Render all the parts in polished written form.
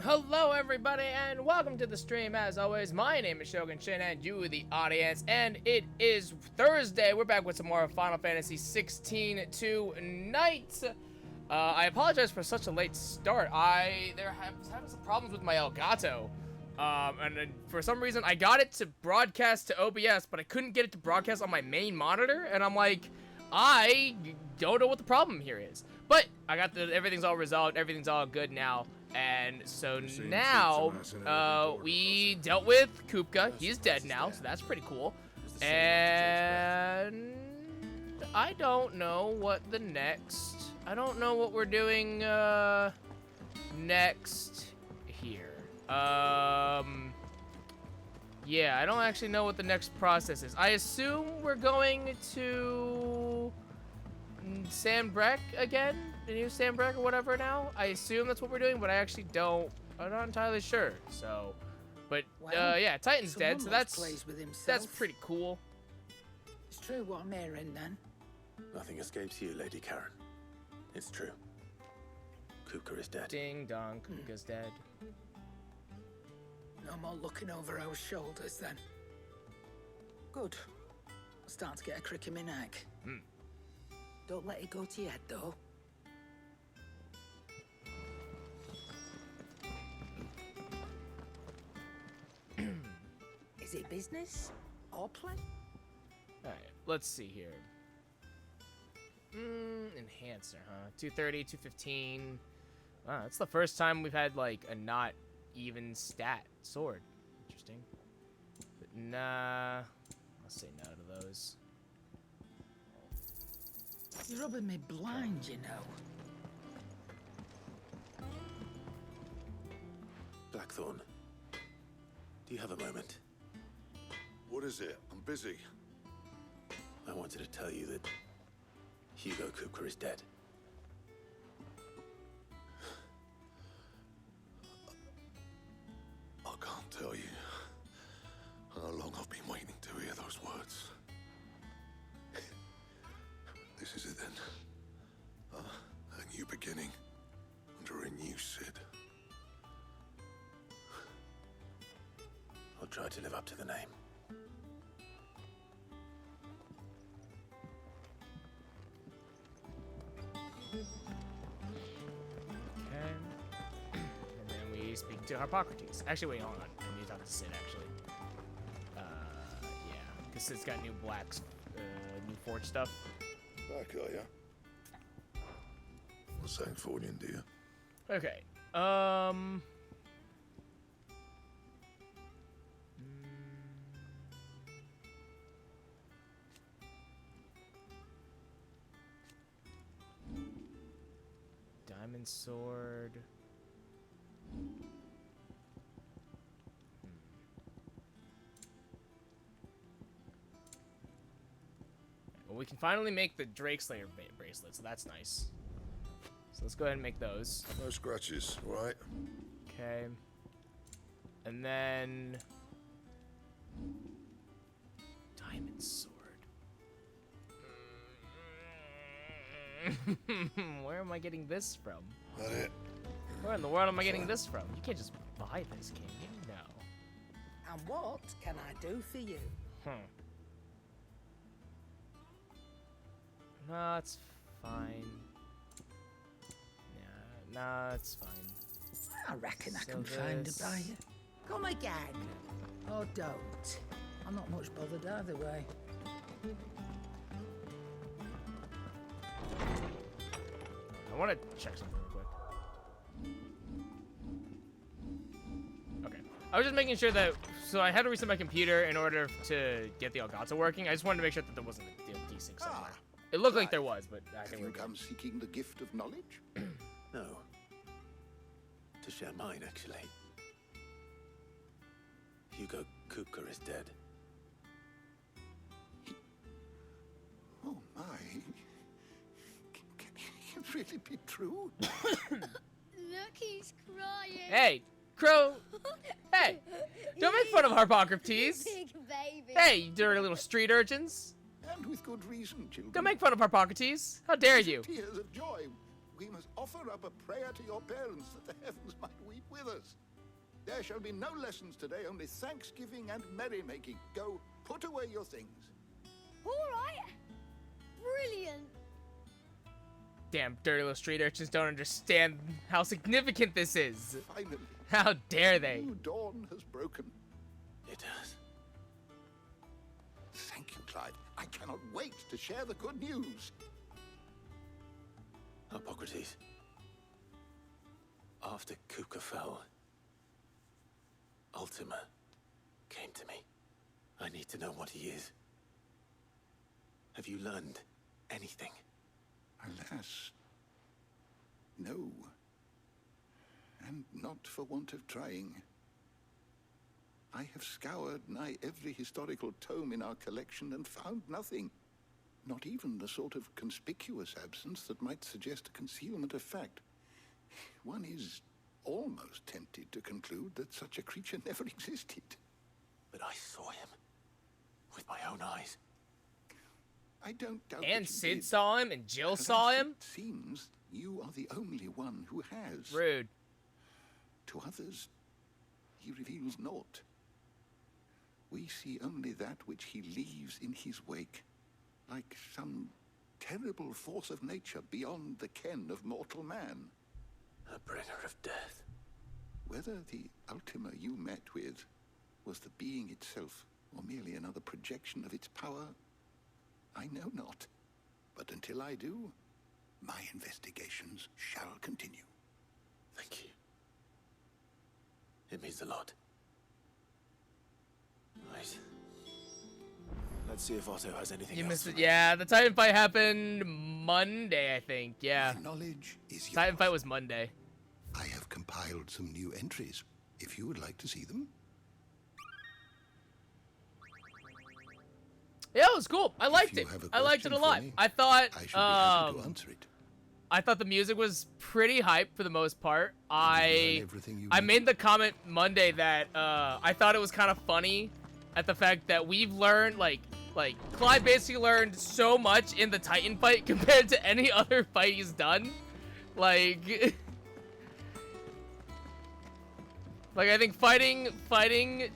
Hello everybody and welcome to the stream. As always, my name is Shogun Shin and you the audience, and it is Thursday. We're back with some more Final Fantasy XVI tonight. I apologize for such a late start. I was having some problems with my Elgato. And then for some reason I got it to broadcast to OBS, but I couldn't get it to broadcast on my main monitor, and I'm like, I don't know what the problem here is. But I got everything's all resolved, everything's all good now. And so now, we dealt with Kupka. He's dead now, so that's pretty cool. And I don't know what the next, I don't know what we're doing, next here. Yeah, I don't actually know what the next process is. I assume we're going to Sandbreck again? The new Sandbreck or whatever now? I assume that's what we're doing, but I actually don't. I'm not entirely sure. So, but yeah, Titan's dead, so that's pretty cool. It's true what I'm hearing then. Nothing escapes you, Lady Karen. It's true. Kupka is dead. Ding dong, Kupka's dead. No more looking over our shoulders then. Good. I'll start to get a crick in my neck. Don't let it go to your head though. Is it business or play? Alright, let's see here. Enhancer, huh? 230, 215. Wow, that's the first time we've had, like, a not even stat sword. Interesting. But nah, I'll say no to those. You're rubbing me blind, you know. Blackthorn, do you have a moment? What is it? I'm busy. I wanted to tell you that Hugo Kupka is dead. I can't tell you how long I've been waiting to hear those words. This is it then. A new beginning under a new Sid. I'll try to live up to the name. Okay. And then we speak to Harpocrates. Actually, wait, hold on. I need to talk to Sid, actually. Yeah. Because Sid's got new blacks, new forge stuff. Back, are ya? What's that for you, dear? Okay. Diamond sword. Well, we can finally make the Drake Slayer bracelet, so that's nice. So let's go ahead and make those. No scratches, right? Okay. And then diamond sword. Where am I getting this from? That it? Where in the world am I getting this from? You can't just buy this, can you? No. And what can I do for you? No, it's fine. Yeah, no, it's fine. I reckon I So can find this- a buyer. Come again. Or don't. I'm not much bothered either way. I want to check something real quick. Okay. I was just making sure that... So I had to reset my computer in order to get the Elgato working. I just wanted to make sure that there wasn't a desync somewhere. It looked like there was, but I Have think you we're good. come seeking the gift of knowledge? No. To share mine, actually. Hugo Kupka is dead. Oh my. Can it really be true? Look, he's crying. Hey, Crow! Hey! Don't make fun of Harpocrates! Big baby. Hey, you dirty little street urchins! And with good reason, children. Don't make fun of Harpocrates! How dare you! Tears of joy. we must offer up a prayer to your parents that the heavens might weep with us. There shall be no lessons today, only thanksgiving and merrymaking. Go, put away your things. All right. Brilliant. Damn dirty little street urchins don't understand how significant this is. Finally, How dare they? new dawn has broken. It has. Thank you, Clive. I cannot wait to share the good news. Hippocrates. After Kupka fell, Ultima came to me. I need to know what he is. Have you learned anything? Alas, no. And not for want of trying. I have scoured nigh every historical tome in our collection and found nothing. Not even the sort of conspicuous absence that might suggest a concealment of fact. One is almost tempted to conclude that such a creature never existed. But I saw him with my own eyes. I don't doubt And that you Sid did. saw him, and Jill Alas, saw him. It seems you are the only one who has. Rude. To others, he reveals naught. We see only that which he leaves in his wake, like some terrible force of nature beyond the ken of mortal man. A bringer of death. Whether the Ultima you met with was the being itself, or merely another projection of its power, I know not. But until I do, my investigations shall continue. Thank you. It means a lot. Right. Let's see if Otto has anything You else missed for it. me. Yeah, the Titan fight happened Monday, I think. Yeah. My knowledge is yours. Titan fight was Monday. I have compiled some new entries, if you would like to see them. Yeah, it was cool. I liked you it. have a I liked it a question lot. for me, I thought I should be happy to answer it. I thought the music was pretty hype for the most part. Learn I everything you I need. made the comment Monday that I thought it was kind of funny at the fact that we've learned like Clyde basically learned so much in the Titan fight compared to any other fight he's done. Like like I think fighting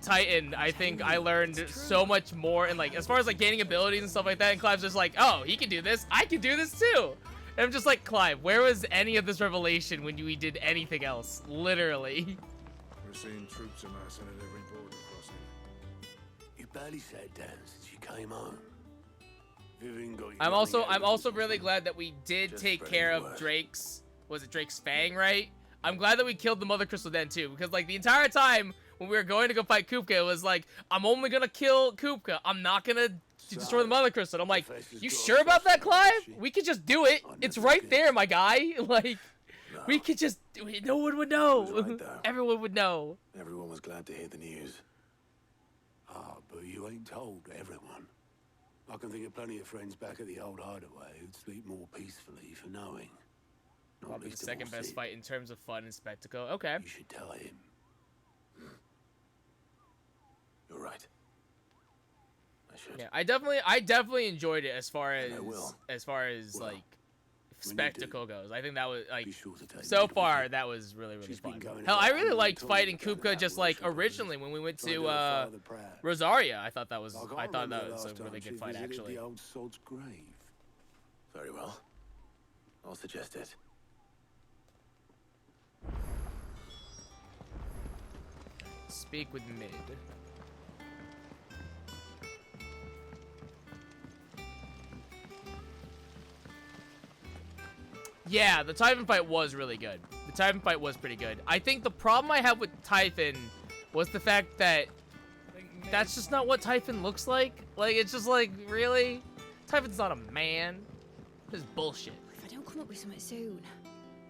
Titan, I think I learned so much more, and like as far as like gaining abilities and stuff like that, and Clive's just like, oh, he can do this, I can do this too. And I'm just like, Clive, where was any of this revelation when we did anything else? Literally. We're seeing troops amassing at every border crossing. You barely sat down since you came home. Vivian got you I'm running also out of really glad that we did Just take spreading care the of word. Drake's, was it Drake's Fang, right? I'm glad that we killed the Mother Crystal then too, because like the entire time when we were going to go fight Kupka, it was like, I'm only gonna kill Kupka. I'm not gonna destroy the Mother Crystal. And I'm like, Professor's you got sure about that, something, Clive? does she? We could just do it. I It's never right guessed. there, my guy. Like, No, we could just do it. No one would He know. was right, though. Everyone would know. everyone was glad to hear the news. Ah, but you ain't told everyone. I can think of plenty of friends back at the old hideaway who'd sleep more peacefully for knowing. Not Probably the least of second all best Sid. fight in terms of fun and spectacle. Okay. You should tell him. You're right. I should. Yeah, I definitely enjoyed it as far as And I will. Well, like when you spectacle goes. I think that was like Be sure to take so me to far visit. that was really She's been fun. going Hell, out I really on liked tours fighting together Kupka at just like workshop originally when we went Trying to do her father proud. Rosaria. I thought that was I can't I thought remember that the was a last really time good she fight visited actually. The old sod's grave. Very well. I'll suggest it. Speak with mid. Yeah, the Typhon fight was really good. The Typhon fight was pretty good. I think the problem I have with Typhon was the fact that that's just not what Typhon looks like. Like, it's just like, really? Typhon's not a man. This is bullshit. If I don't come up with something soon.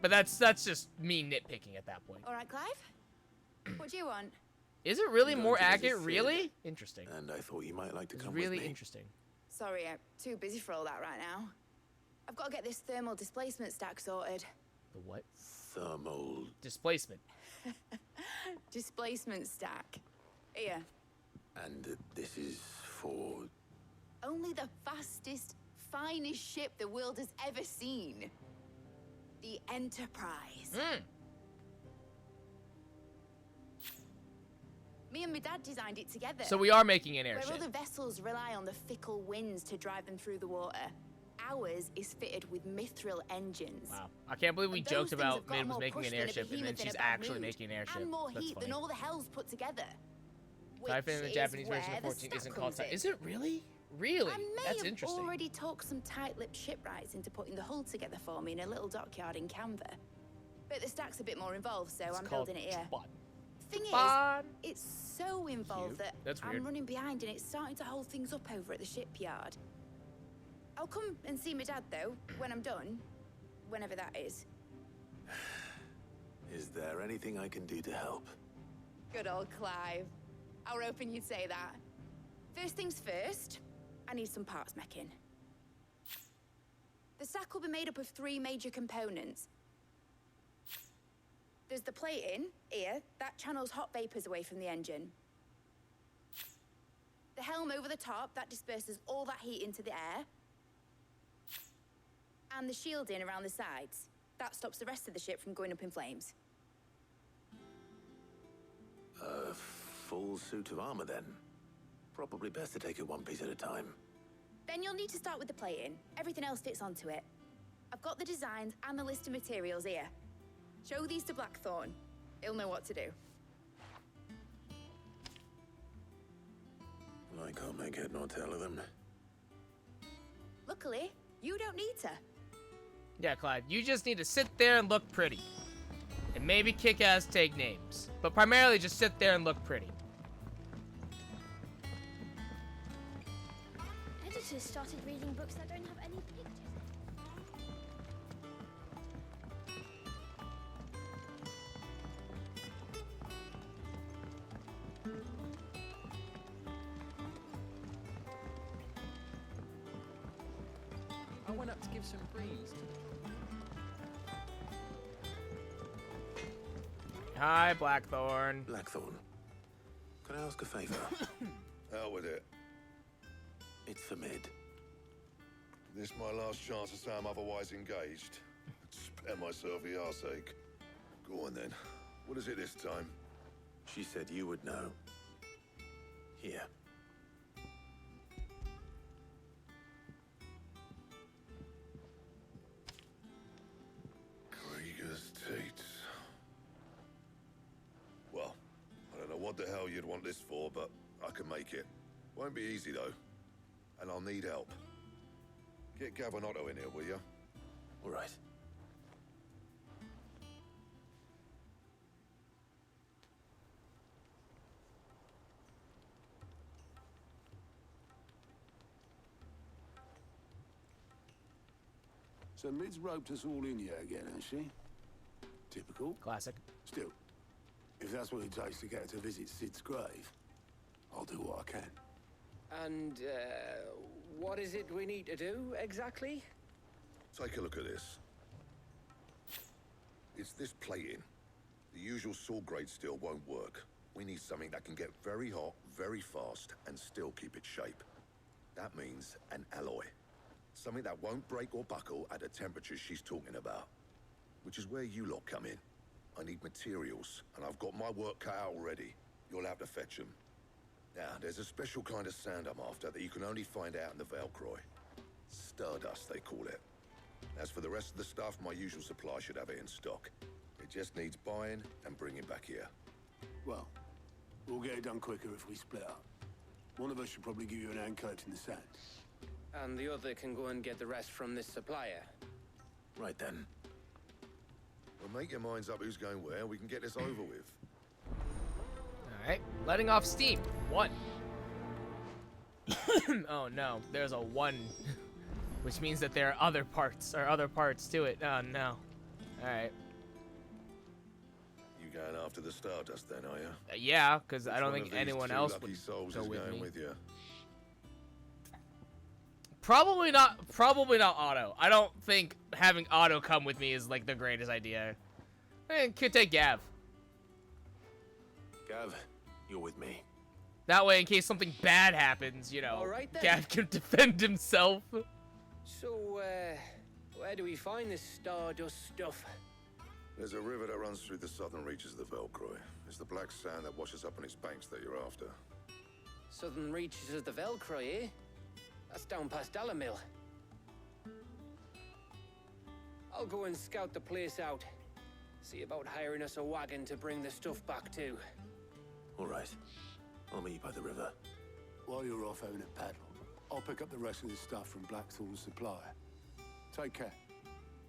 But that's just me nitpicking at that point. All right, Clive? What do you want? Is it really I'm more going to visit accurate? Sid. Really? Interesting. And I thought you might like to It's come really with me. interesting. Sorry, I'm too busy for all that right now. I've got to get this thermal displacement stack sorted. The what? Thermal. Displacement. Displacement stack. Here. And this is for. Only the fastest, finest ship the world has ever seen. The Enterprise. Hmm. Me and my dad designed it together. So we are making an Where airship. other vessels rely on the fickle winds to drive them through the water, ours is fitted with mithril engines. Wow. I can't believe we And joked those things have about got Mid was more making push an than a airship, and then behemoth in she's a bad actually mood. making an airship. And more That's heat funny. than all the hells put together. Typhoon in the Which Japanese is version where of the 14 isn't stack called comes in. Is it really? Really? I may That's have interesting. already talked some tight-lipped shipwrights into putting the hull together for me in a little dockyard in Canva. But the stack's a bit more involved, so It's I'm called building it here. Spot. Thing is, Spot. it's so involved Cute. that That's weird. I'm running behind and it's starting to hold things up over at the shipyard. I'll come and see my dad, though, when I'm done. Whenever that is. Is there anything I can do to help? Good old Clive. I was hoping you'd say that. First things first, I need some parts meching. The stack will be made up of 3 major components. There's the plating, here, that channels hot vapors away from the engine. The helm over the top, that disperses all that heat into the air. And the shielding around the sides. That stops the rest of the ship from going up in flames. A full suit of armor, then. Probably best to take it one piece at a time. Then you'll need to start with the plating. Everything else fits onto it. I've got the designs and the list of materials here. Show these to Blackthorn. He'll know what to do. I can't make head nor tail of them. Luckily, you don't need to. Yeah, Clyde, you just need to sit there and look pretty. And maybe kick ass take names. But primarily just sit there and look pretty. Editors started reading books that don't have any pictures. I went up to give some breeze. Hi, Blackthorn. Blackthorn, can I ask a favor? Out with it. It's for Mid. This my last chance to say I'm otherwise engaged. Spare myself the arseache. Go on then. What is it this time? She said you would know. Here. Krieger's Tates. Well, I don't know what the hell you'd want this for, but I can make it. Won't be easy though. And I'll need help. Get Gavin-Otto in here, will you? All right. So Mid's roped us all in here again, has she? Typical. Classic. Still, if that's what it takes to get her to visit Sid's grave, I'll do what I can. And, what is it we need to do, exactly? Take a look at this. It's this plating. The usual saw grade steel won't work. We need something that can get very hot, very fast, and still keep its shape. That means an alloy. Something that won't break or buckle at the temperatures she's talking about. Which is where you lot come in. I need materials, and I've got my work cut out already. You'll have to fetch them. Now, there's a special kind of sand I'm after that you can only find out in the Valcroy. Stardust, they call it. As for the rest of the stuff, my usual supply should have it in stock. It just needs buying and bringing back here. Well, we'll get it done quicker if we split up. One of us should probably give you an hand coat in the sand. And the other can go and get the rest from this supplier. Right then. Well, make your minds up who's going where, and we can get this over with. Alright, letting off steam. 1. Oh no, there's a 1. Which means that there are other parts to it. Oh no. Alright. You going after the Stardust then, are you? Yeah, because I Which don't one think of these anyone two else lucky would souls go is with going me. with you? Probably not Otto. I don't think having Otto come with me is like the greatest idea. Could take Gav. Gav, you're with me. That way, in case something bad happens, you know, All right, then. Gav can defend himself. So, Where do we find this stardust stuff? There's a river that runs through the southern reaches of the Velcroy. It's the black sand that washes up on its banks that you're after. Southern reaches of the Velcroy, eh? That's down past Dalamil. I'll go and scout the place out. See about hiring us a wagon to bring the stuff back to. All right. I'll meet you by the river. While you're off having a paddle, I'll pick up the rest of the stuff from Blackthorn's supply. Take care.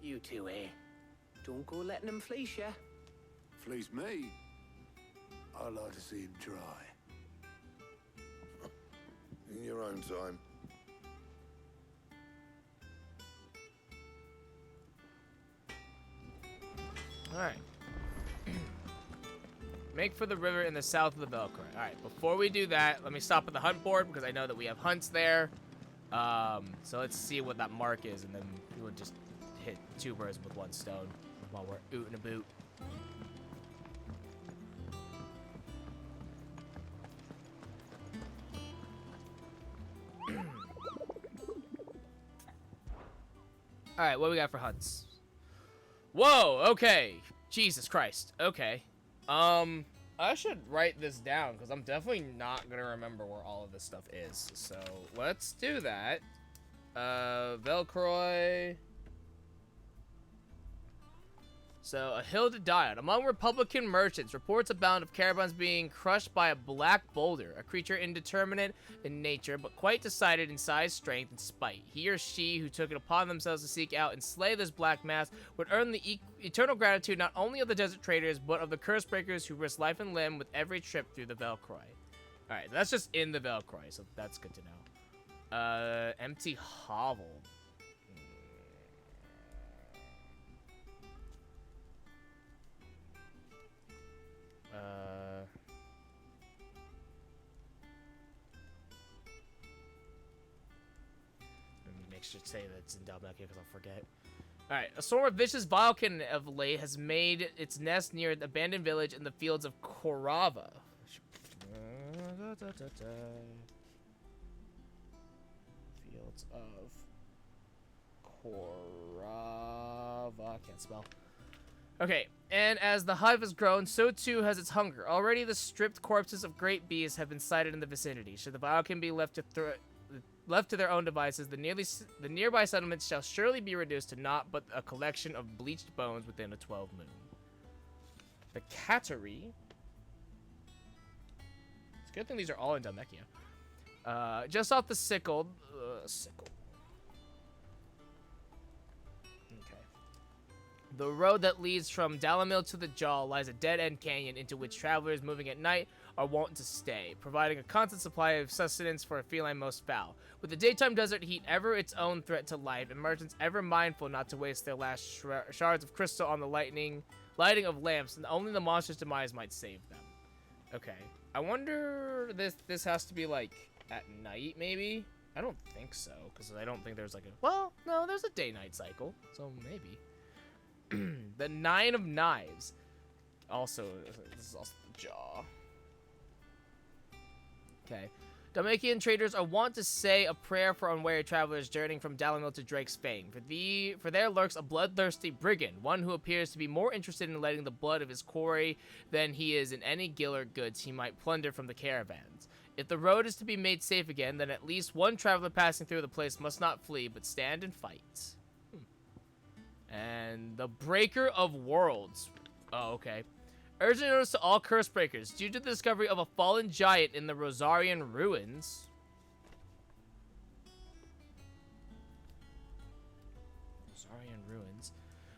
You two, eh? Don't go letting them fleece ya. Fleece me? I'd like to see him try. In your own time. Alright. Make for the river in the south of the Velcroy. Alright, before we do that, let me stop at the hunt board because I know that we have hunts there. So let's see what that mark is, and then we'll just hit 2 birds with 1 stone while we're ootin' a boot. Alright, what do we got for hunts? Whoa, okay. Jesus Christ. Okay. I should write this down because I'm definitely not gonna remember where all of this stuff is. So let's do that. Velcroy. So, a hill to die on. Among Republican merchants, reports abound of caravans being crushed by a black boulder, a creature indeterminate in nature, but quite decided in size, strength, and spite. He or she who took it upon themselves to seek out and slay this black mass would earn the eternal gratitude not only of the desert traders, but of the curse breakers who risk life and limb with every trip through the Velcroy. Alright, that's just in the Velcroy, so that's good to know. Empty hovel. Make sure to say that it's in Dalmatia because I'll forget. Alright, a swarm of vicious Vilcan of late has made its nest near an abandoned village in the fields of Korava. Fields of Korava. I can't spell. Okay, and as the hive has grown, so too has its hunger. Already the stripped corpses of great beasts have been sighted in the vicinity. Should the Vilcan be left to their own devices, the nearby settlements shall surely be reduced to naught but a collection of bleached bones within a 12 moon. The Cattery. It's a good thing these are all in Dalmechia. Just off the sickle. The road that leads from Dalamil to the Jaw lies a dead-end canyon into which travelers moving at night are wont to stay, providing a constant supply of sustenance for a feline most foul. With the daytime desert heat ever its own threat to life, and merchants ever mindful not to waste their last shards of crystal on the lighting of lamps, and only the monster's demise might save them. Okay, I wonder this has to be like at night, maybe? I don't think so, because I don't think there's like a... Well, no, there's a day-night cycle, so maybe. The 9 of Knives. Also, this is also the Jaw. Okay. Dalmatian traders are wont to say a prayer for unwary travelers journeying from Dalamil to Drake's Fang. For there lurks a bloodthirsty brigand, one who appears to be more interested in letting the blood of his quarry than he is in any gil or goods he might plunder from the caravans. If the road is to be made safe again, then at least one traveler passing through the place must not flee, but stand and fight. And the Breaker of Worlds. Oh, okay. Urgent notice to all curse breakers. Due to the discovery of a fallen giant in the Rosarian ruins. Rosarian ruins.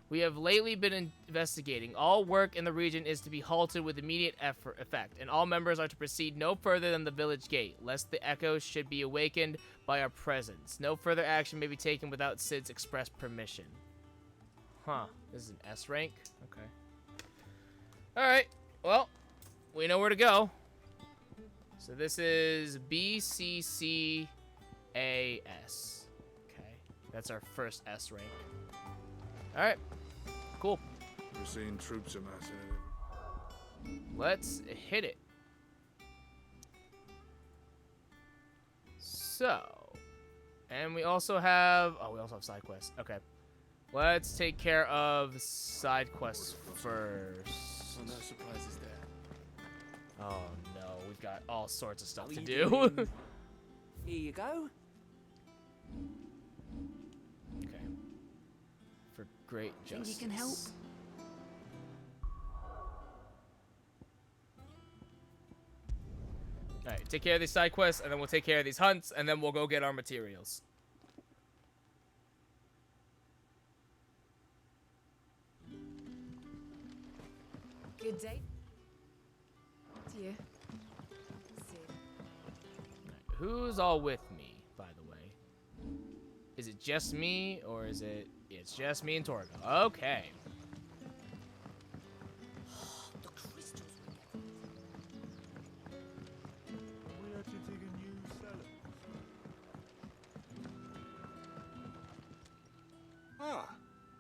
We have lately been investigating. All work in the region is to be halted with immediate effect, and all members are to proceed no further than the village gate, lest the echoes should be awakened by our presence. No further action may be taken without Sid's express permission. Huh. This is an S rank? Okay. Alright. Well, we know where to go. So this is BCCAS. Okay. That's our first S rank. Alright. Cool. We're seeing troops amassing in it. Let's hit it. So. And we also have... Oh, we also have side quests. Okay. Let's take care of side quests first. So no surprises there. Oh no, we've got all sorts of stuff How to you do. doing? Here you go. Okay. For great Think justice. you can help? Alright, take care of these side quests, and then we'll take care of these hunts, and then we'll go get our materials. Good day to you. Sid. Alright, who's all with me, by the way? Is it just me, or is it... It's just me and Torgo. Okay. The crystals. We actually take a new salad. Ah,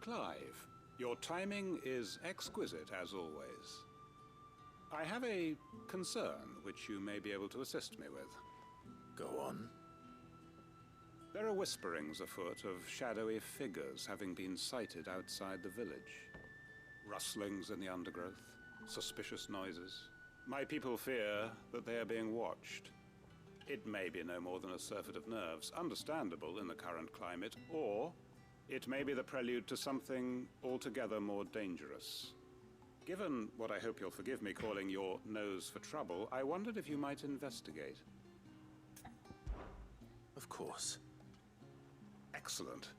Clive. Your timing is exquisite, as always. I have a concern which you may be able to assist me with. Go on. There are whisperings afoot of shadowy figures having been sighted outside the village. Rustlings in the undergrowth, suspicious noises. My people fear that they are being watched. It may be no more than a surfeit of nerves, understandable in the current climate, or it may be the prelude to something altogether more dangerous. Given what I hope you'll forgive me calling your nose for trouble, I wondered if you might investigate. Of course. Excellent.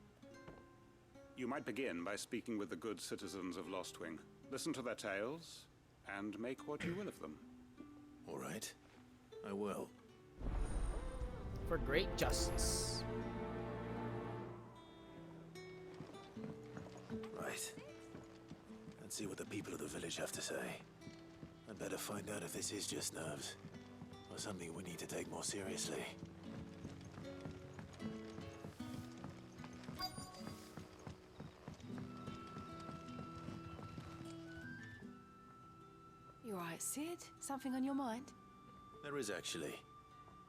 You might begin by speaking with the good citizens of Lostwing. Listen to their tales, and make what you will of them. All right. I will. For great justice. Right. Let's see what the people of the village have to say. I'd better find out if this is just nerves, or something we need to take more seriously. You alright, Sid? Something on your mind? There is actually.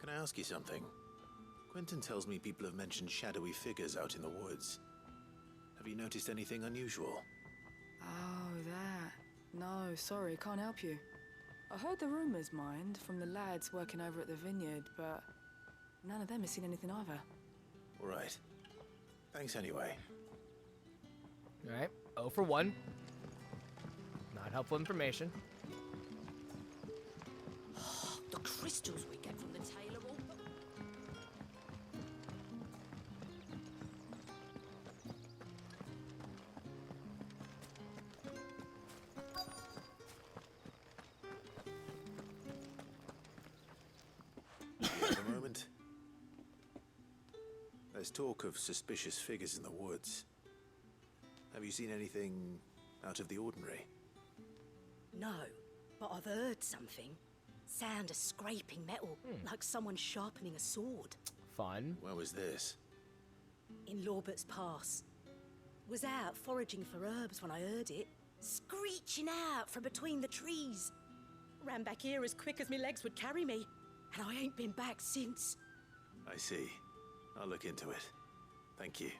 Can I ask you something? Quentin tells me people have mentioned shadowy figures out in the woods. Have you noticed anything unusual? Oh, that. No, sorry, can't help you. I heard the rumours, mind, from the lads working over at the vineyard, but none of them has seen anything either. All right. Thanks anyway. Alright, 0 for 1. Not helpful information. The crystals we get from the tailor will... For a moment. There's talk of suspicious figures in the woods. Have you seen anything out of the ordinary? No, but I've heard something. Sound of scraping metal, like someone sharpening a sword. Fun. Where was this? In Lorbert's Pass. Was out foraging for herbs when I heard it, screeching out from between the trees. Ran back here as quick as my legs would carry me, and I ain't been back since. I see. I'll look into it. Thank you.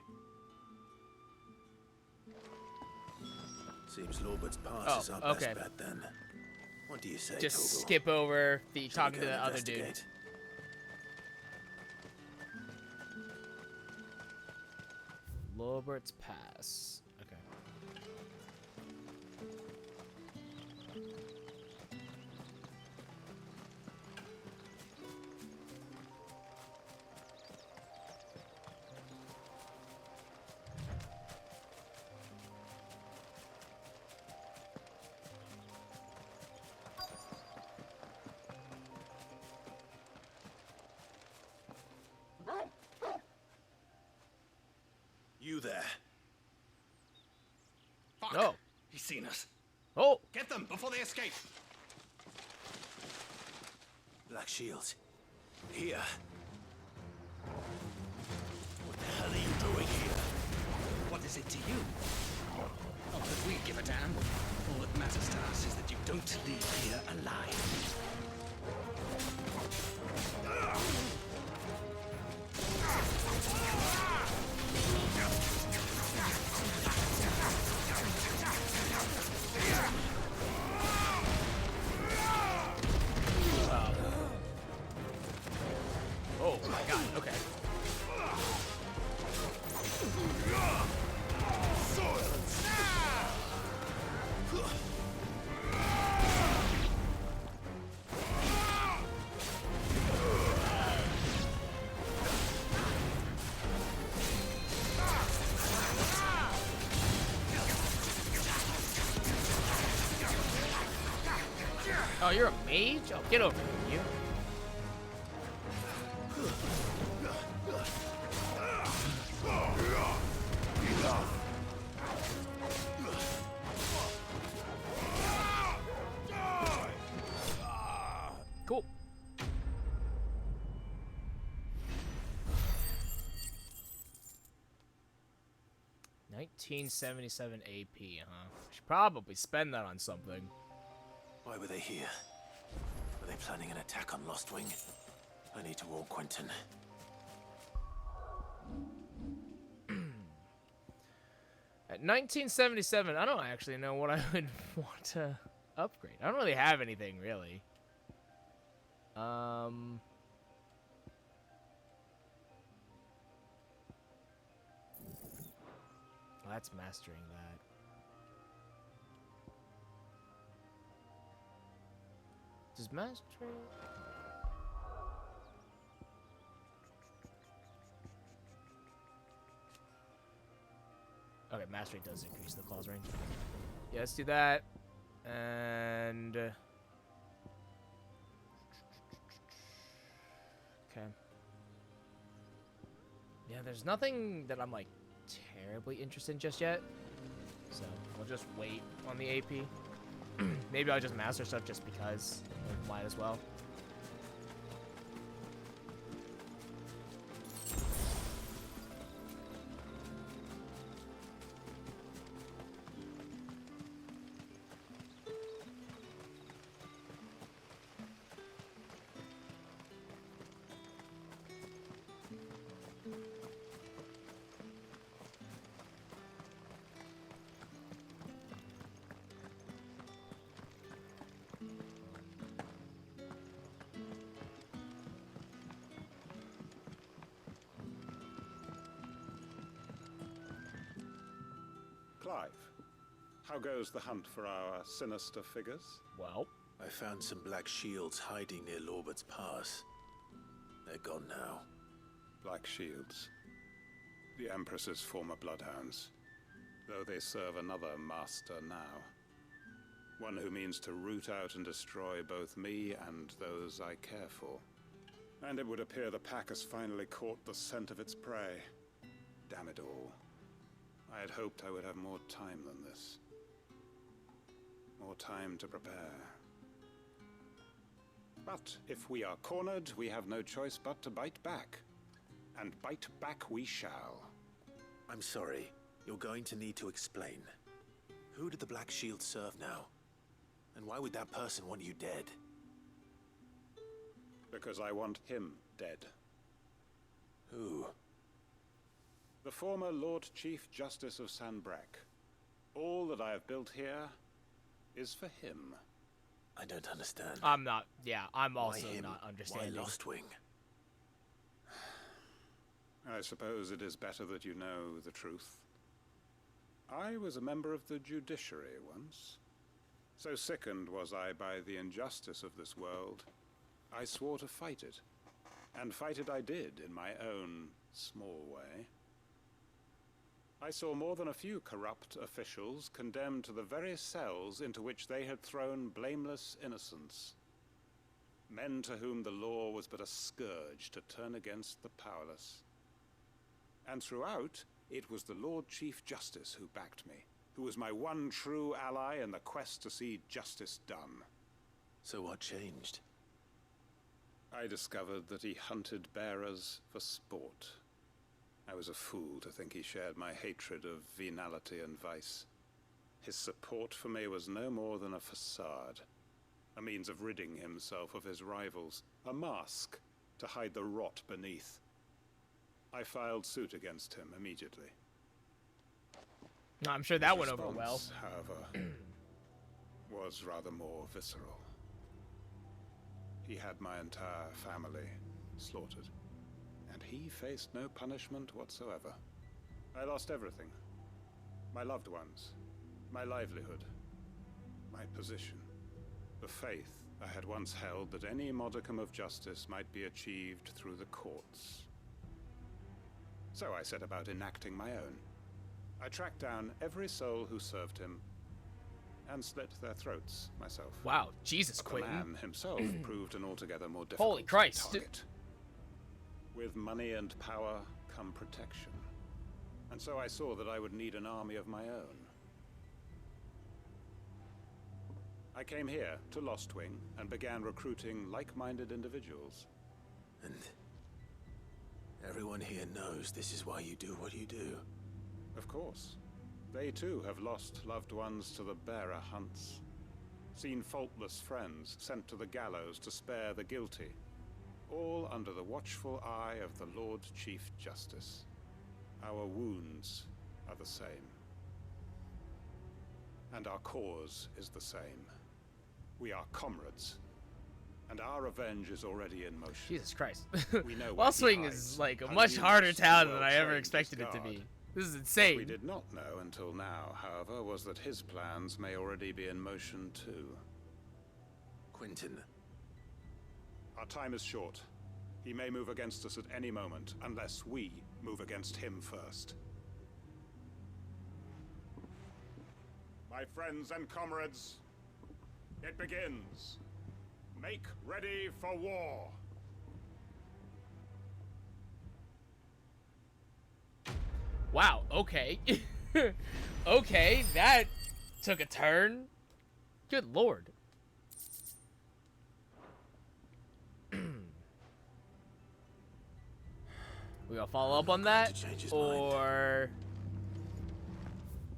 Seems Lorbert's Pass is our okay. best bet then. What do you say, Just Toggle? skip over the Shall we talking go to the and other dude. investigate? Lorbert's Pass. Okay. You there. Fuck! Oh. He's seen us. Oh! Get them before they escape! Black Shields. Here. What the hell are you doing here? What is it to you? Not that we give a damn. All that matters to us is that you don't leave here alive. Oh, you're a mage? Oh, get over here, you. Cool. $1977 AP, huh? Should probably spend that on something. Why were they here? Were they planning an attack on Lost Wing? I need to warn Quentin. At 1977, I don't actually know what I would want to upgrade. I don't really have anything, really. Well, that's mastering that. Does mastering... Okay, mastery does increase the claws range. Yeah, let's do that. And... okay. Yeah, there's nothing that I'm, like, terribly interested in just yet. So, we'll just wait on the AP. Maybe I'll just master stuff just because. Like, might as well. Clive, how goes the hunt for our sinister figures? Well, I found some black shields hiding near Lorbert's Pass. They're gone now. Black shields. The Empress's former bloodhounds. Though they serve another master now. One who means to root out and destroy both me and those I care for. And it would appear the pack has finally caught the scent of its prey. Damn it all. I had hoped I would have more time than this. More time to prepare. But if we are cornered, we have no choice but to bite back. And bite back we shall. I'm sorry. You're going to need to explain. Who did the Black Shield serve now? And why would that person want you dead? Because I want him dead. Who? The former Lord Chief Justice of Sanbreque. All that I have built here is for him. I don't understand. I'm not. Yeah, I'm also Why him? not understanding. Why Lost Wing? I suppose it is better that you know the truth. I was a member of the judiciary once. So sickened was I by the injustice of this world, I swore to fight it. And fight it I did in my own small way. I saw more than a few corrupt officials condemned to the very cells into which they had thrown blameless innocents. Men to whom the law was but a scourge to turn against the powerless. And throughout, it was the Lord Chief Justice who backed me, who was my one true ally in the quest to see justice done. So what changed? I discovered that he hunted bearers for sport. I was a fool to think he shared my hatred of venality and vice. His support for me was no more than a facade, a means of ridding himself of his rivals, a mask to hide the rot beneath. I filed suit against him immediately. I'm sure that went over well. However, was rather more visceral. He had my entire family slaughtered, and he faced no punishment whatsoever. I lost everything. My loved ones, my livelihood, my position, the faith I had once held that any modicum of justice might be achieved through the courts. So I set about enacting my own. I tracked down every soul who served him, and slit their throats myself. Wow, Jesus, But Quentin. the man himself proved an altogether more difficult Holy Christ. target. With money and power come protection. And so I saw that I would need an army of my own. I came here to Lostwing and began recruiting like-minded individuals. And everyone here knows this is why you do what you do. Of course. They too have lost loved ones to the bearer hunts. Seen faultless friends sent to the gallows to spare the guilty. All under the watchful eye of the Lord Chief Justice. Our wounds are the same. And our cause is the same. We are comrades. And our revenge is already in motion. Jesus Christ. We know where he Lostwing hides, is like a and much the harder numerous town than I ever well-trained expected it to guard. be. This is What insane. we did not know until now, however, was that his plans may already be in motion too. Quentin. Our time is short. He may move against us at any moment, unless we move against him first. My friends and comrades, it begins. Make ready for war. Wow, okay. Okay, that took a turn. Good lord. We gonna follow up on that? Or...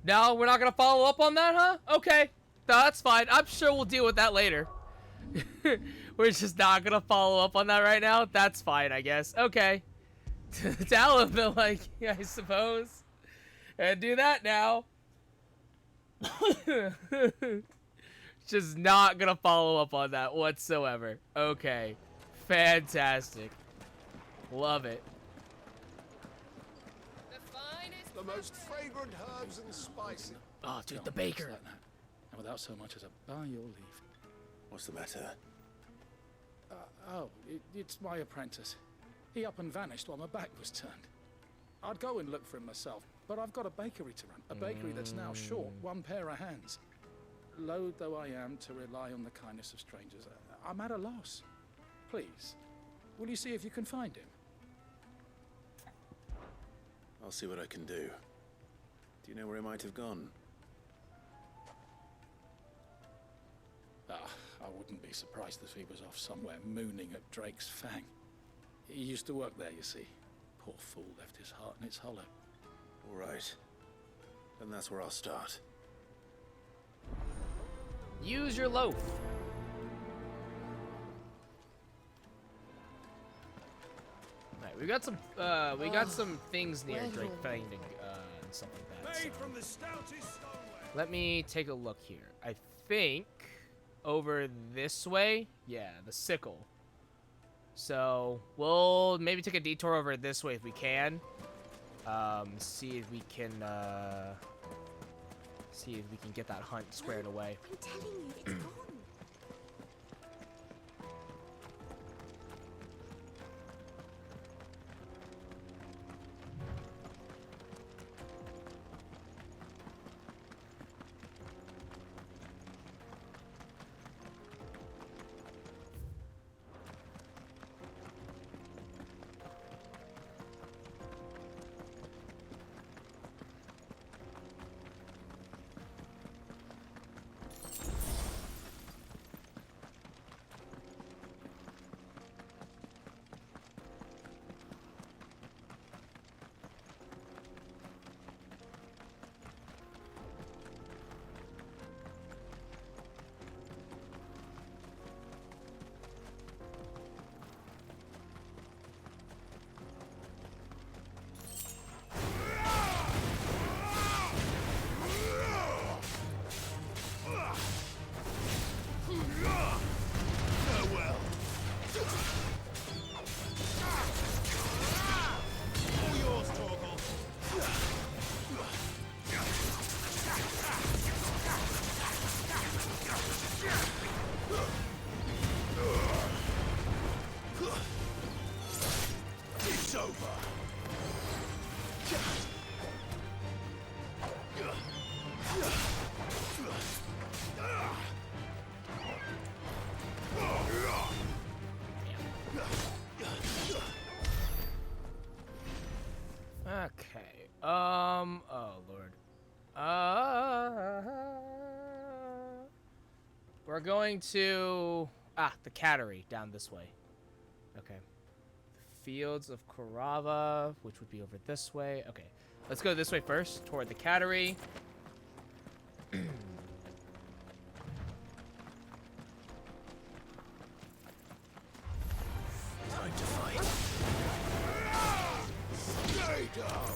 No, we're not gonna follow up on that, huh? Okay. No, that's fine. I'm sure we'll deal with that later. We're just not gonna follow up on that right now? That's fine, I guess. Okay. Tell him that, like, I suppose. And do that now. Just not gonna follow up on that whatsoever. Okay. Fantastic. Love it. The most fragrant herbs and spices. Oh, dude, the baker. Like that. And without so much as a by your leave. What's the matter? It's my apprentice. He up and vanished while my back was turned. I'd go and look for him myself, but I've got a bakery to run. A bakery that's now short one pair of hands. Loath though I am to rely on the kindness of strangers, I'm at a loss. Please, will you see if you can find him? I'll see what I can do. Do you know where he might have gone? I wouldn't be surprised if he was off somewhere mooning at Drake's Fang. He used to work there, you see. Poor fool left his heart in its hollow. All right. Then that's where I'll start. Use your loaf. Alright, we got some things near Drake Fang and stuff like that. Made So. from the stoutest stoneware. Let me take a look here. I think over this way, yeah, the sickle. So we'll maybe take a detour over this way if we can. See if we can get that hunt squared away. I'm telling you, it's gone. we're going to the cattery down this way. Okay. The fields of Korava, which would be over this way. Okay. Let's go this way first, toward the cattery. Time to fight. Stay down.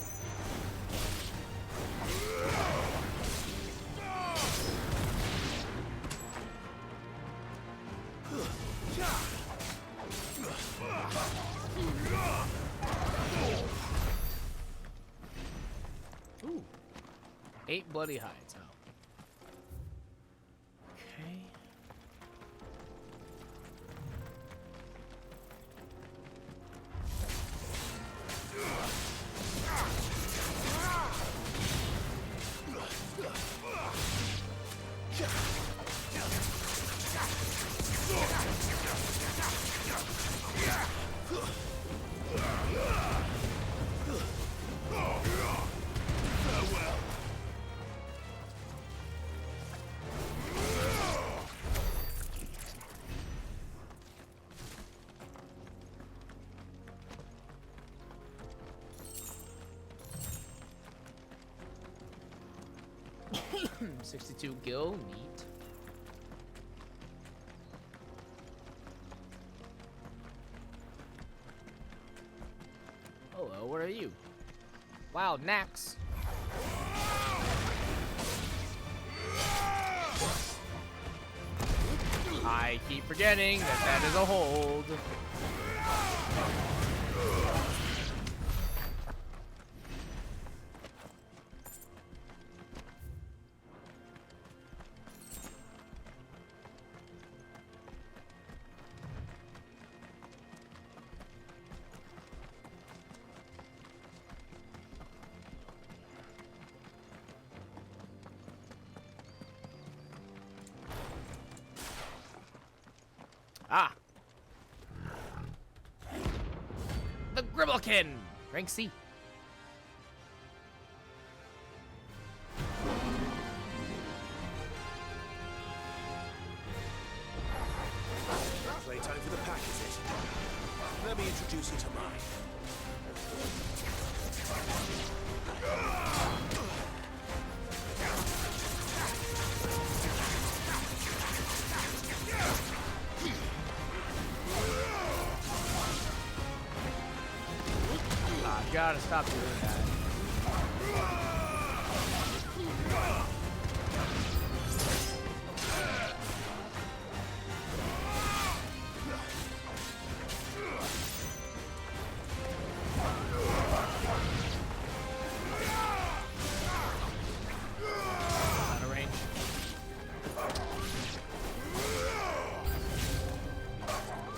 Ooh. 8 bloody hides. Oh. Okay. Farewell. 62 gil, neat. Hello, what are you? Wow, Nax. I keep forgetting that is a hold. Ah! The Gribblekin! Rank C. Playtime for the pack, is it? Let me introduce you to mine. Gotta stop doing that. Out of range.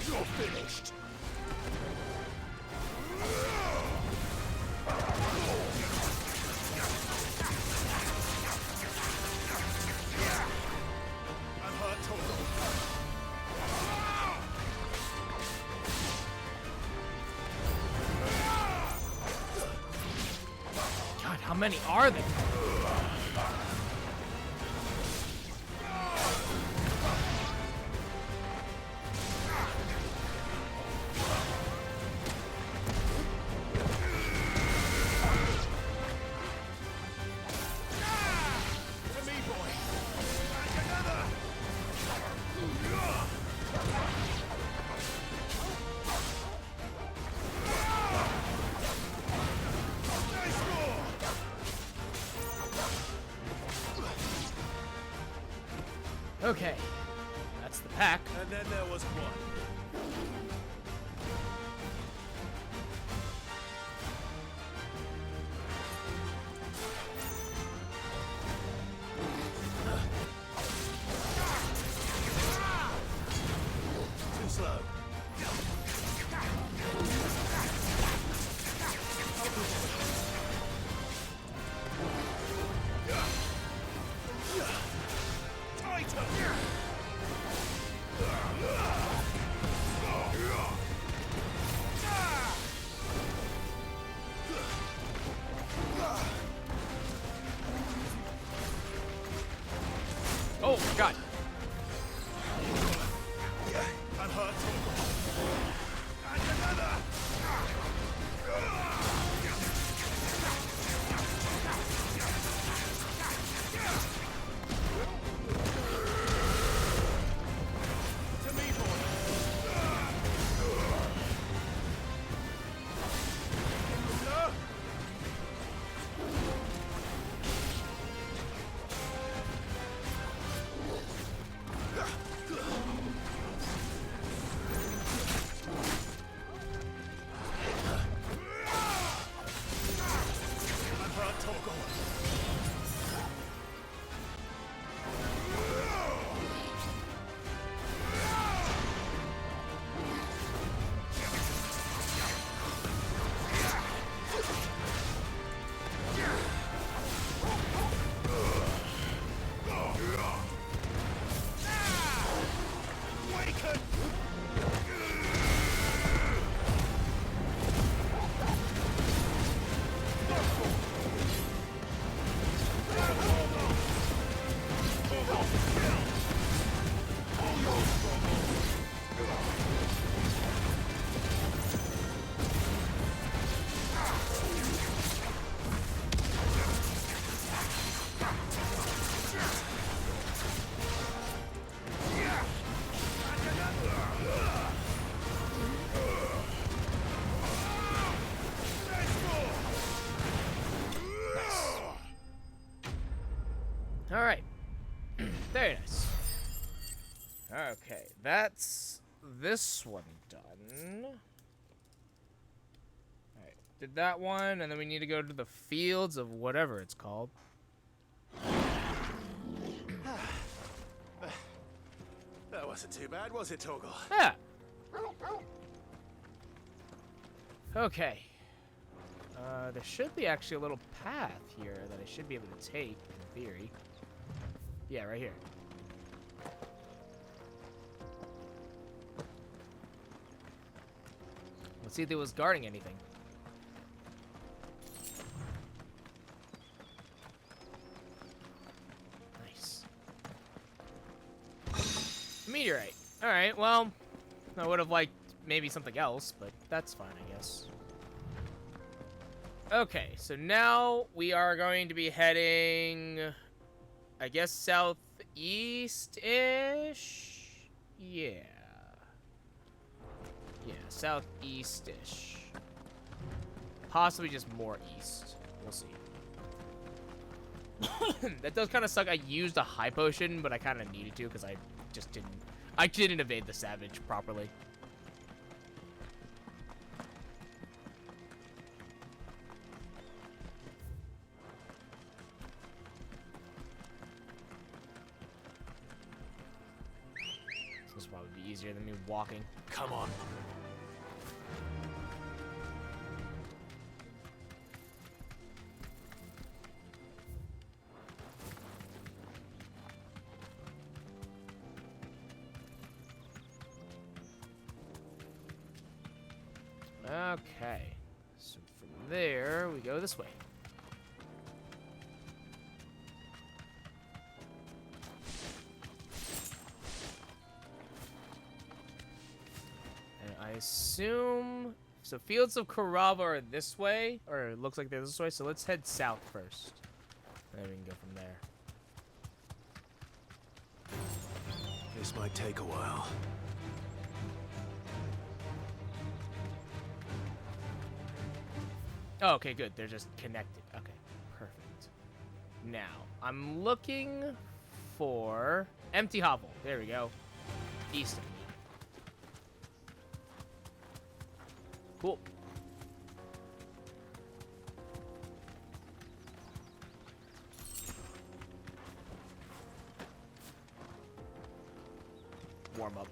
You're finished. God, how many are there? To me, boy. Back another. Nice roar. Okay, that's the pack. And then there was one. Too slow. Tighter. Oh my god. I'm hurt. And another! To me, boy! Alright. Very nice. Okay, that's this one done. Alright, did that one, and then we need to go to the fields of whatever it's called. That wasn't too bad, was it, Torgal? Yeah. Okay. There should be actually a little path here that I should be able to take, in theory. Yeah, right here. Let's see if it was guarding anything. Nice. Meteorite. Alright, well, I would have liked maybe something else, but that's fine, I guess. Okay, so now we are going to be heading, I guess, southeast-ish? Yeah. Yeah, southeast-ish. Possibly just more east. We'll see. That does kind of suck. I used a high potion, but I kind of needed to because I just didn't. I didn't evade the savage properly. This will probably be easier than me walking. Come on. Okay, so from there, we go this way. And I assume, so Fields of Karava are this way, or it looks like they're this way, so let's head south first. And then we can go from there. This might take a while. Oh, okay, good. They're just connected. Okay, perfect. Now, I'm looking for Empty Hovel. There we go. East of me. Cool. Warm up.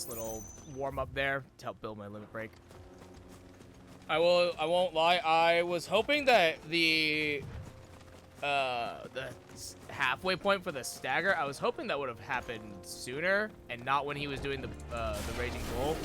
nice little warm up there to help build my limit break. I won't lie. I was hoping that the halfway point for the stagger, I was hoping that would have happened sooner and not when he was doing the raging bull.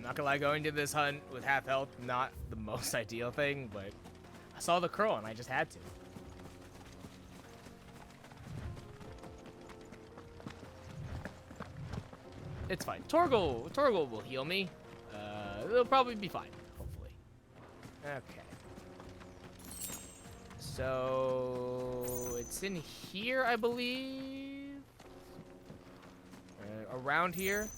Not gonna lie, going to this hunt with half health, not the most ideal thing, but I saw the crow and I just had to. It's fine. Torgal will heal me. It'll probably be fine, hopefully. Okay. So it's in here, I believe. Around here.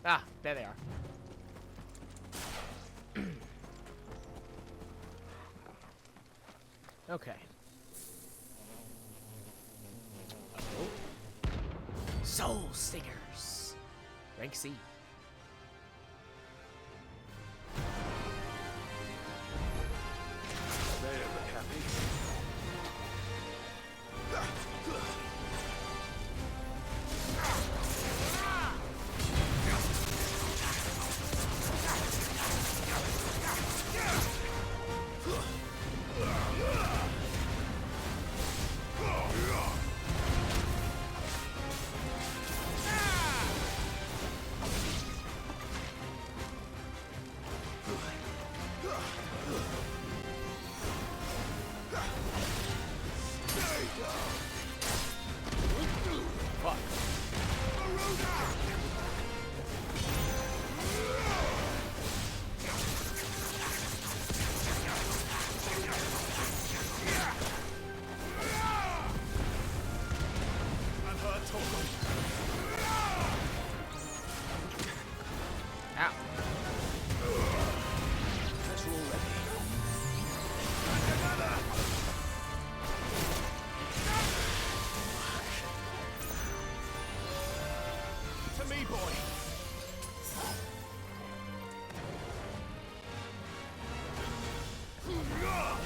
Ah, there they are. Okay. Oh. Soul Stingers. Rank C. They look happy.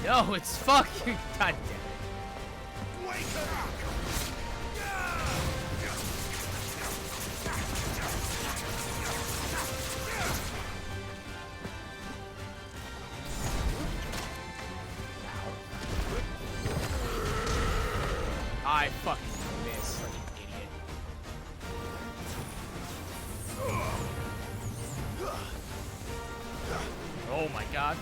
No, it's fucking. God damn it. Wake up! I fucking missed like an idiot. Oh my god.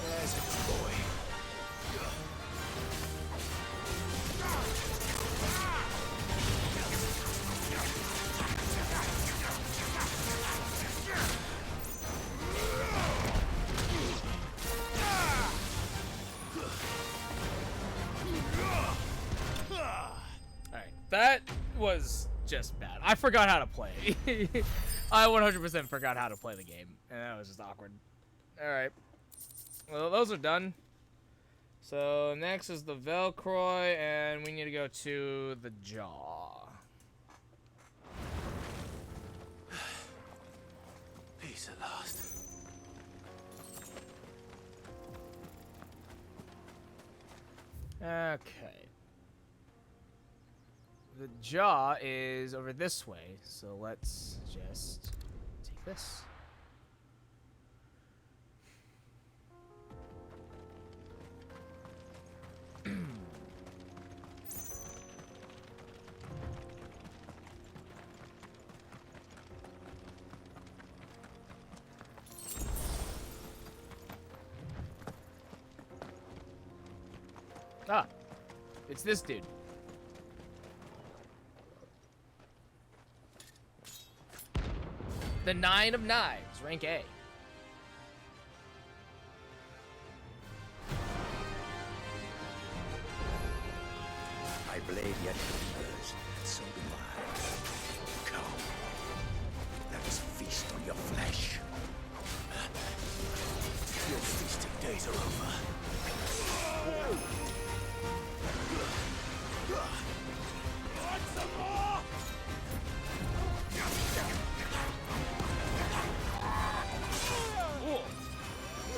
There's a boy. Alright, that was just bad. I forgot how to play. I 100% forgot how to play the game, and that was just awkward. Alright. Well, those are done. So next is the Velcroy, and we need to go to the jaw. Peace at last. Okay. The jaw is over this way, so let's just take this. Ah, it's this dude. The Nine of Knives, rank A. My blade yet lingers, and so do I. Come, let us feast on your flesh. Your feasting days are over. Want some more?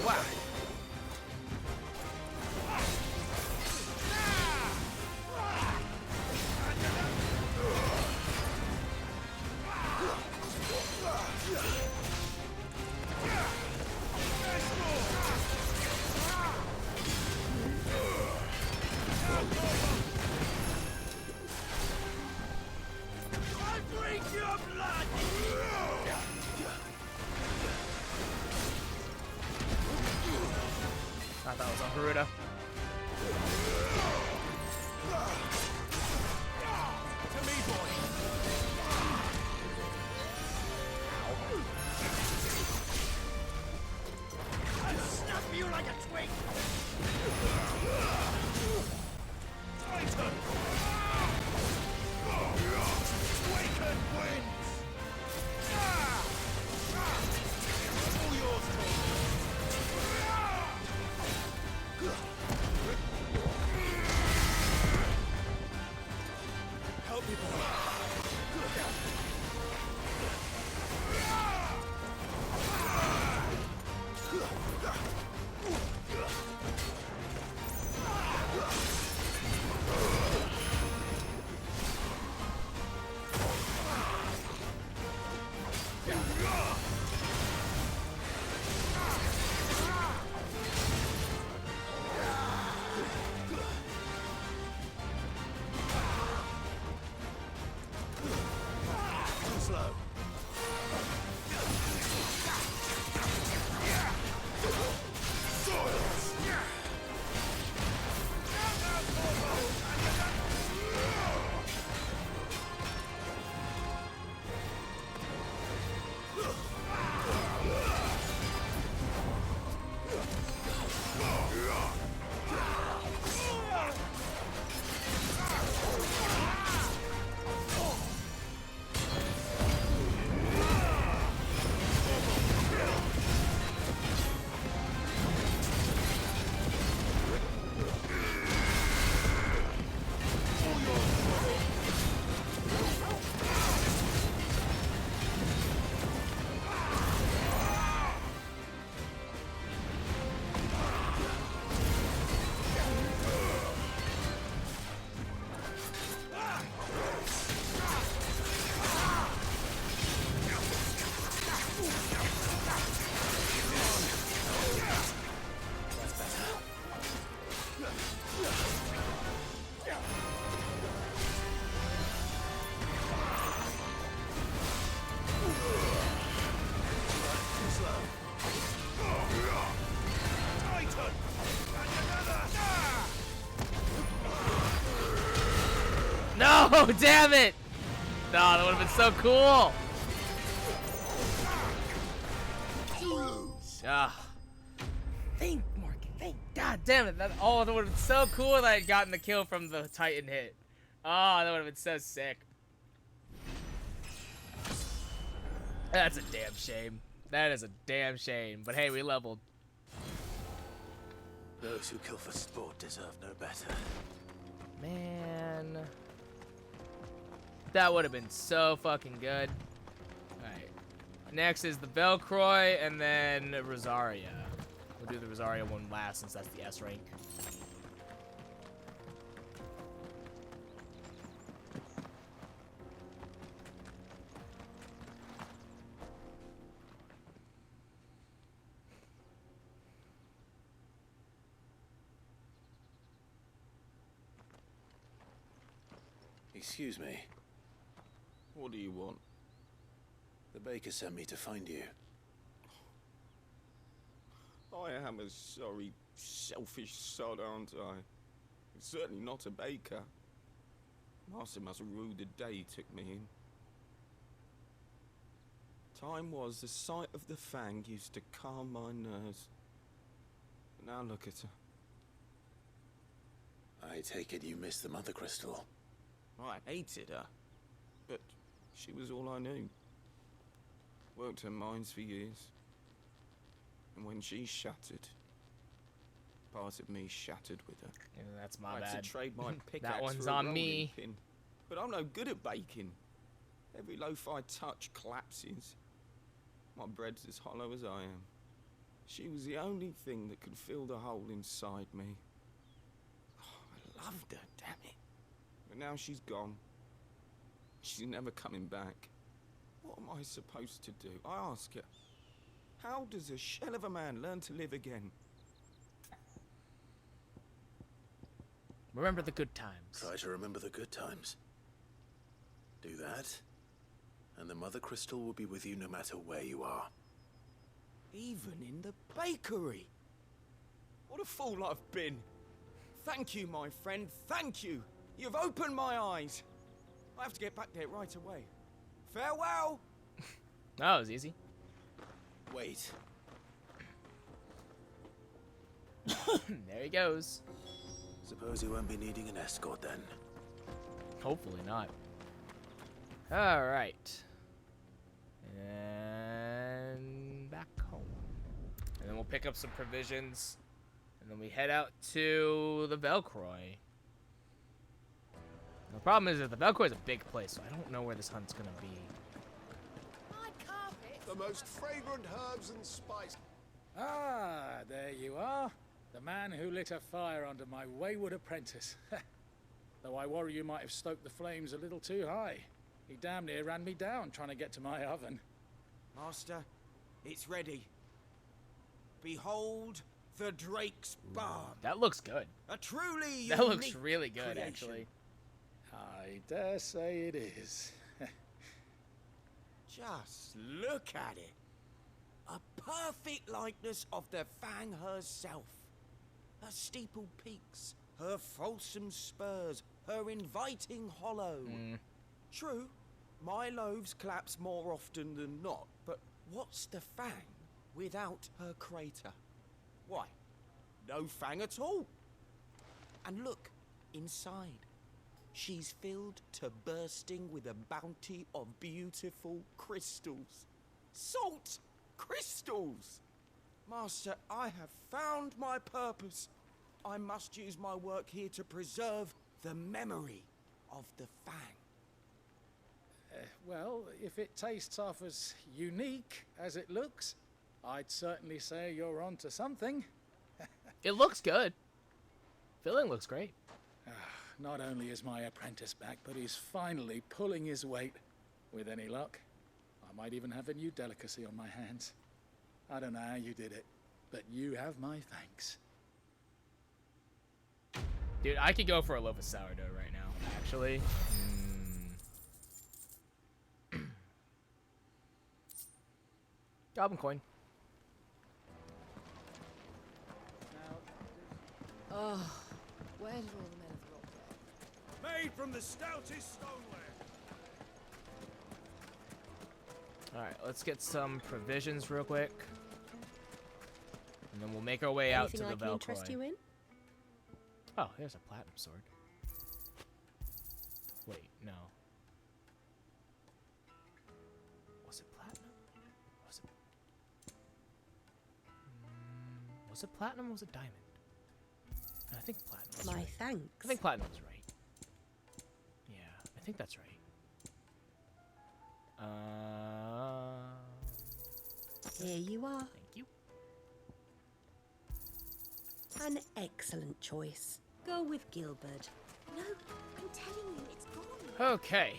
Wow. I drink your blood! I thought it was on Garuda. To me, boy! I'll snap you like a twig! Titan! Waken winds! All yours, help me, boy. Too slow. Soils! No, damn it! No, that would have been so cool. Ah. Think, Mark. Think. God damn it! That would have been so cool that I had gotten the kill from the Titan hit. Oh, that would have been so sick. That's a damn shame. That is a damn shame. But hey, we leveled. Those who kill for sport deserve no better. Man. That would have been so fucking good. Alright. Next is the Velcroy and then Rosaria. We'll do the Rosaria one last since that's the S rank. Excuse me. What do you want? The baker sent me to find you. I am a sorry, selfish sod, aren't I? Certainly not a baker. Master must have ruled the day he took me in. Time was the sight of the fang used to calm my nerves. But now look at her. I take it you missed the Mother Crystal. I hated her, but she was all I knew. Worked her mines for years. And when she shattered, part of me shattered with her. Yeah, that's my I had bad. to trade my pickaxe That one's for a on rolling me. Pin. But I'm no good at baking. Every loaf I touch collapses. My bread's as hollow as I am. She was the only thing that could fill the hole inside me. Oh, I loved her, damn it. But now she's gone. She's never coming back. What am I supposed to do? I ask her. How does a shell of a man learn to live again? Remember the good times. Try to remember the good times. Do that, and the Mother Crystal will be with you no matter where you are. Even in the bakery. What a fool I've been. Thank you, my friend. Thank you. You've opened my eyes. I have to get back there right away. Farewell. That was easy. Wait. There he goes. Suppose you won't be needing an escort then. Hopefully not. Alright. And back home. And then we'll pick up some provisions. And then we head out to the Velcroy. The problem is that the Velcroy is a big place, so I don't know where this hunt's gonna be. My carpet. The most fragrant herbs and spices. Ah, there you are. The man who lit a fire under my wayward apprentice. Though I worry you might have stoked the flames a little too high. He damn near ran me down trying to get to my oven. Master, it's ready. Behold the Drake's Barn. That looks good. A truly That looks unique really good, creation. actually. I dare say it is. Just look at it. A perfect likeness of the Fang herself. Her steeple peaks, her fulsome spurs, her inviting hollow. True, my loaves collapse more often than not, but what's the Fang without her crater? Why, no Fang at all. And look, inside. She's filled to bursting with a bounty of beautiful crystals. Salt crystals! Master, I have found my purpose. I must use my work here to preserve the memory of the Fang. Well, if it tastes half as unique as it looks, I'd certainly say you're onto something. It looks good. Filling looks great. Not only is my apprentice back, but he's finally pulling his weight. With any luck, I might even have a new delicacy on my hands. I don't know how you did it, but you have my thanks. Dude, I could go for a loaf of sourdough right now, actually. Goblin coin. Oh, where did all the men of the rock go? Made from the stoutest stoneware. Alright, let's get some provisions real quick. And then we'll make our way out to the Anything I can interest Velcroy. you in? Oh, here's a platinum sword. Wait, no. Was it platinum? Was it... was it platinum or was it diamond? I think platinum's My right. thanks. I think platinum's right. Yeah, I think that's right. Here you are. Thank you. An excellent choice. Go with Gilbert. No, I'm telling you, it's gone. Okay,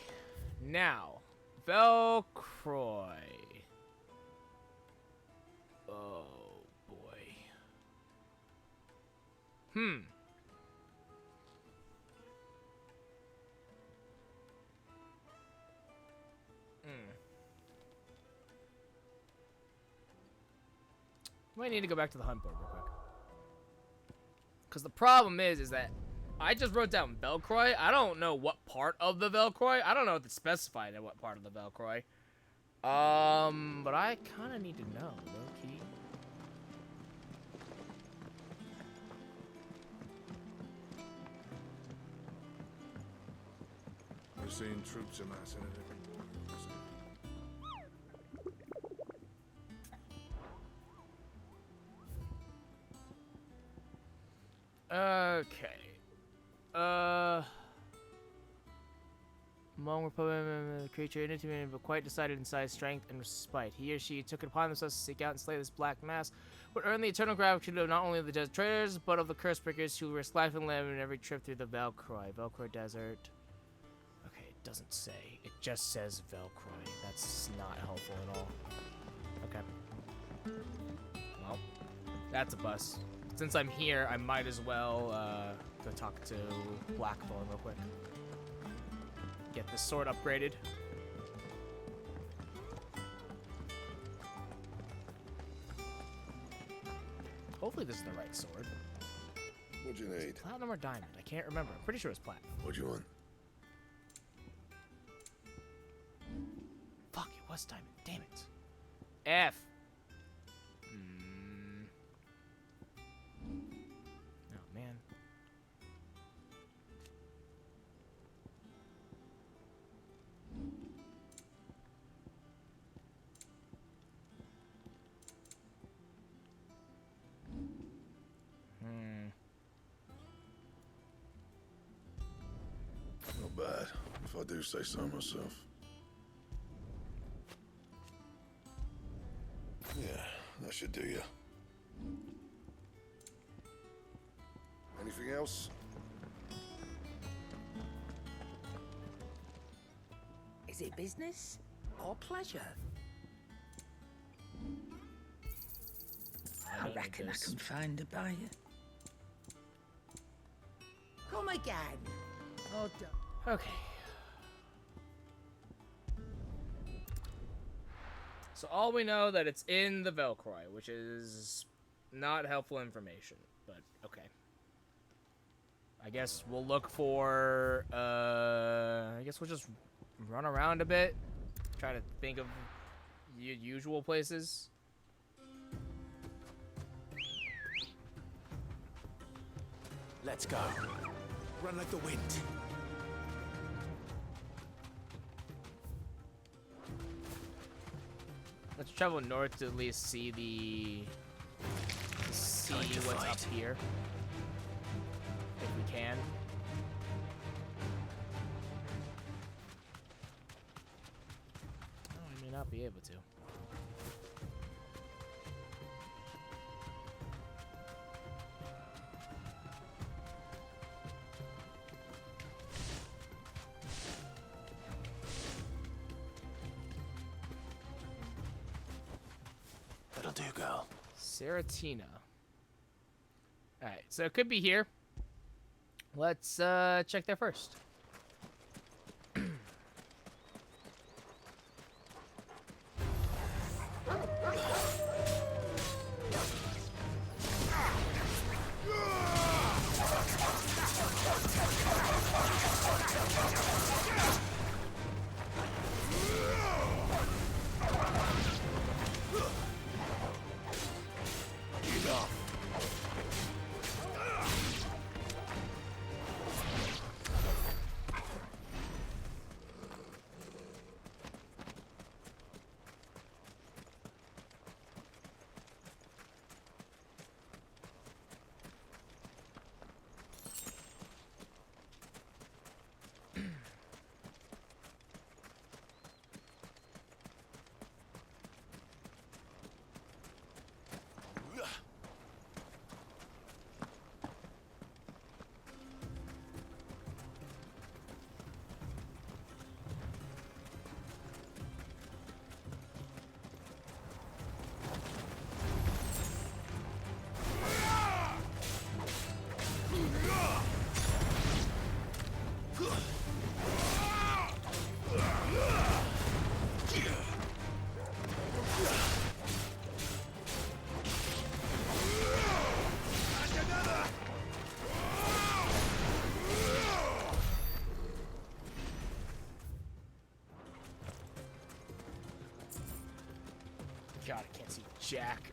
now Velcroy. Oh boy. Might need to go back to the hunt board real quick. Because the problem is that I just wrote down Velcroy. I don't know what part of the Velcroy. I don't know if it's specified in what part of the Velcroy. But I kind of need to know, low-key. We're seeing troops amassing at every border crossing. Okay. Among Republican creature intimidating but quite decided in size, strength, and spite. He or she took it upon themselves to seek out and slay this black mass, would earn the eternal gratitude of not only the desert traders, but of the curse breakers who risk life and limb in every trip through the Velcroy. Velcroy Desert. Okay, it doesn't say. It just says Velcroy. That's not helpful at all. Okay. Well, that's a bust. Since I'm here, I might as well go talk to Blackthorn real quick. Get this sword upgraded. Hopefully this is the right sword. What'd you need? Platinum or diamond? I can't remember. I'm pretty sure it's platinum. What'd you want? Fuck, it was diamond. Damn it. F. Oh, man. Not bad, if I do say so myself. Yeah, that should do you. Anything else? Is it business or pleasure? I reckon I can find a buyer. Come again. Oh, Okay. So all we know that it's in the Velcroy, which is not helpful information, but okay. I guess we'll look for, I guess we'll just run around a bit, try to think of usual places. Let's go. Run like the wind. Let's travel north to at least see what's up here. If we can. Oh, I may not be able to. That'll do, girl. Seratina. Alright, so it could be here. Let's check there first. Jack.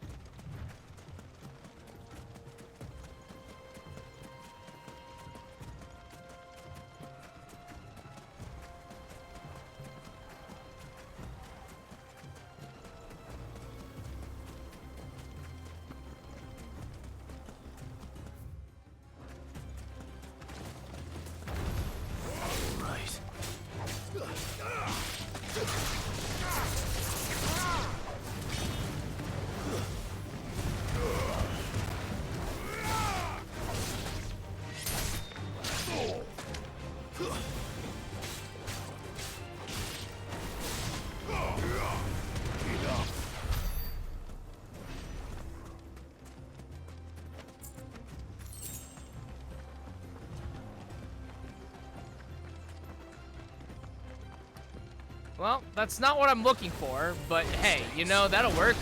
Well, that's not what I'm looking for, but hey, you know, that'll work.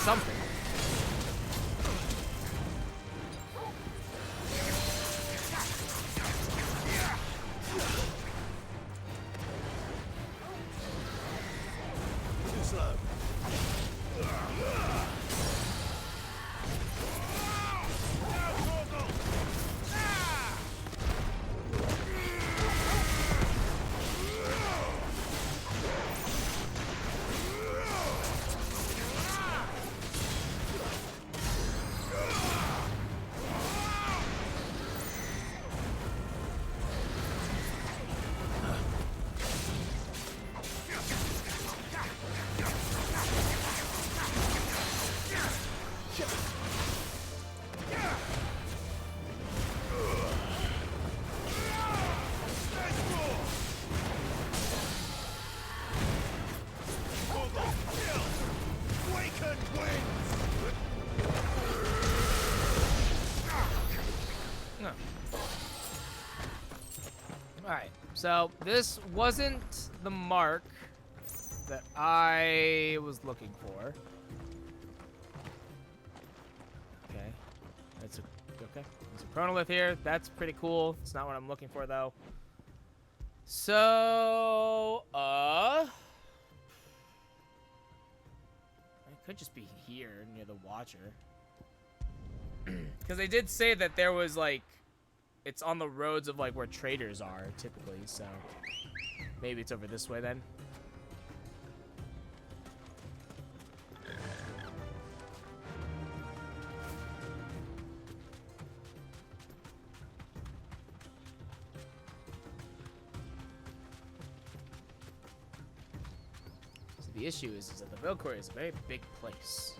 Something. Too slow. Alright, so this wasn't the mark that I was looking for. Okay. That's a okay. There's a chronolith here. That's pretty cool. It's not what I'm looking for though. So it could just be here near the Watcher. Because they did say that there was like it's on the roads of like where traders are typically, so maybe it's over this way then. So the issue is that the Valkyrie is a very big place.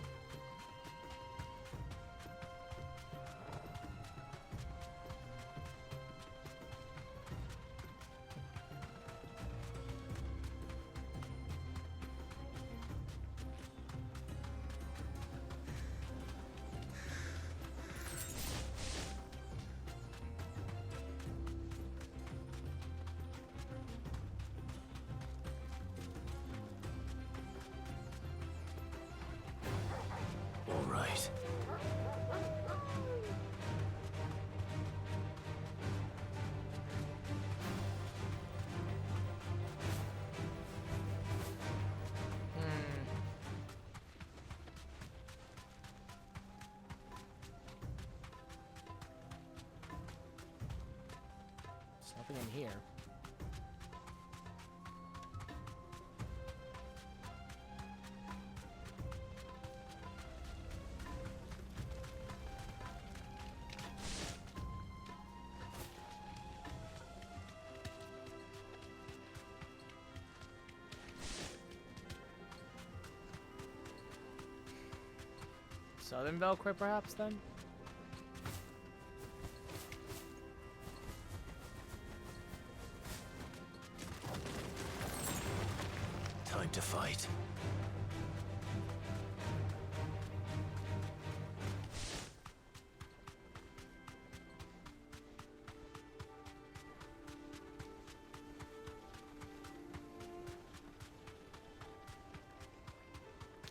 Nothing in here. Southern Valkyrie, perhaps, then? Time to fight.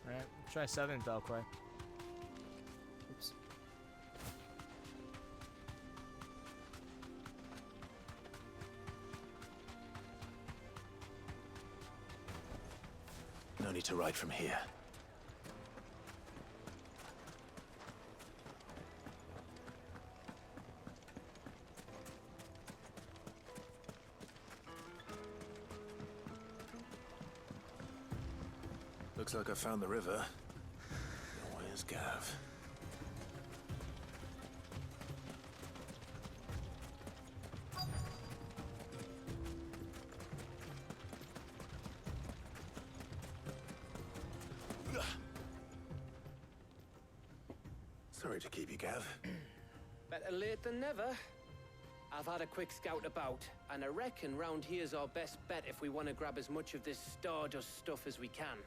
Alright, try Southern Valkyrie. Oops. No need to ride from here. Looks like I found the river. Now where's Gav? Sorry to keep you, Gav. Better late than never. I've had a quick scout about, and I reckon round here's our best bet if we want to grab as much of this Stardust stuff as we can.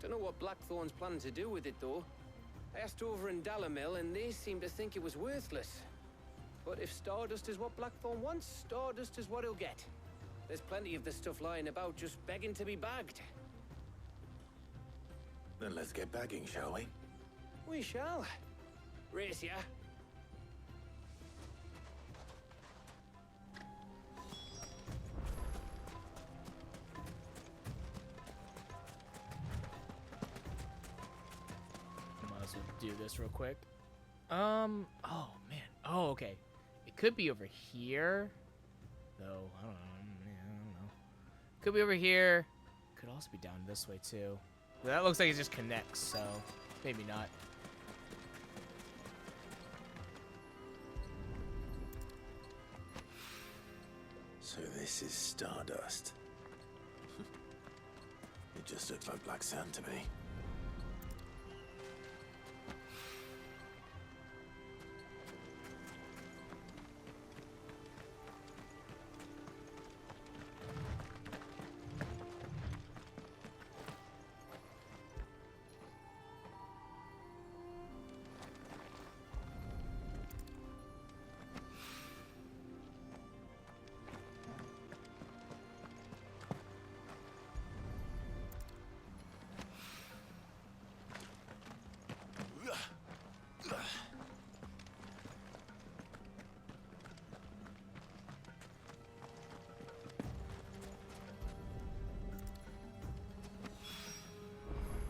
Don't know what Blackthorn's planning to do with it, though. I asked over in Dalamil, and they seem to think it was worthless. But if Stardust is what Blackthorn wants, Stardust is what he'll get. There's plenty of this stuff lying about, just begging to be bagged. Then let's get bagging, shall we? We shall. Race ya. Might as well do this real quick. Oh man. Oh, okay. It could be over here, though. I don't know. Could be over here. Could also be down this way too. That looks like it just connects, so maybe not. So this is Stardust. It just looks like black sand to me.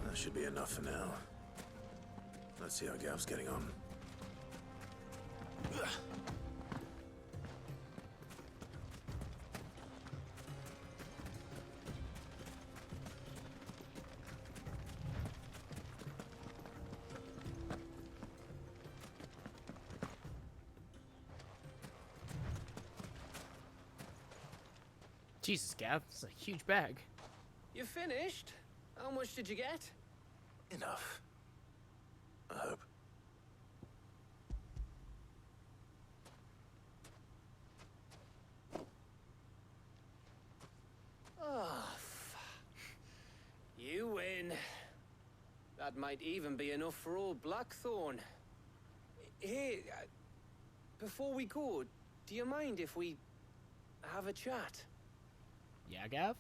That should be enough for now. Let's see how Gav's getting on. Jesus, Gav, it's a huge bag. You finished? How much did you get? Enough. I hope. Oh, you win. That might even be enough for old Blackthorn. Hey, before we go, do you mind if we have a chat? Yeah, Gav?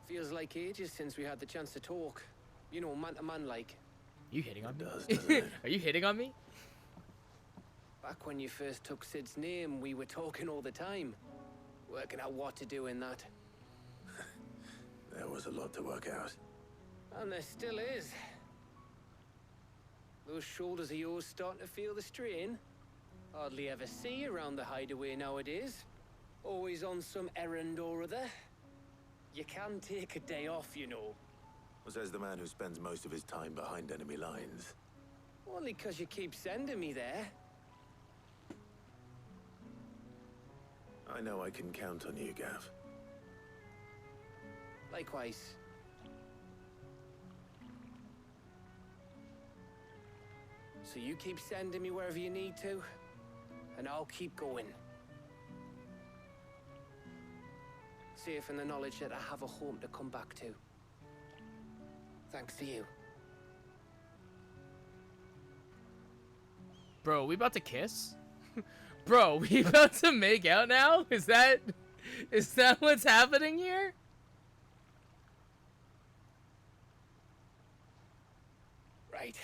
Feels like ages since we had the chance to talk. You know, man to man like. You hitting on me? Doesn't it? Are you hitting on me? Back when you first took Sid's name, we were talking all the time. Working out what to do in that. There was a lot to work out. And there still is. Those shoulders of yours starting to feel the strain. Hardly ever see you around the hideaway nowadays. Always on some errand or other. You can take a day off, you know. Says the man who spends most of his time behind enemy lines. Only 'cause you keep sending me there. I know I can count on you, Gav. Likewise. So you keep sending me wherever you need to, and I'll keep going. Safe in the knowledge that I have a home to come back to. Thanks to you. Bro, we about to kiss? Bro, we about to make out now? Is that what's happening here? Right.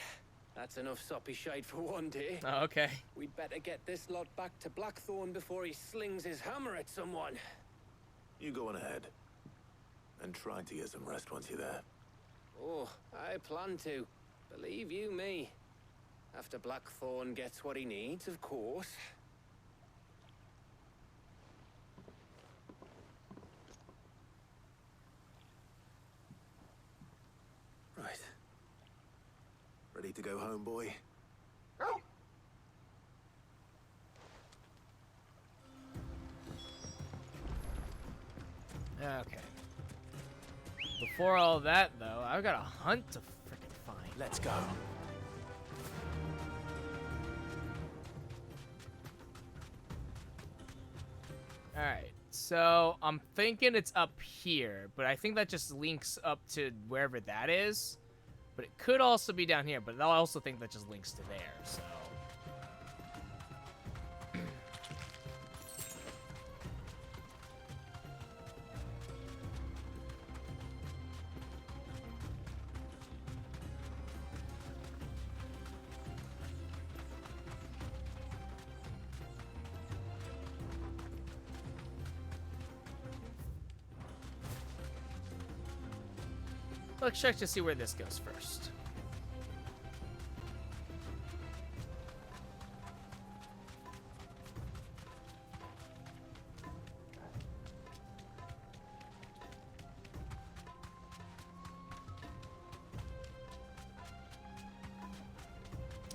That's enough soppy shite for one day. Oh, okay. We'd better get this lot back to Blackthorn before he slings his hammer at someone. You go on ahead. And try to get some rest once you're there. Oh, I plan to. Believe you me. After Blackthorn gets what he needs, of course. Right. Ready to go home, boy? Okay. Before all that, though, I've got a hunt to frickin' find. Let's go. Alright, so I'm thinking it's up here, but I think that just links up to wherever that is. But it could also be down here, but I also think that just links to there, so... Let's check to see where this goes first.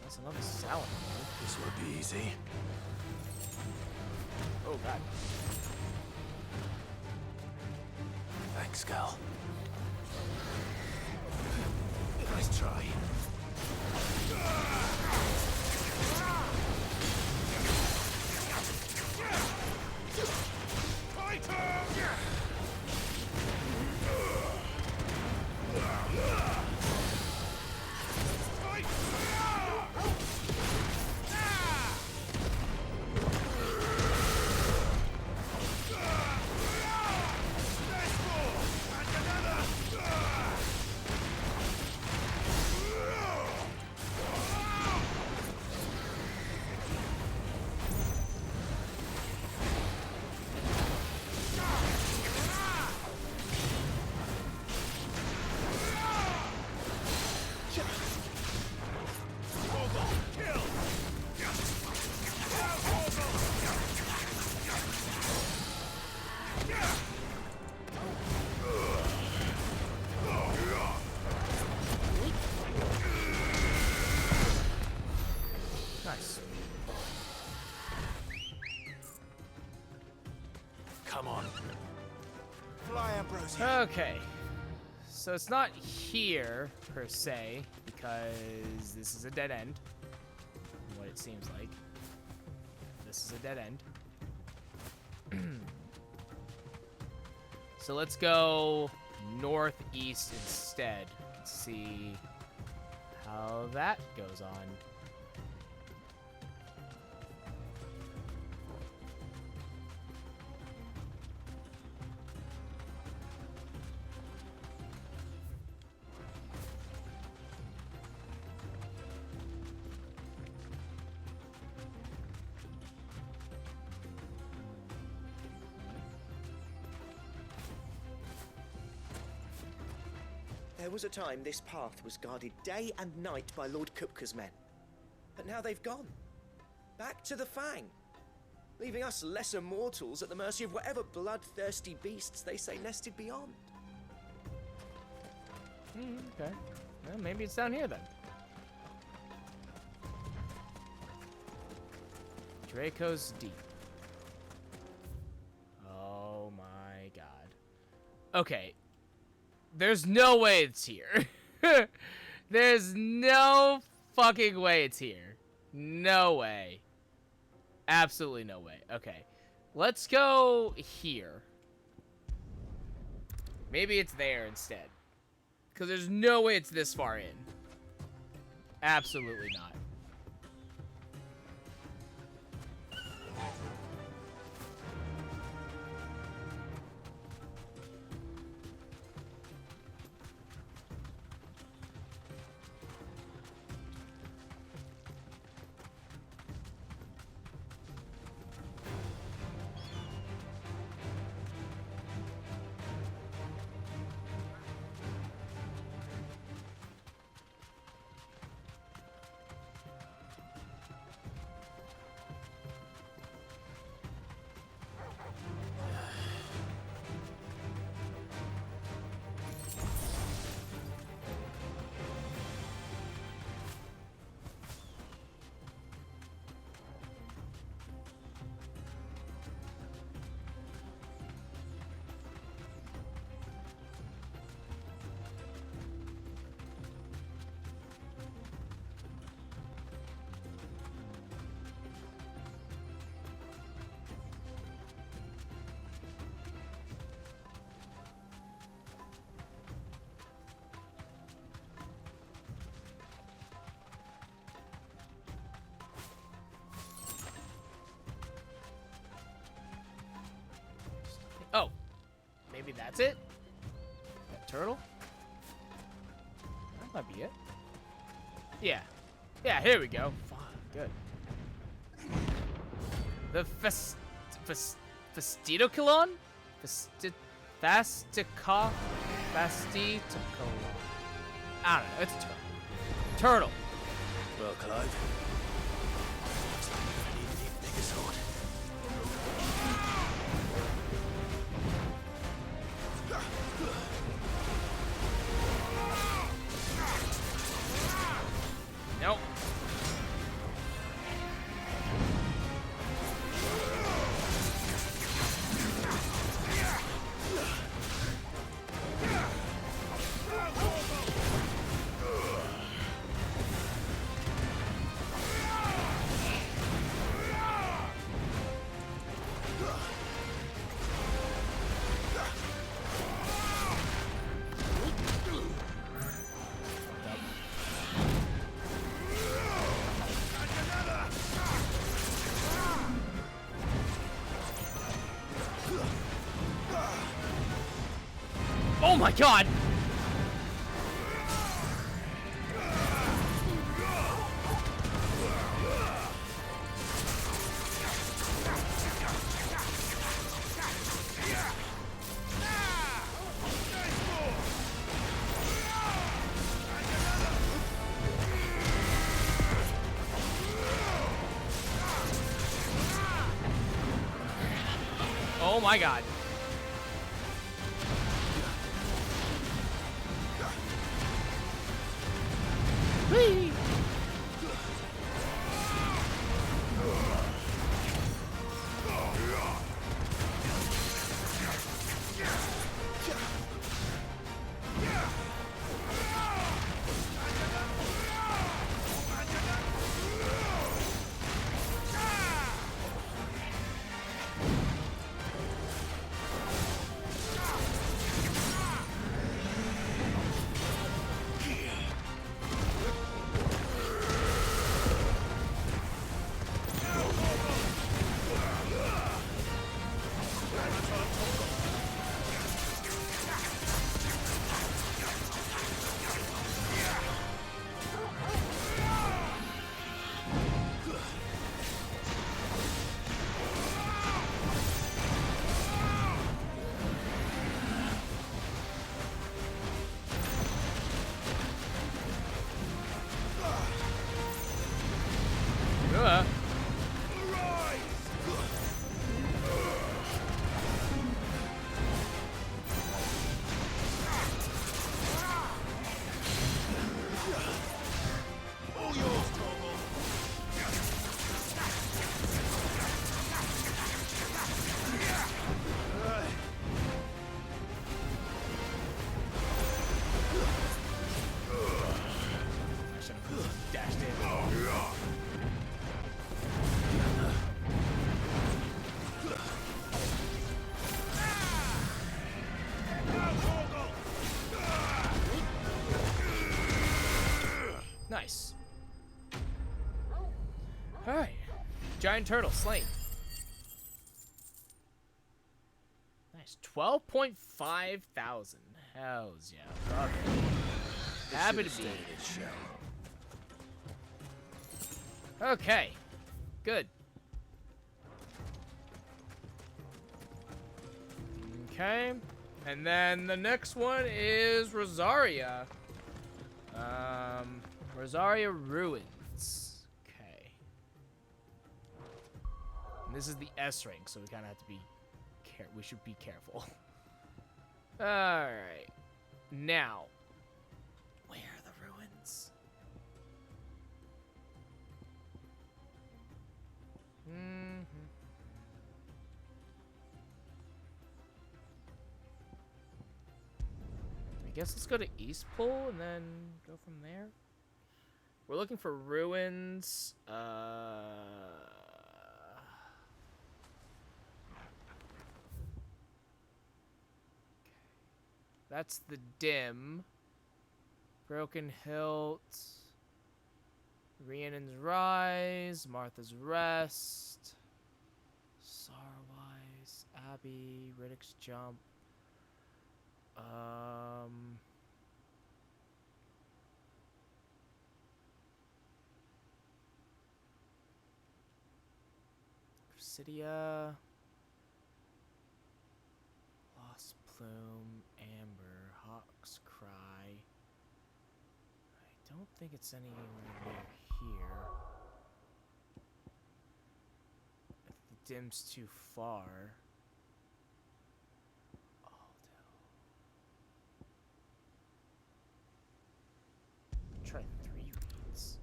That's another salad. This won't be easy. Oh, God. Thanks, Cal. Nice try. Nice. Come on. Fly, Ambrosia. Okay. So it's not here, per se, because this is a dead end. What it seems like. This is a dead end. So let's go northeast instead and see how that goes on. There was a time this path was guarded day and night by Lord Kupka's men. But now they've gone. Back to the Fang. Leaving us lesser mortals at the mercy of whatever bloodthirsty beasts they say nested beyond. Okay. Well, maybe it's down here then. Draco's Deep. Oh my god. Okay. There's no way it's here. There's no fucking way it's here. No way. Absolutely no way. Okay. Let's go here. Maybe it's there instead. Because there's no way it's this far in. Absolutely not. That's it? That turtle? That might be it. Yeah. Yeah, here we go. Fuck, good. The Fastidocalon? Fasticolon? I don't know, it's a turtle. Turtle. Well, Clive. Looks like you're ready to need bigger sword. Nope. Oh my god! Oh my god. Whee! Nice. Alright. Giant turtle slain. Nice. 12.5 thousand. Hells yeah. Love it. Happy to be here. Okay. Good. Okay. And then the next one is Rosaria. Rosaria Ruins. Okay. And this is the S rank, so we kind of have to be we should be careful. All right. Now, where are the ruins? I guess let's go to East Pole and then go from there. We're looking for ruins. That's the Dim. Broken Hilt. Rhiannon's Rise. Martha's Rest. Sarwise. Abbey. Riddick's Jump. Chrysidia, Lost Plume, Amber, Hawk's Cry. I don't think it's anywhere near here. The dim's too far. Try 3 reads.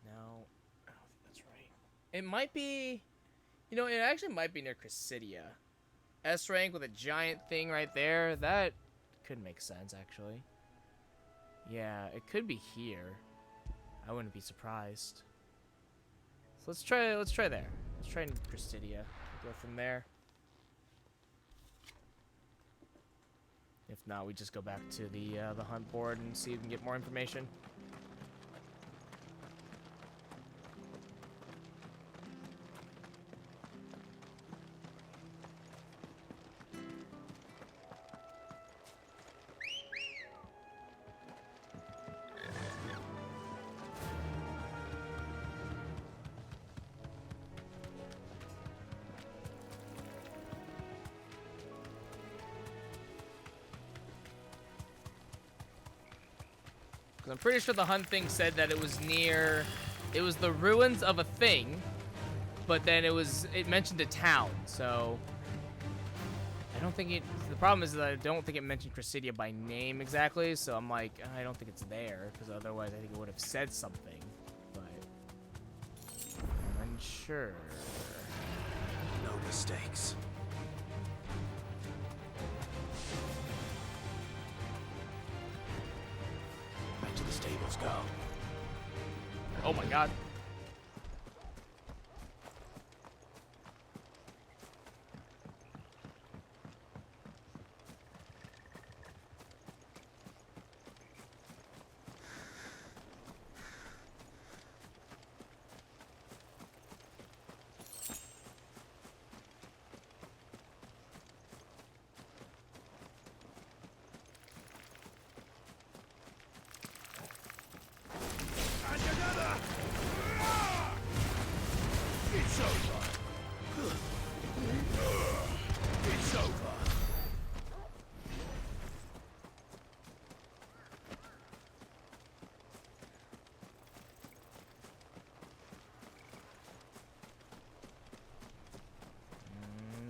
No, I don't think that's right. It might be, you know, it actually might be near Chrysidia. S rank with a giant thing right there. That could make sense, actually. Yeah, it could be here. I wouldn't be surprised. So let's try there. Let's try Chrysidia. Go from there. If not, we just go back to the hunt board and see if we can get more information. I'm pretty sure the hunt thing said that it was near, it was the ruins of a thing, but then it mentioned a town, so I don't think the problem is that I don't think it mentioned Chrysidia by name exactly, so I'm like, I don't think it's there, because otherwise I think it would have said something, but I'm unsure. No mistakes. Stables go. Oh my god.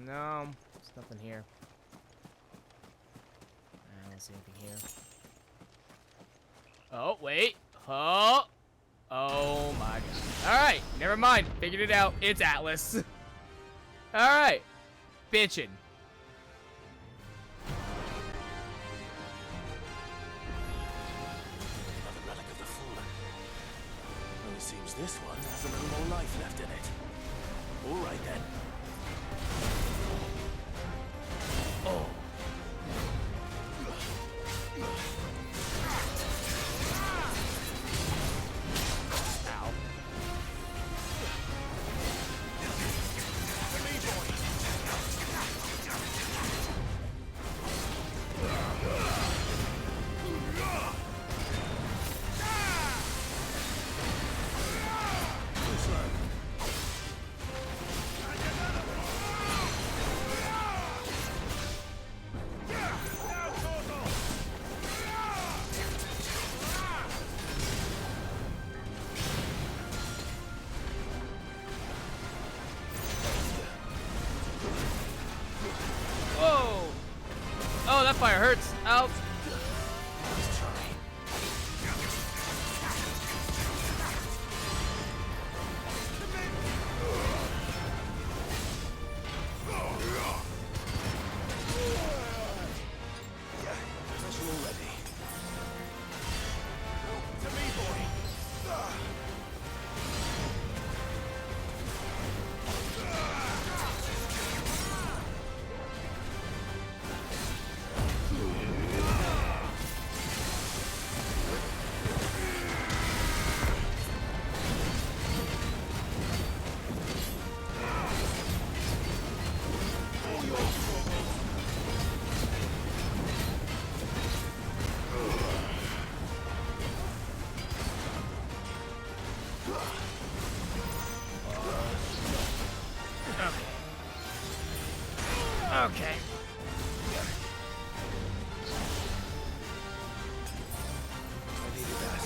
No, there's nothing here. I don't see anything here. Oh, wait. Oh. Oh my god. Alright, never mind. Figured it out. It's Atlas. Alright. Bitchin'. Another relic of the fallen. Well, it seems this one has a little more life left in it. Alright then. Oh. Oh, that fire hurts. Ow. Okay. I needed that.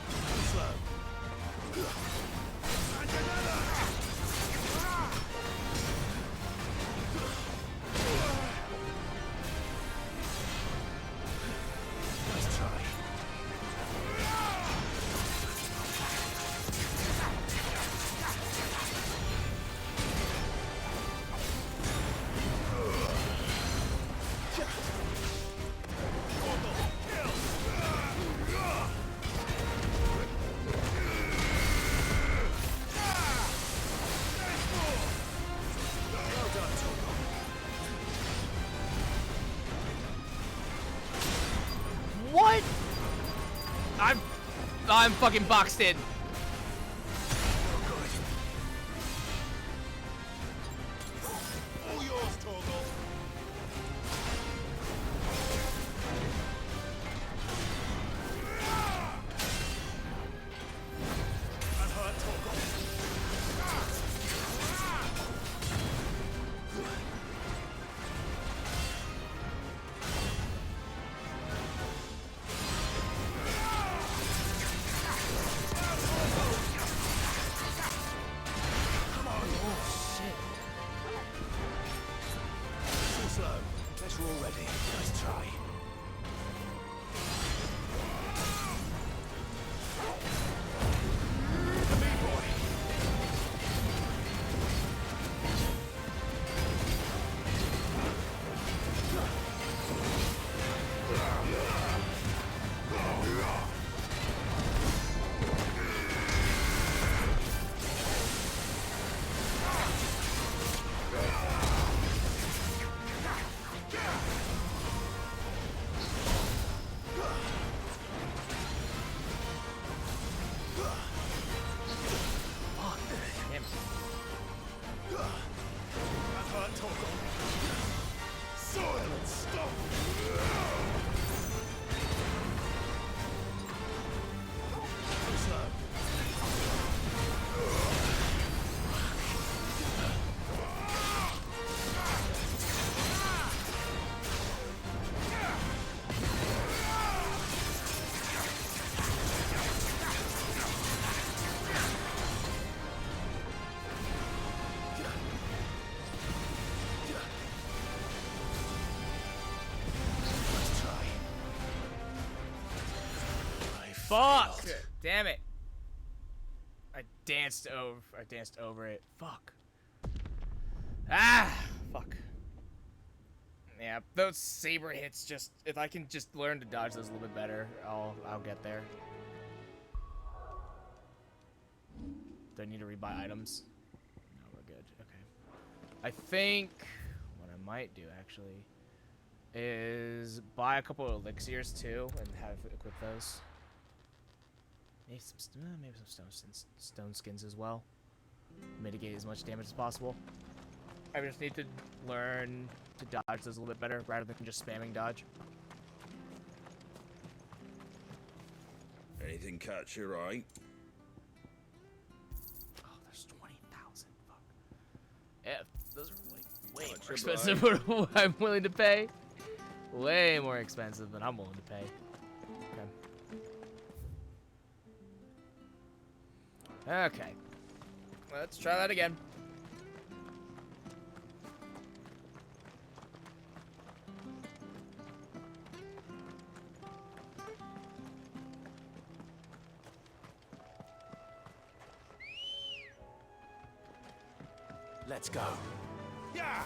Too slow. Nice try. What? I'm fucking boxed in. All yours, Torgal. I'm hurt, Torgal. Come on. Oh, shit. Too slow. Guess we're all ready. Nice try. To me, boy. Damn. I'm hurt, Torgal. Soil and stop. Too slow. Nice try. I Fuck! failed. Damn it. I danced over it. Fuck. Ah! Fuck. Yeah, those saber hits just, if I can just learn to dodge those a little bit better, I'll get there. Do I need to rebuy items? No, we're good. Okay. I think what I might do actually is buy a couple of elixirs too and have equip those. Maybe some stone skins as well. Mitigate as much damage as possible. I just need to learn to dodge those a little bit better rather than just spamming dodge. Anything catch your eye? Oh, there's 20,000. Fuck. Yeah, those are way Much more expensive than what I'm willing to pay. Way more expensive than I'm willing to pay. Okay. Okay. Let's try that again. Let's go. Yeah.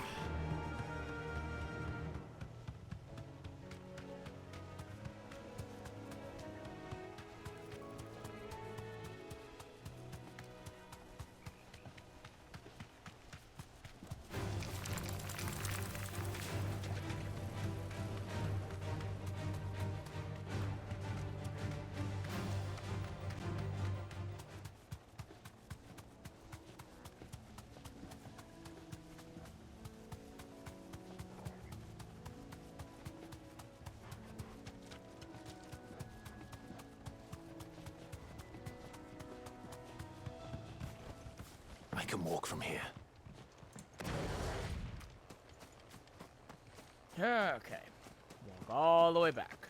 I can walk from here. Okay. Walk all the way back.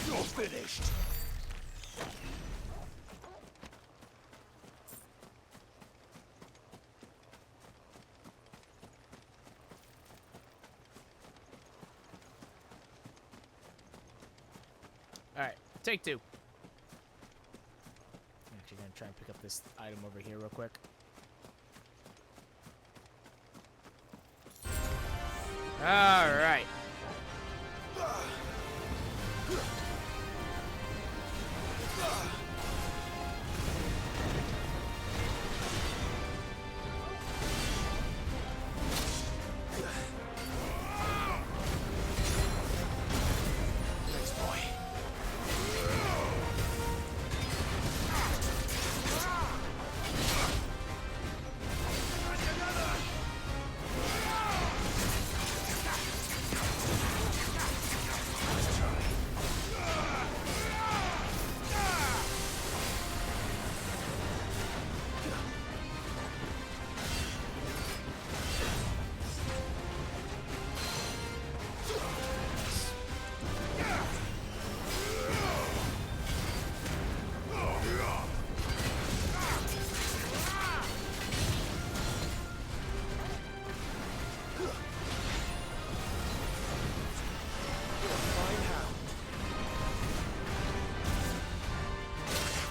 You're finished. Alright, take two. I'm actually gonna try and pick up this item over here real quick. Alright.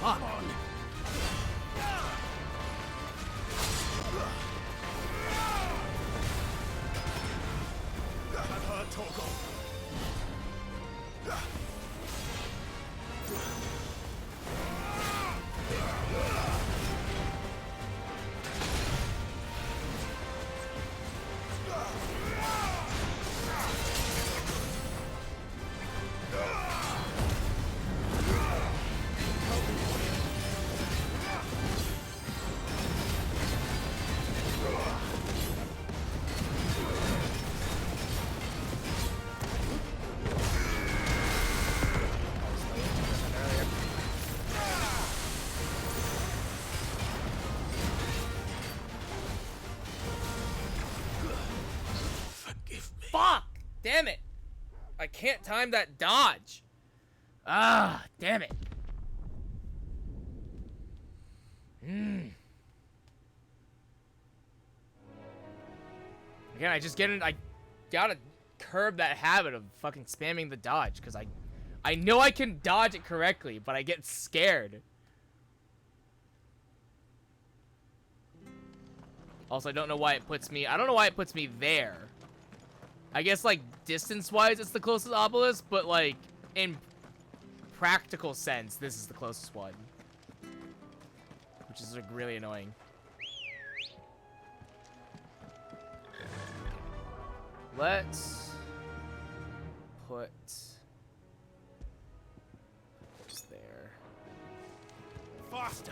Come on. I've heard Torgal. Fuck! Damn it! I can't time that dodge. Ah, damn it. Again, I gotta curb that habit of fucking spamming the dodge, because I know I can dodge it correctly, but I get scared. Also, I don't know why it puts me there. I guess, like, distance-wise, it's the closest obelisk, but, like, in practical sense, this is the closest one. Which is, like, really annoying. Let's put this there. Faster.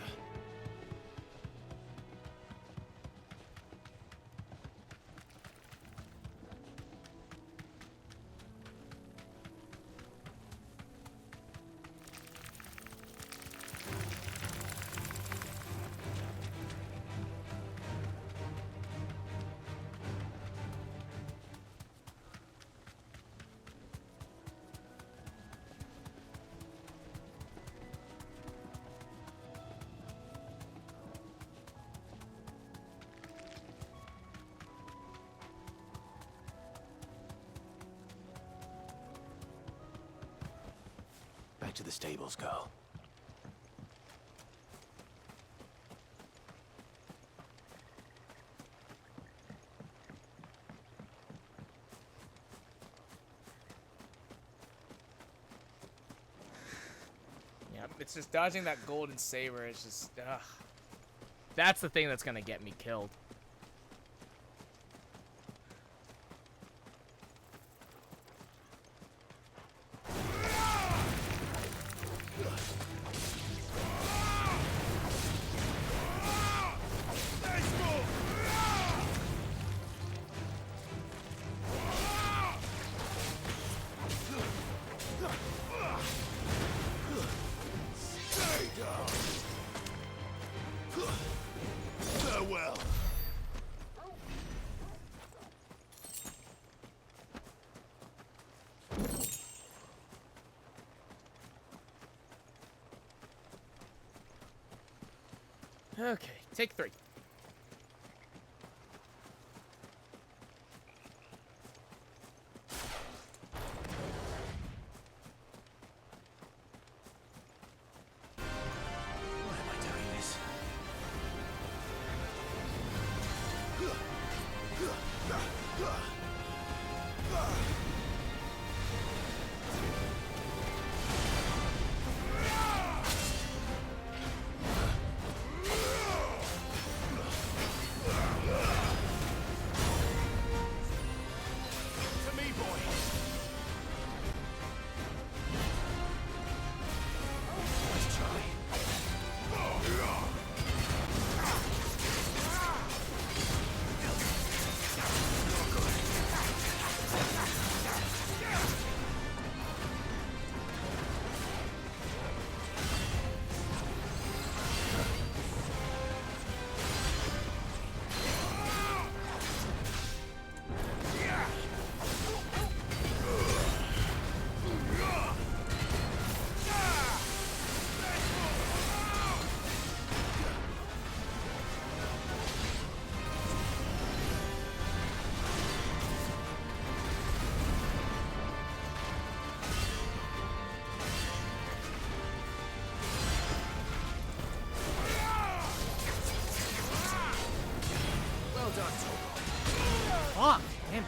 Back to the stables, girl. Yeah, it's just dodging that golden saber. It's just, ugh. That's the thing that's gonna get me killed. Okay, take 3. Why am I doing this? To me, boy. Let's try. Well done, Fuck! Damn it.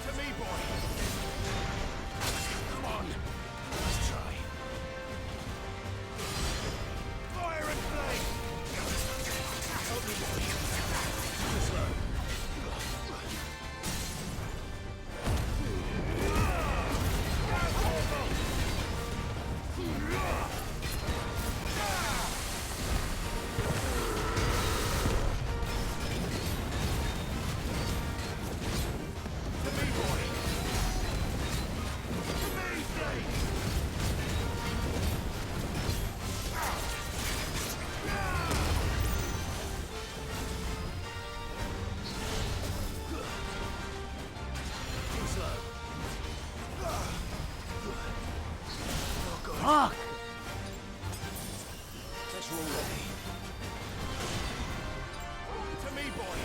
To me, boy. Come on. Let's try. Fire and flame. Help me, boy. Fuck! Let's roll ready. To me, boy.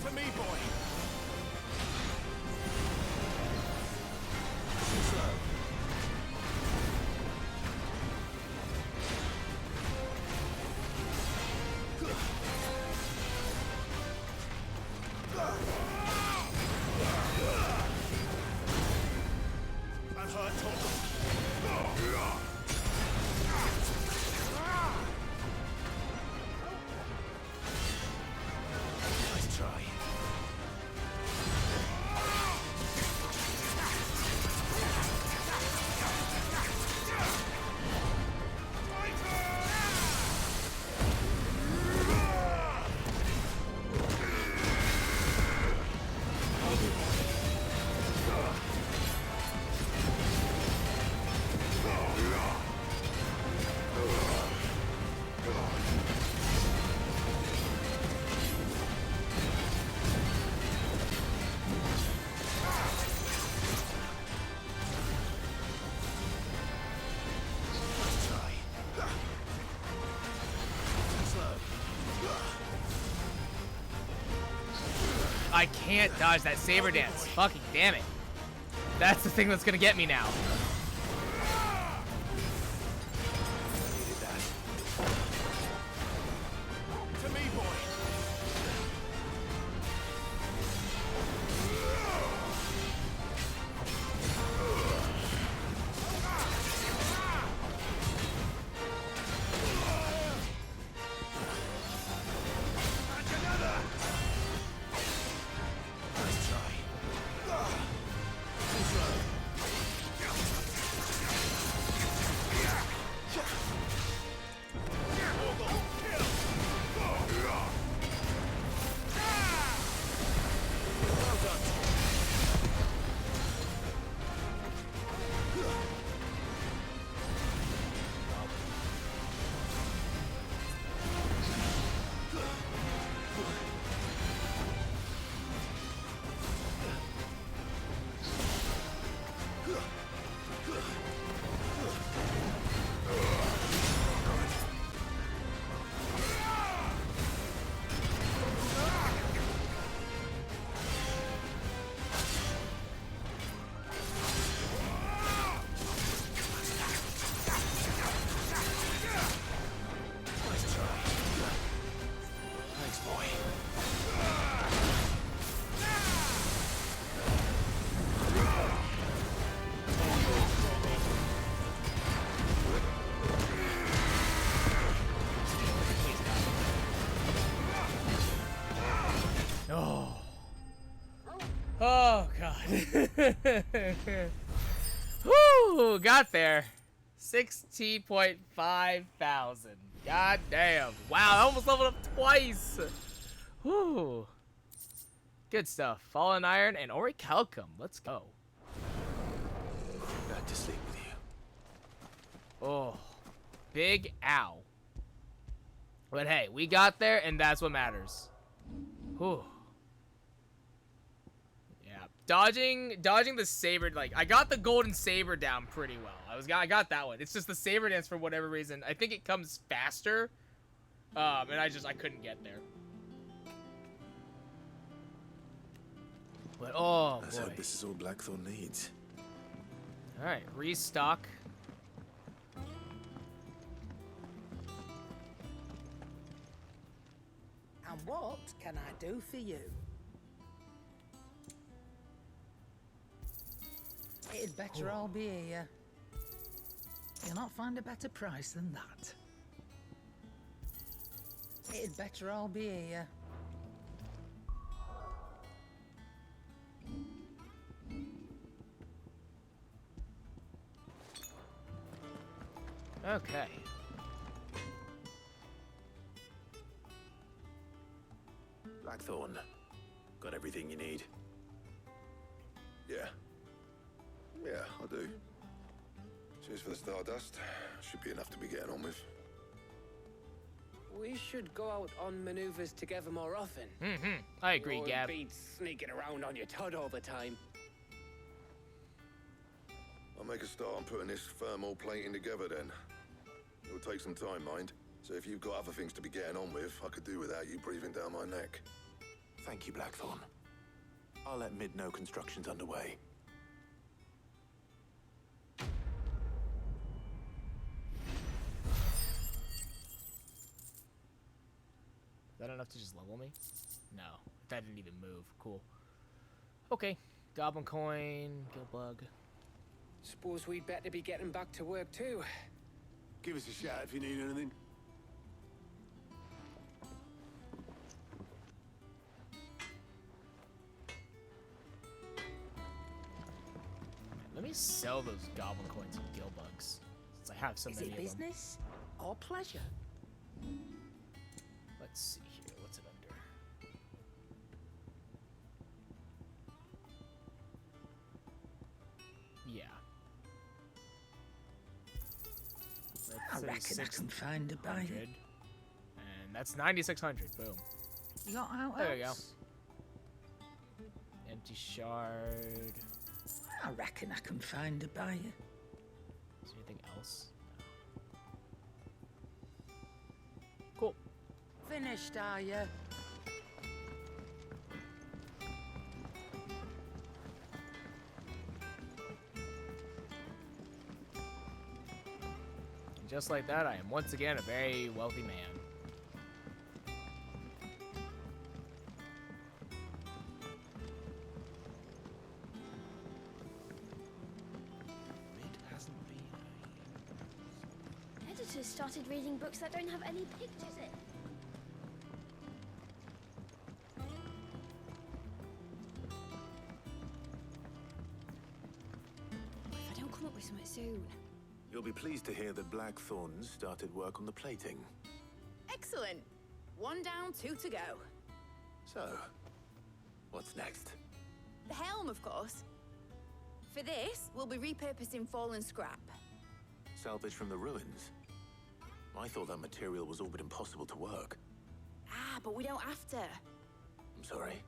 To me, boy. I'm hurt, Let's try. I can't dodge that saber dance. Fucking damn it. That's the thing that's gonna get me now. To me, boy. Oh, God. Whoo, got there. 16.5 thousand. God damn. Wow, I almost leveled up twice. Whoo. Good stuff. Fallen Iron and Orichalcum. Let's go. Back to sleep with you. Oh. Big ow. But hey, we got there, and that's what matters. Whew. Yeah. Dodging the saber, like, I got the golden saber down pretty well. I got that one. It's just the saber dance for whatever reason. I think it comes faster. And I couldn't get there. But oh Let's boy. hope this is all Blackthorn needs. Alright, restock. And what can I do for you? It'd better all be here. You'll not find a better price than that. It'd better all be here. Okay. Blackthorn, got everything you need? Yeah. Yeah, I do. Cheers for the Stardust. Should be enough to be getting on with. We should go out on maneuvers together more often. I agree, Or Gab. be sneaking around on your Todd all the time. I'll make a start on putting this thermal plating together then. It'll take some time, mind. So if you've got other things to be getting on with, I could do without you breathing down my neck. Thank you, Blackthorn. I'll let Mid know construction's underway. Is that enough to just level me? No. That didn't even move. Cool. Okay. Goblin coin, guild bug. Suppose we'd better be getting back to work too. Give us a shout if you need anything. Let me sell those goblin coins and guild bugs, since I have so Is many it of them. business or pleasure? Let's see here. What's it under? Yeah. I reckon I can find a buyer. And that's 9,600. Boom. You got out There we go. else? Empty shard. I reckon I can find a buyer. Is there anything else? Cool. Finished, are you? And just like that, I am once again a very wealthy man. Editors started reading books that don't have any pictures in. If I don't come up with something soon. You'll be pleased to hear that Blackthorn started work on the plating. Excellent. 1 down, 2 to go. So, what's next? The helm, of course. For this, we'll be repurposing fallen scrap. Salvage from the ruins? I thought that material was all but impossible to work. Ah, but we don't have to. I'm sorry.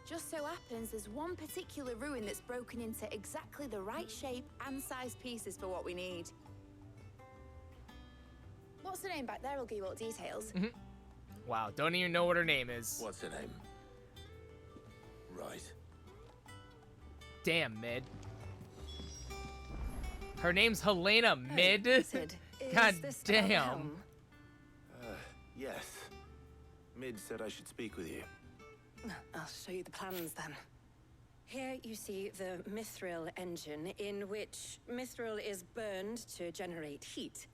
Just so happens there's one particular ruin that's broken into exactly the right shape and size pieces for what we need. What's the name back there? I'll give you all the details. Wow, don't even know what her name is. What's her name? Right. Damn, Mid. Her name's Helena, Mid. Sid, is God this about the damn. helm? Yes. Mid said I should speak with you. I'll show you the plans then. Here you see the mithril engine, in which mithril is burned to generate heat.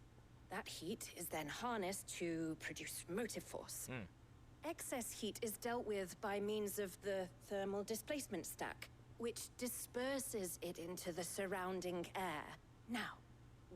That heat is then harnessed to produce motive force. Excess heat is dealt with by means of the thermal displacement stack, which disperses it into the surrounding air. Now,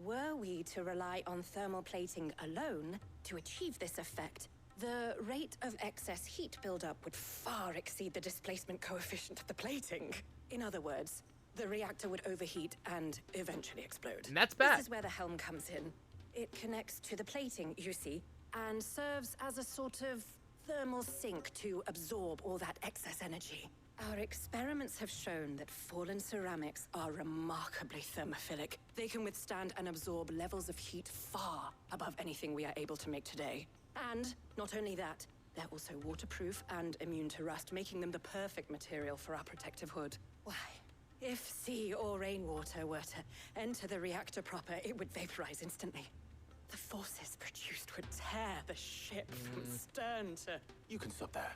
were we to rely on thermal plating alone to achieve this effect, the rate of excess heat buildup would far exceed the displacement coefficient of the plating. In other words, the reactor would overheat and eventually explode. And that's bad. This is where the helm comes in. It connects to the plating, you see, and serves as a sort of thermal sink to absorb all that excess energy. Our experiments have shown that fallen ceramics are remarkably thermophilic. They can withstand and absorb levels of heat far above anything we are able to make today. And not only that, they're also waterproof and immune to rust, making them the perfect material for our protective hood. Why, if sea or rainwater were to enter the reactor proper, it would vaporize instantly. The forces produced would tear the ship from stern to... You can stop there.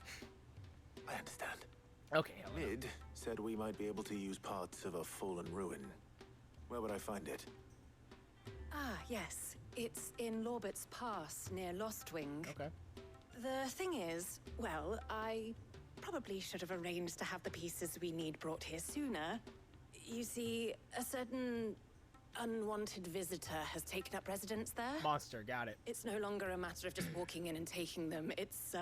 I understand. Okay. Mid said we might be able to use parts of a fallen ruin. Where would I find it? Ah, yes. It's in Lorbert's Pass, near Lostwing. Okay. The thing is, well, I probably should have arranged to have the pieces we need brought here sooner. You see, a certain unwanted visitor has taken up residence there. Monster, got it. It's no longer a matter of just walking in and taking them. It's,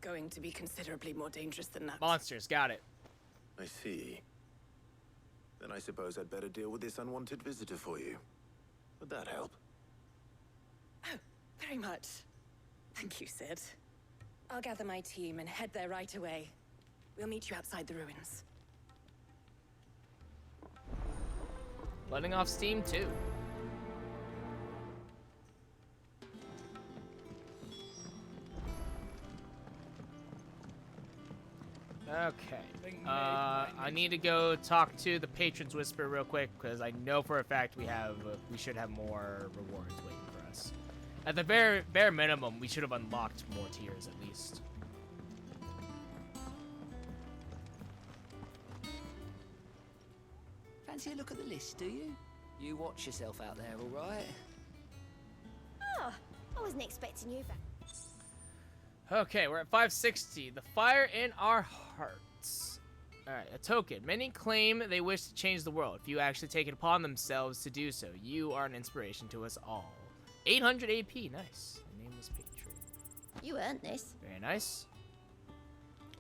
going to be considerably more dangerous than that. Monsters, got it. I see. Then I suppose I'd better deal with this unwanted visitor for you. Would that help? Oh, very much. Thank you, Sid. I'll gather my team and head there right away. We'll meet you outside the ruins. Letting off steam, too. Okay. I need to go talk to the Patron's Whisper real quick, because I know for a fact we should have more rewards waiting for us. At the bare minimum, we should have unlocked more tiers at least. Fancy a look at the list, do you? You watch yourself out there, all right? Oh, I wasn't expecting you. Okay, we're at 560. The fire in our hearts. Alright, a token. Many claim they wish to change the world. If you actually take it upon themselves to do so, you are an inspiration to us all. 800 AP, nice. My name is Patron. You earned this. Very nice.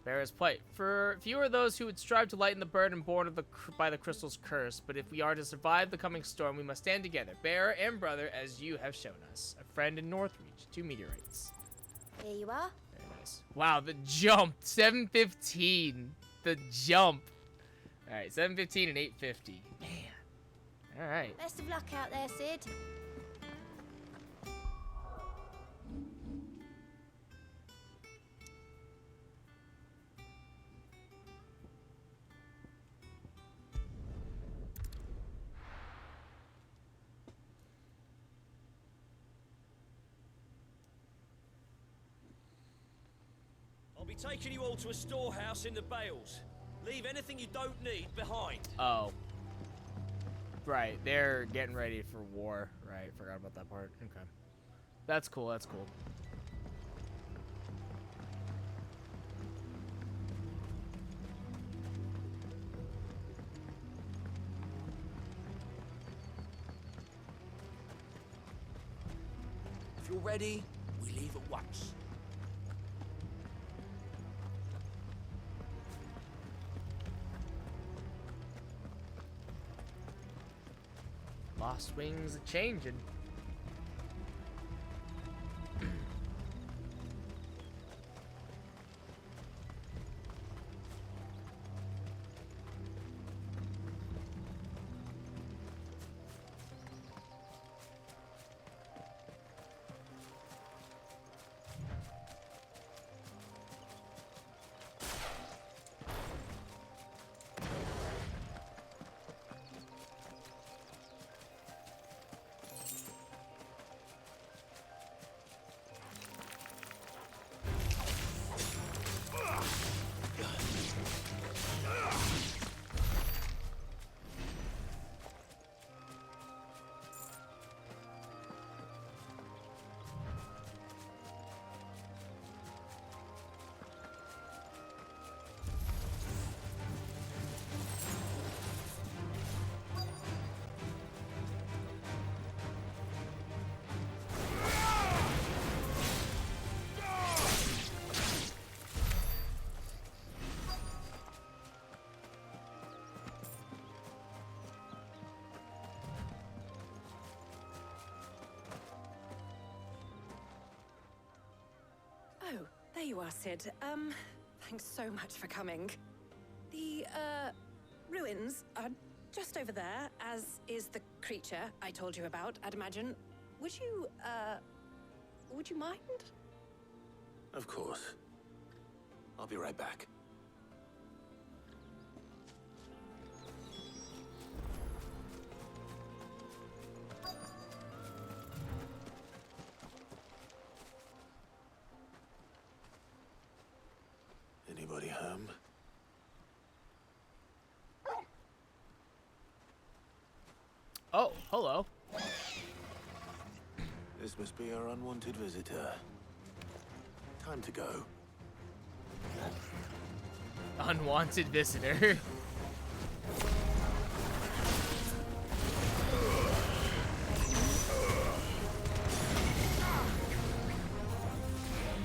Bearer's plight. For few are those who would strive to lighten the burden borne by the crystal's curse, but if we are to survive the coming storm, we must stand together, bearer and brother, as you have shown us. A friend in Northreach. 2 meteorites. Here you are. Very nice. Wow, the jump. 715. The jump. All right, 715 and 850. Man. All right. Best of luck out there, Sid. I'll be taking you all to a storehouse in the Bales. Leave anything you don't need behind. Oh. Right, they're getting ready for war. Right, forgot about that part. Okay. That's cool, that's cool. If you're ready, we leave at once. Lost Wings a-changin'. There you are, Sid. Thanks so much for coming. The, ruins are just over there, as is the creature I told you about, I'd imagine. Would you mind? Of course. I'll be right back. Anybody home? Oh, hello. This must be our unwanted visitor. Time to go. Unwanted visitor.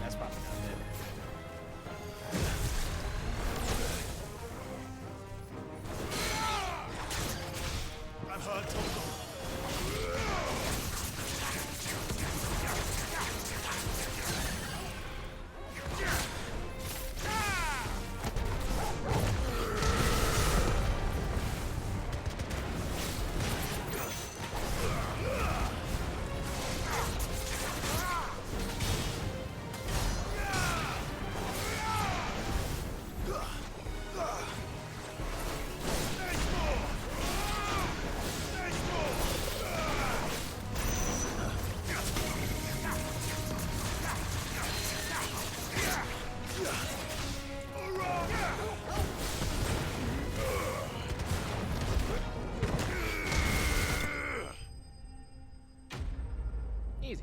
That's probably not it. I've heard talk of Easy.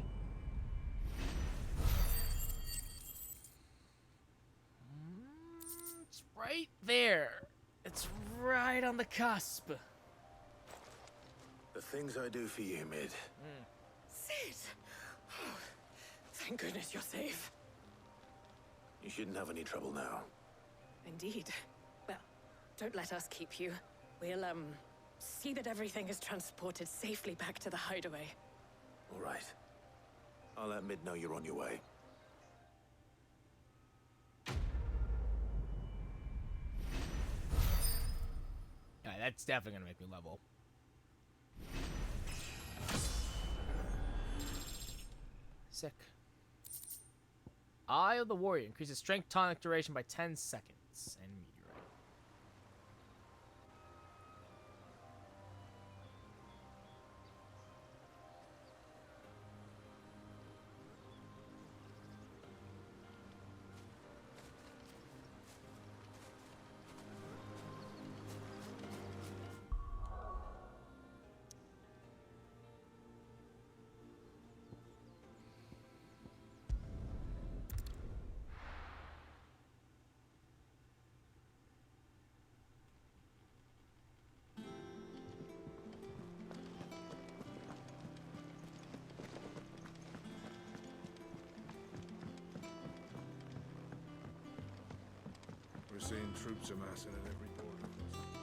It's right there. It's right on the cusp. The things I do for you, Mid. Sid! Oh, thank goodness you're safe. You shouldn't have any trouble now. Indeed. Well, don't let us keep you. We'll, see that everything is transported safely back to the hideaway. All right. I'll let Mid know you're on your way. Yeah, that's definitely gonna make me level. Sick. Eye of the Warrior increases strength tonic duration by 10 seconds. And meteorite. We're seeing troops amassing at every border crossing.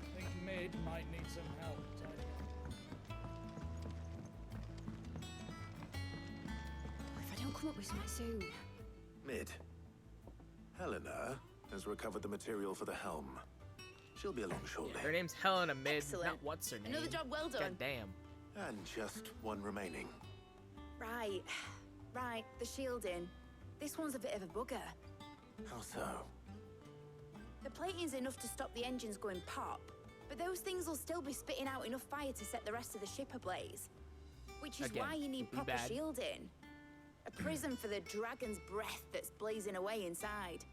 I think Mid might need some help tidying If I don't come up with something soon. Mid. Helena has recovered the material for the helm. She'll be along shortly. Her name's Helena Mid, Excellent. not what's her name. Another job well done. God damn. And just one remaining. Right. Right, the shielding. This one's a bit of a bugger. How so? The plating's enough to stop the engines going pop, but those things will still be spitting out enough fire to set the rest of the ship ablaze. Which is Again, why you need be proper bad. shielding. A prism for the dragon's breath that's blazing away inside.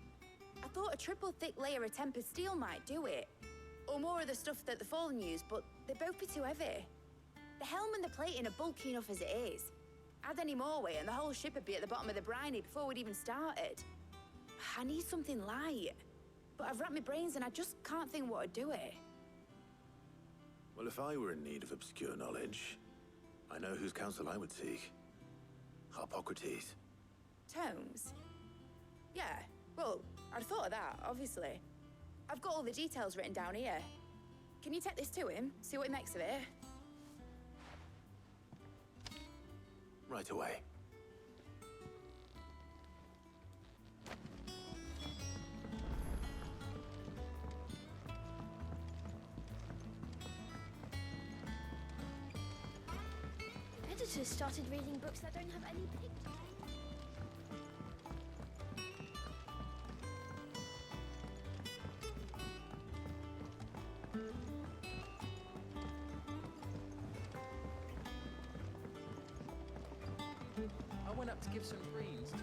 I thought a triple thick layer of tempered steel might do it. Or more of the stuff that the Fallen use, but they'd both be too heavy. The helm and the plating are bulky enough as it is. Add any more weight and the whole ship would be at the bottom of the briny before we'd even started. I need something light. But I've wrapped my brains and I just can't think what would do it. Well, if I were in need of obscure knowledge, I know whose counsel I would seek. Harpocrates. Tomes? Yeah, Well, I'd thought of that, obviously. I've got all the details written down here. Can you take this to him? See what he makes of it? Right away. Editors started reading books that don't have any pictures. I went up to give some greens to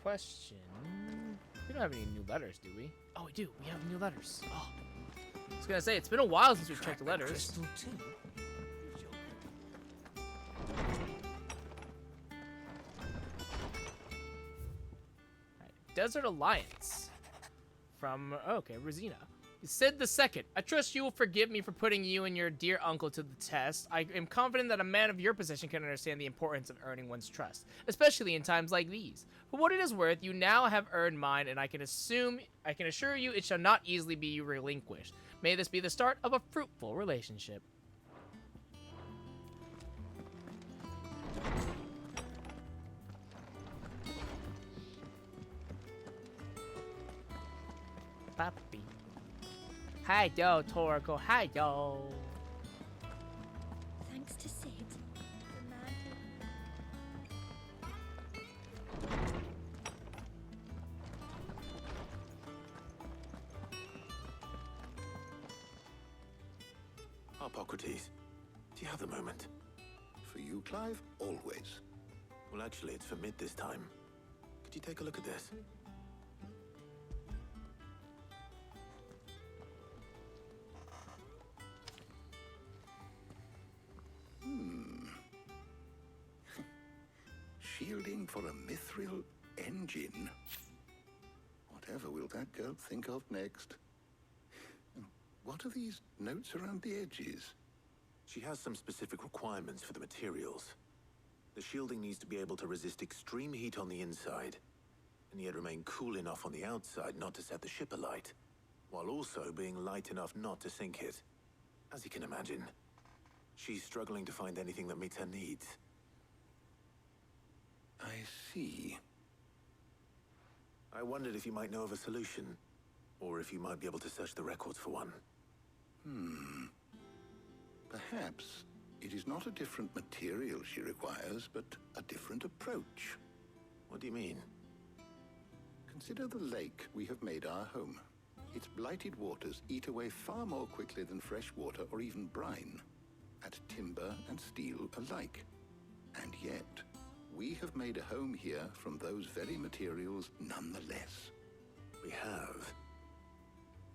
Question. We don't have any new letters, do we? Oh, we do. We have new letters. Oh. I was gonna say, it's been a while since we've checked the letters. Right. Desert Alliance. From, okay, Rosina. Sid the Second, I trust you will forgive me for putting you and your dear uncle to the test. I am confident that a man of your position can understand the importance of earning one's trust, especially in times like these. For what it is worth, you now have earned mine, and I can assure you it shall not easily be relinquished. May this be the start of a fruitful relationship. Papi. Hi, yo, Toriko. Hi, yo. Thanks to Sid, the man Hippocrates, do you have a moment? For you, Clive, always. Well, actually, it's for mid this time. Could you take a look at this? Shielding for a mithril engine. Whatever will that girl think of next? And what are these notes around the edges? She has some specific requirements for the materials. The shielding needs to be able to resist extreme heat on the inside, and yet remain cool enough on the outside not to set the ship alight, while also being light enough not to sink it. As you can imagine, she's struggling to find anything that meets her needs. I see. I wondered if you might know of a solution, or if you might be able to search the records for one. Perhaps it is not a different material she requires, but a different approach. What do you mean? Consider the lake we have made our home. Its blighted waters eat away far more quickly than fresh water or even brine, at timber and steel alike. And yet, we have made a home here from those very materials nonetheless. We have.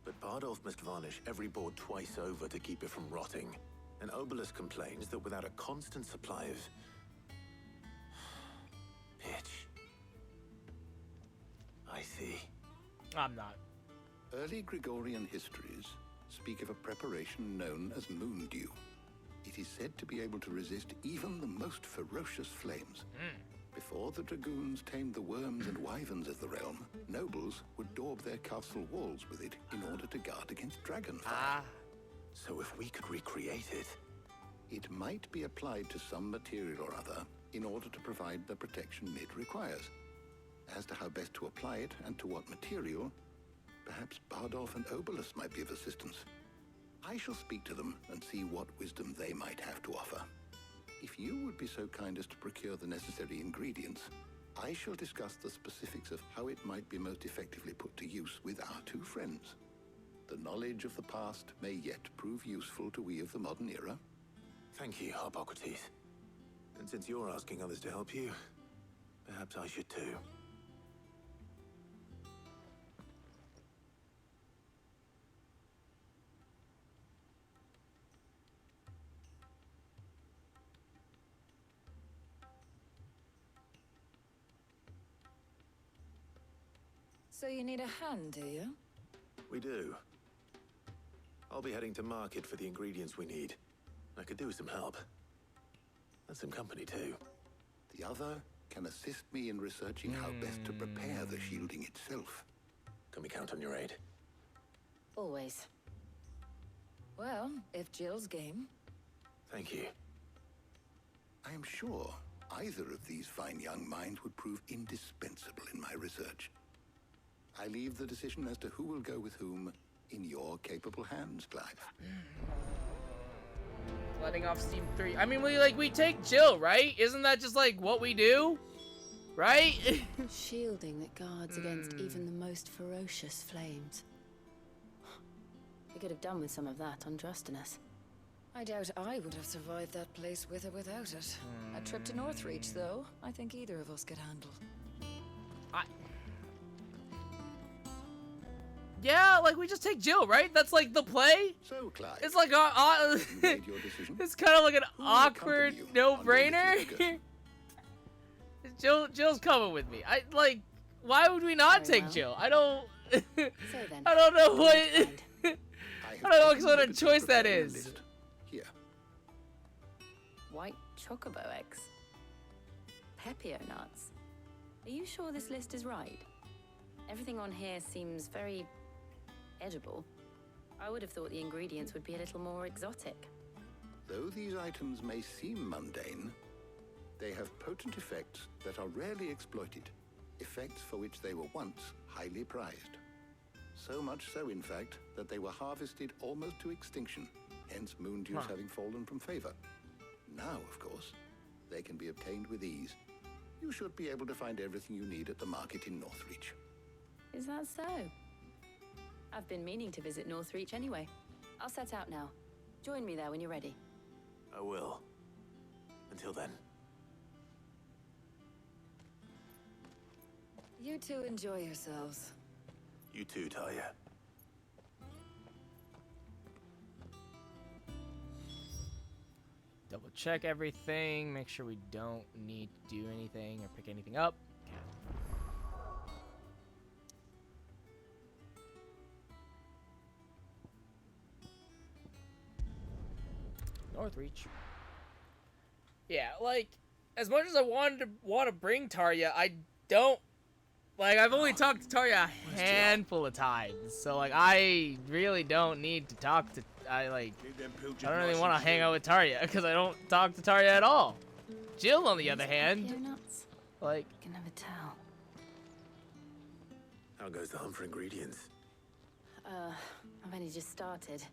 But Bardolph must varnish every board twice over to keep it from rotting. And Obelus complains that without a constant supply of pitch. I see. I'm not. Early Gregorian histories speak of a preparation known as moon dew. It is said to be able to resist even the most ferocious flames. Before the dragoons tamed the worms and wyverns of the realm, nobles would daub their castle walls with it in order to guard against dragonfire. So if we could recreate it... It might be applied to some material or other in order to provide the protection Mid requires. As to how best to apply it and to what material, perhaps Bardolph and Obelus might be of assistance. I shall speak to them and see what wisdom they might have to offer. If you would be so kind as to procure the necessary ingredients, I shall discuss the specifics of how it might be most effectively put to use with our two friends. The knowledge of the past may yet prove useful to we of the modern era. Thank you, Hippocrates. And since you're asking others to help you, perhaps I should too. So you need a hand, do you? We do. I'll be heading to market for the ingredients we need. I could do with some help. And some company, too. The other can assist me in researching how best to prepare the shielding itself. Can we count on your aid? Always. Well, if Jill's game. Thank you. I am sure either of these fine young minds would prove indispensable in my research. I leave the decision as to who will go with whom in your capable hands, Clive. Letting off steam 3. I mean, we take Jill, right? Isn't that just like what we do? Right? Shielding that guards against even the most ferocious flames. We could have done with some of that on Drustinus. I doubt I would have survived that place with or without it. A trip to Northreach, though, I think either of us could handle. Yeah, like we just take Jill, right? That's like the play. So, Clive, it's like it's kind of like an awkward no-brainer. Jill's coming with me. Why would we not take Jill? I don't. I don't know what. I don't know what sort of choice that is. Here. White chocobo eggs. Pepio nuts. Are you sure this list is right? Everything on here seems very edible. I would have thought the ingredients would be a little more exotic. Though these items may seem mundane, they have potent effects that are rarely exploited. Effects for which they were once highly prized. So much so, in fact, that they were harvested almost to extinction, hence moon dews having fallen from favor. Now, of course, they can be obtained with ease. You should be able to find everything you need at the market in Northreach. Is that so? I've been meaning to visit Northreach anyway. I'll set out now. Join me there when you're ready. I will. Until then. You two enjoy yourselves. You too, Talia. Double check everything. Make sure we don't need to do anything or pick anything up. Northreach. Yeah, like, as much as I want to bring Tarja, I don't. Like, I've only talked to Tarja a handful of times, so like, I really don't need to talk to. I don't really want to hang out with Tarja because I don't talk to Tarja at all. Jill, on the other hand, like, I can never tell. How goes the hunt for ingredients? I've only just started.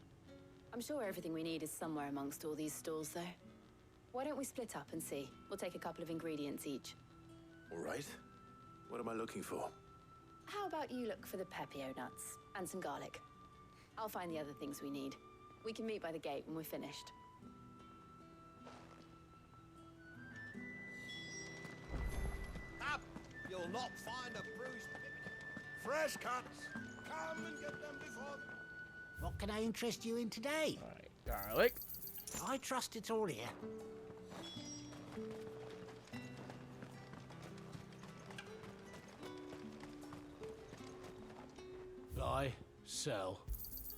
I'm sure everything we need is somewhere amongst all these stalls, though. Why don't we split up and see? We'll take a couple of ingredients each. All right. What am I looking for? How about you look for the Pepio nuts and some garlic? I'll find the other things we need. We can meet by the gate when we're finished. Up! You'll not find a bruised fresh cuts. Come and get them before. What can I interest you in today? All right, garlic. I trust it's all here. Buy, sell,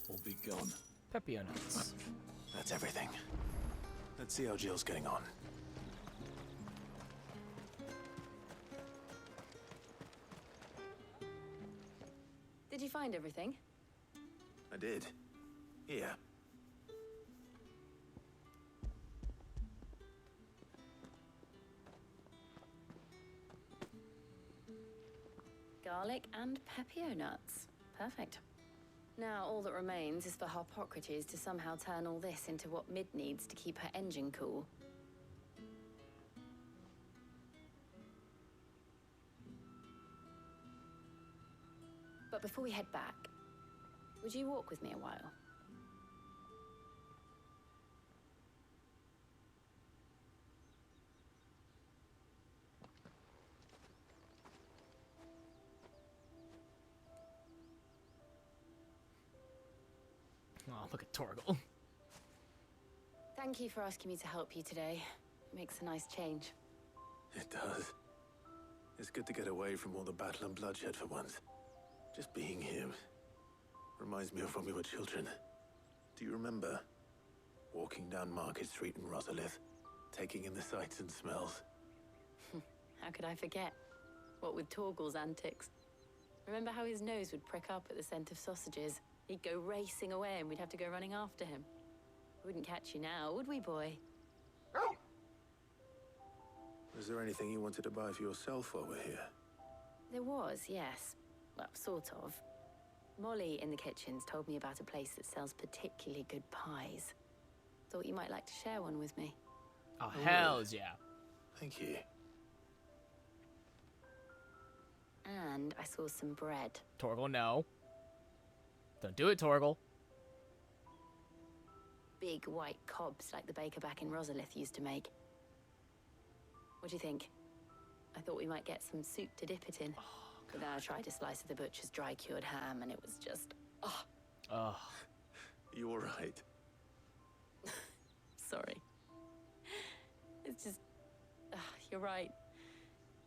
or be gone. Pepio nuts. That's everything. Let's see how Jill's getting on. Did you find everything? I did. Here. Garlic and Pepio nuts. Perfect. Now all that remains is for Harpocrates to somehow turn all this into what Mid needs to keep her engine cool. But before we head back, would you walk with me a while? Oh, look at Torgal. Thank you for asking me to help you today. It makes a nice change. It does. It's good to get away from all the battle and bloodshed for once. Just being here reminds me of when we were children. Do you remember? walking down Market Street in Rosalith, taking in the sights and smells. How could I forget? What with Torgal's antics. Remember how his nose would prick up at the scent of sausages? He'd go racing away and we'd have to go running after him. We wouldn't catch you now, would we, boy? Was there anything you wanted to buy for yourself while we're here? There was, yes. Well, sort of. Molly in the kitchens told me about a place that sells particularly good pies. Thought you might like to share one with me. Oh, hells yeah. Thank you. And I saw some bread. Torgal, no. Don't do it, Torgal. Big white cobs like the baker back in Rosalith used to make. What do you think? I thought we might get some soup to dip it in. But then I tried a slice of the butcher's dry-cured ham, and it was just... oh. Oh. You all right? Sorry. It's just... you're right.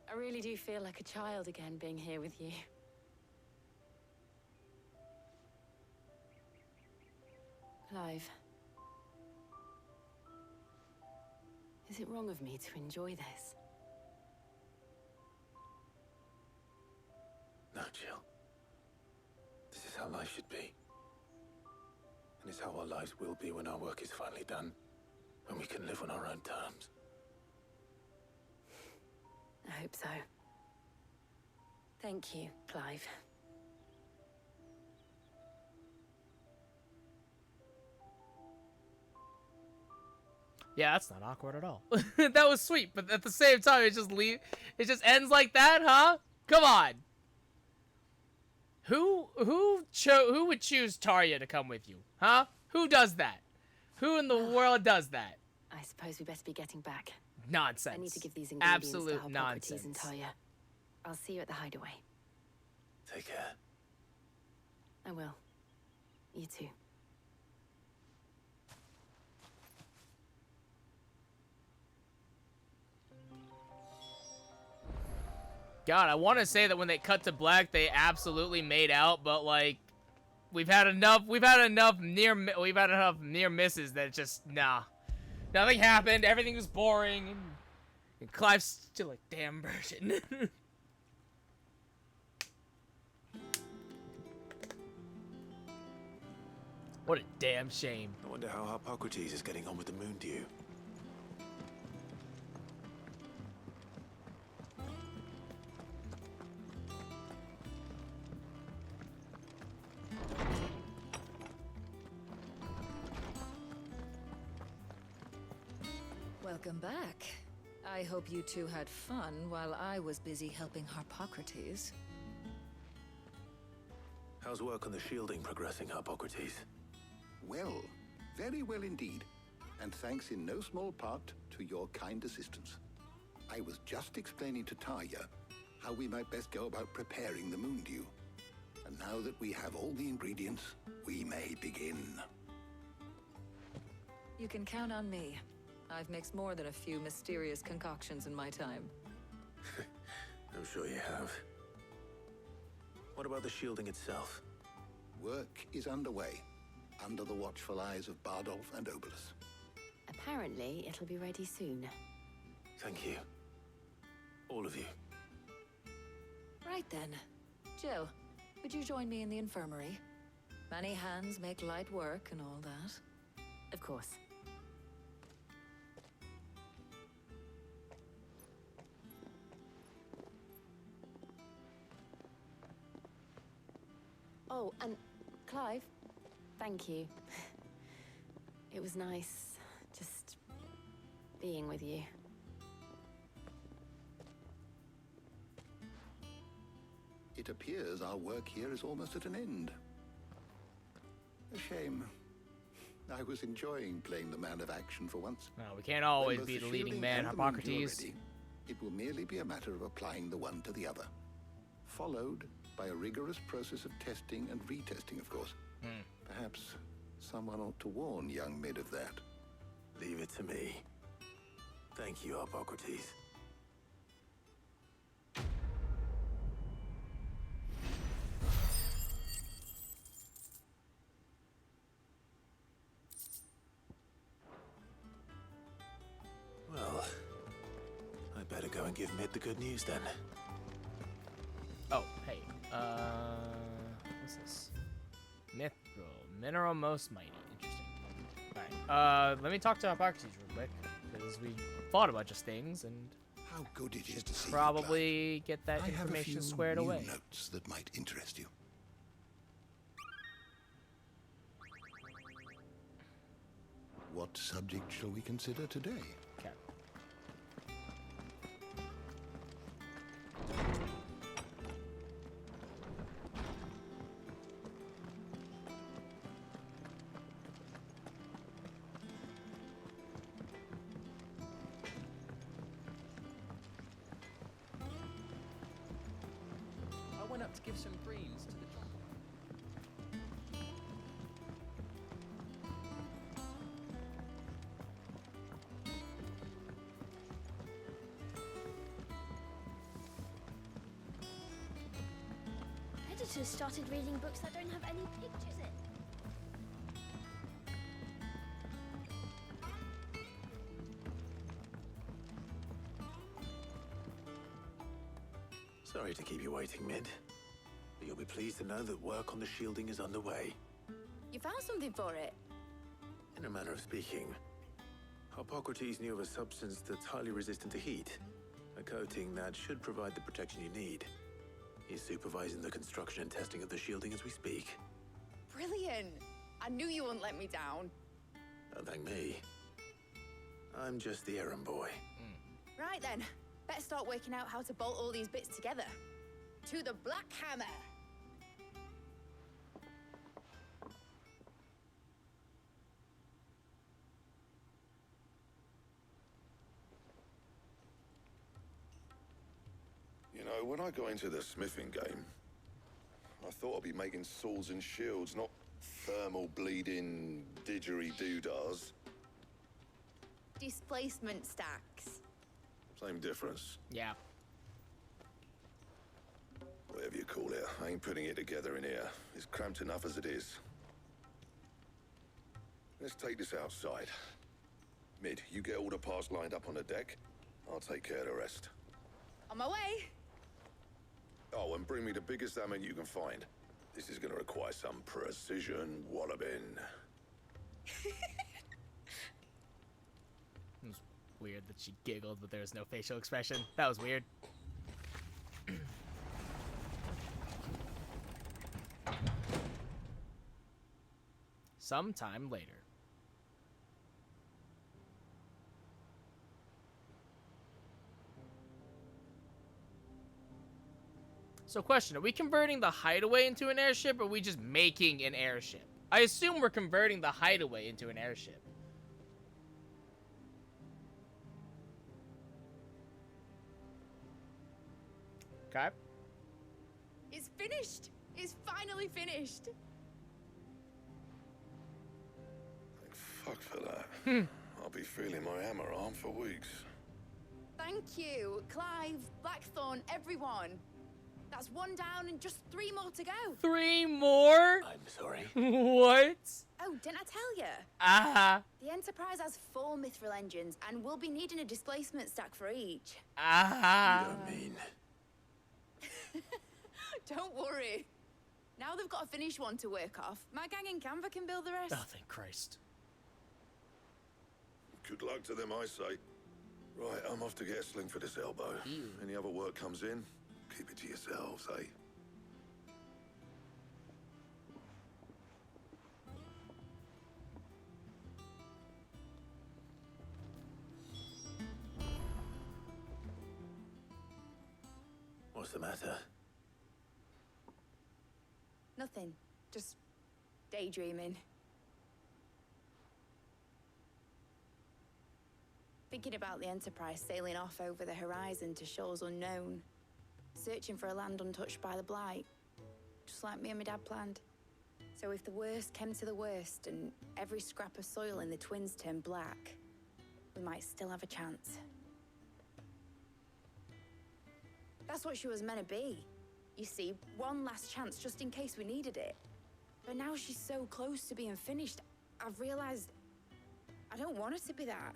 I really do feel like a child again being here with you. Clive. Is it wrong of me to enjoy this? No, Jill. This is how life should be. And it's how our lives will be when our work is finally done. When we can live on our own terms. I hope so. Thank you, Clive. Yeah, that's not awkward at all. That was sweet, but at the same time, it just ends like that, huh? Come on. Who would choose Tarja to come with you, huh? Who does that? Who in the world does that? I suppose we better be getting back. Nonsense. I need to give these ingredients Absolute to nonsense. Hippocrates and Tarja. I'll see you at the hideaway. Take care. I will. You too. God, I want to say that when they cut to black, they absolutely made out, but like, we've had enough near misses that just nah, nothing happened. Everything was boring, and Clive's still a damn virgin. What a damn shame. I wonder how Hippocrates is getting on with the moon dew. Welcome back. I hope you two had fun while I was busy helping Hippocrates. How's work on the shielding progressing, Hippocrates? Well, very well indeed. And thanks in no small part to your kind assistance. I was just explaining to Tarja how we might best go about preparing the moon dew. And now that we have all the ingredients, we may begin. You can count on me. I've mixed more than a few mysterious concoctions in my time. I'm sure you have. What about the shielding itself? Work is underway, under the watchful eyes of Bardolph and Obolus. Apparently, it'll be ready soon. Thank you. All of you. Right then. Jill, would you join me in the infirmary? Many hands make light work and all that. Of course. Oh, and Clive, thank you. It was nice just being with you. It appears our work here is almost at an end. A shame. I was enjoying playing the man of action for once. No, we can't always When both be the the leading shielding man, and the moon dew are Hippocrates. ready, it will merely be a matter of applying the one to the other. Followed by a rigorous process of testing and retesting, of course. Perhaps someone ought to warn young Mid of that. Leave it to me. Thank you, Hippocrates. give Mid the good news then. Oh, hey. What's this? Mithril. Mineral most mighty. Interesting. Alright. Let me talk to Hippocrates real quick. Because we fought a bunch of things and how good it is to see probably get that I have a information few squared new away. notes that might interest you. What subject shall we consider today? Okay. I went up to give some greens to the Editors started reading books that don't have any pictures in. Sorry to keep you waiting, Mid. But you'll be pleased to know that work on the shielding is underway. You found something for it? In a manner of speaking, Hippocrates knew of a substance that's highly resistant to heat. A coating that should provide the protection you need. He's supervising the construction and testing of the shielding as we speak. Brilliant! I knew you wouldn't let me down. Don't thank me. I'm just the errand boy. Right then, better start working out how to bolt all these bits together. To the Black Hammer! You know, when I got into the smithing game, I thought I'd be making swords and shields, not thermal bleeding didgeridoo-dahs. Displacement stacks. Same difference. Yeah. Whatever you call it, I ain't putting it together in here. It's cramped enough as it is. Let's take this outside. Mid, you get all the parts lined up on the deck. I'll take care of the rest. On my way! Oh, and bring me the biggest hammer you can find. This is gonna require some precision walloping. It was weird that she giggled, but there was no facial expression. That was weird. Sometime later. So question, are we converting the hideaway into an airship, or are we just making an airship? I assume we're converting the hideaway into an airship. Okay. It's finished! It's finally finished! Fuck for that. I'll be feeling my hammer arm for weeks. Thank you, Clive, Blackthorn, everyone. That's one down and just 3 more to go. 3 more? I'm sorry. What? Oh, didn't I tell you? Ah. The Enterprise has 4 mithril engines, and we'll be needing a displacement stack for each. Ah. You don't mean... Don't worry. Now they've got a finished one to work off. My gang in Canva can build the rest. Oh, thank Christ. Good luck to them, I say. Right, I'm off to get a sling for this elbow. Any other work comes in, keep it to yourselves, eh? What's the matter? Nothing. Just daydreaming. Thinking about the Enterprise sailing off over the horizon to shores unknown. Searching for a land untouched by the Blight. Just like me and my dad planned. So if the worst came to the worst and every scrap of soil in the Twins turned black, we might still have a chance. That's what she was meant to be. You see, one last chance just in case we needed it. But now she's so close to being finished, I've realized I don't want her to be that.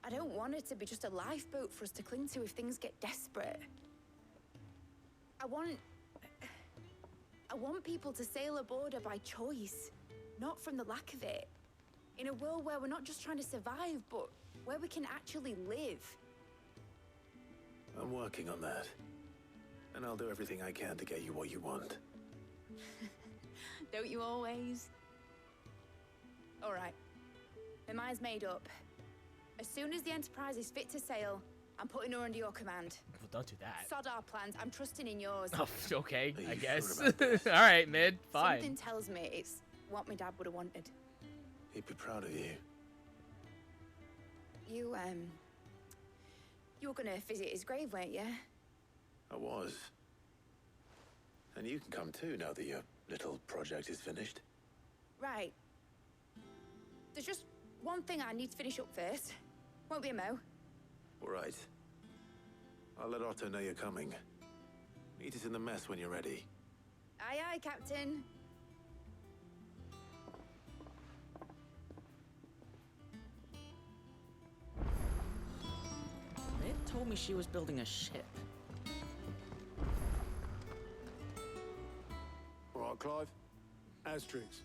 I don't want it to be just a lifeboat for us to cling to if things get desperate. I want people to sail aboard her by choice, not from the lack of it. In a world where we're not just trying to survive, but where we can actually live. I'm working on that. And I'll do everything I can to get you what you want. Don't you always? All right. My mind's made up. As soon as the Enterprise is fit to sail, I'm putting her under your command. Well, don't do that. Sod our plans. I'm trusting in yours. Oh, okay, I guess. Sure about this? All right, Mid. Fine. Something tells me it's what my dad would have wanted. He'd be proud of you. You were gonna visit his grave, weren't you? I was. And you can come too now that your little project is finished. Right. There's just one thing I need to finish up first. Won't be a mo. All right. I'll let Otto know you're coming. Meet us in the mess when you're ready. Aye, aye, Captain. Mid told me she was building a ship. All right, Clive. Asterix.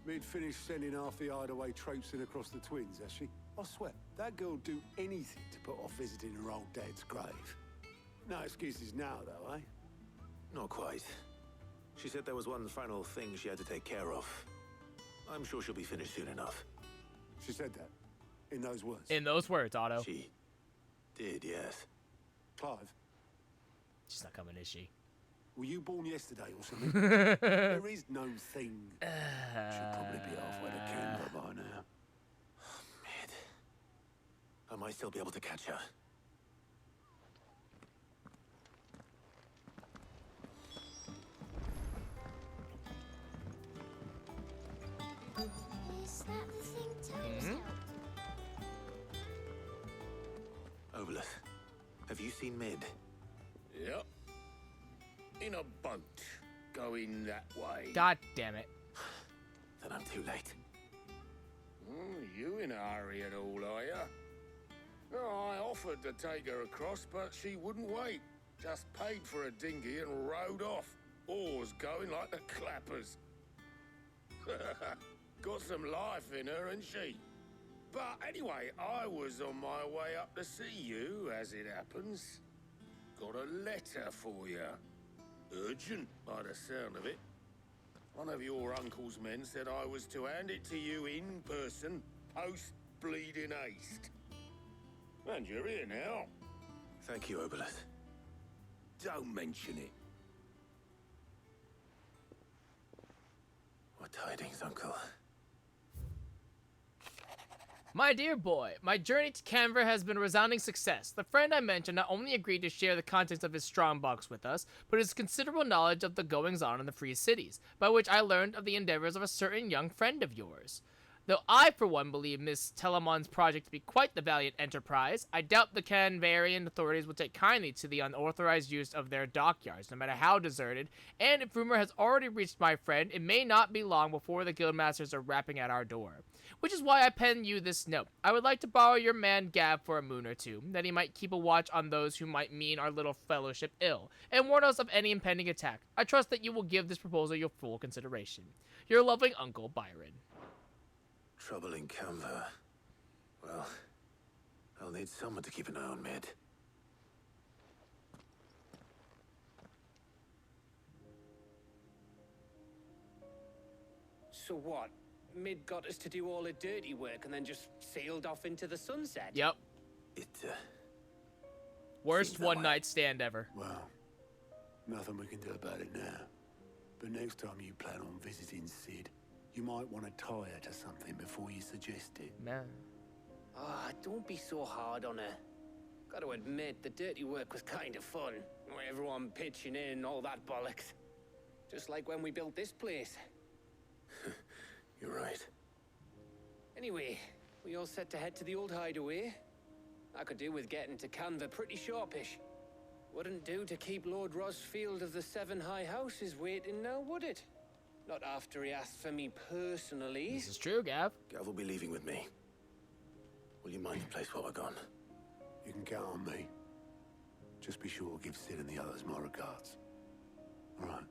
Mid finished sending half the hideaway traipsing across the twins, has she? I swear, that girl'd do anything to put off visiting her old dad's grave. No excuses now, though, eh? Not quite. She said there was one final thing she had to take care of. I'm sure she'll be finished soon enough. She said that? In those words? In those words, Otto. She did, yes. Clive? She's not coming, is she? Were you born yesterday or something? There is no thing. She'll probably be halfway to Canberra by now. Mid. I might still be able to catch her. Is that the thing Toad's helped? Obolus, have you seen Mid? Yep. In a boat, going that way. God damn it. Then I'm too late. You in a hurry at all, are ya? No, I offered to take her across, but she wouldn't wait. Just paid for a dinghy and rowed off. Oars going like the clappers. Got some life in her, ain't she? But anyway, I was on my way up to see you, as it happens. Got a letter for you. Urgent, by the sound of it. One of your uncle's men said I was to hand it to you in person, post-bleeding haste. And you're here now. Thank you, Obolus. Don't mention it. What tidings, Uncle? My dear boy, my journey to Canberra has been a resounding success. The friend I mentioned not only agreed to share the contents of his strongbox with us, but his considerable knowledge of the goings-on in the Free Cities, by which I learned of the endeavors of a certain young friend of yours. Though I, for one, believe Miss Telemon's project to be quite the valiant enterprise, I doubt the Canberrian authorities will take kindly to the unauthorized use of their dockyards, no matter how deserted, and if rumor has already reached my friend, it may not be long before the guildmasters are rapping at our door. Which is why I pen you this note. I would like to borrow your man Gab for a moon or two, that he might keep a watch on those who might mean our little fellowship ill, and warn us of any impending attack. I trust that you will give this proposal your full consideration. Your loving Uncle, Byron. Trouble in Canberra. Well, I'll need someone to keep an eye on Mid. So what? Mid got us to do all the dirty work and then just sailed off into the sunset? Yep. It, Worst one-night stand ever. Well, nothing we can do about it now. But next time you plan on visiting Sid, you might want to tie her to something before you suggest it. Man. Ah, don't be so hard on her. Gotta admit, the dirty work was kind of fun. Everyone pitching in, all that bollocks. Just like when we built this place. You're right. Anyway, we all set to head to the old hideaway. I could do with getting to Canva pretty sharpish. Wouldn't do to keep Lord Rosfield of the Seven High Houses waiting now, would it? Not after he asked for me personally. This is true, Gav. Gav will be leaving with me. Will you mind the place while we're gone? You can count on me. Just be sure to give Sid and the others my regards. All right.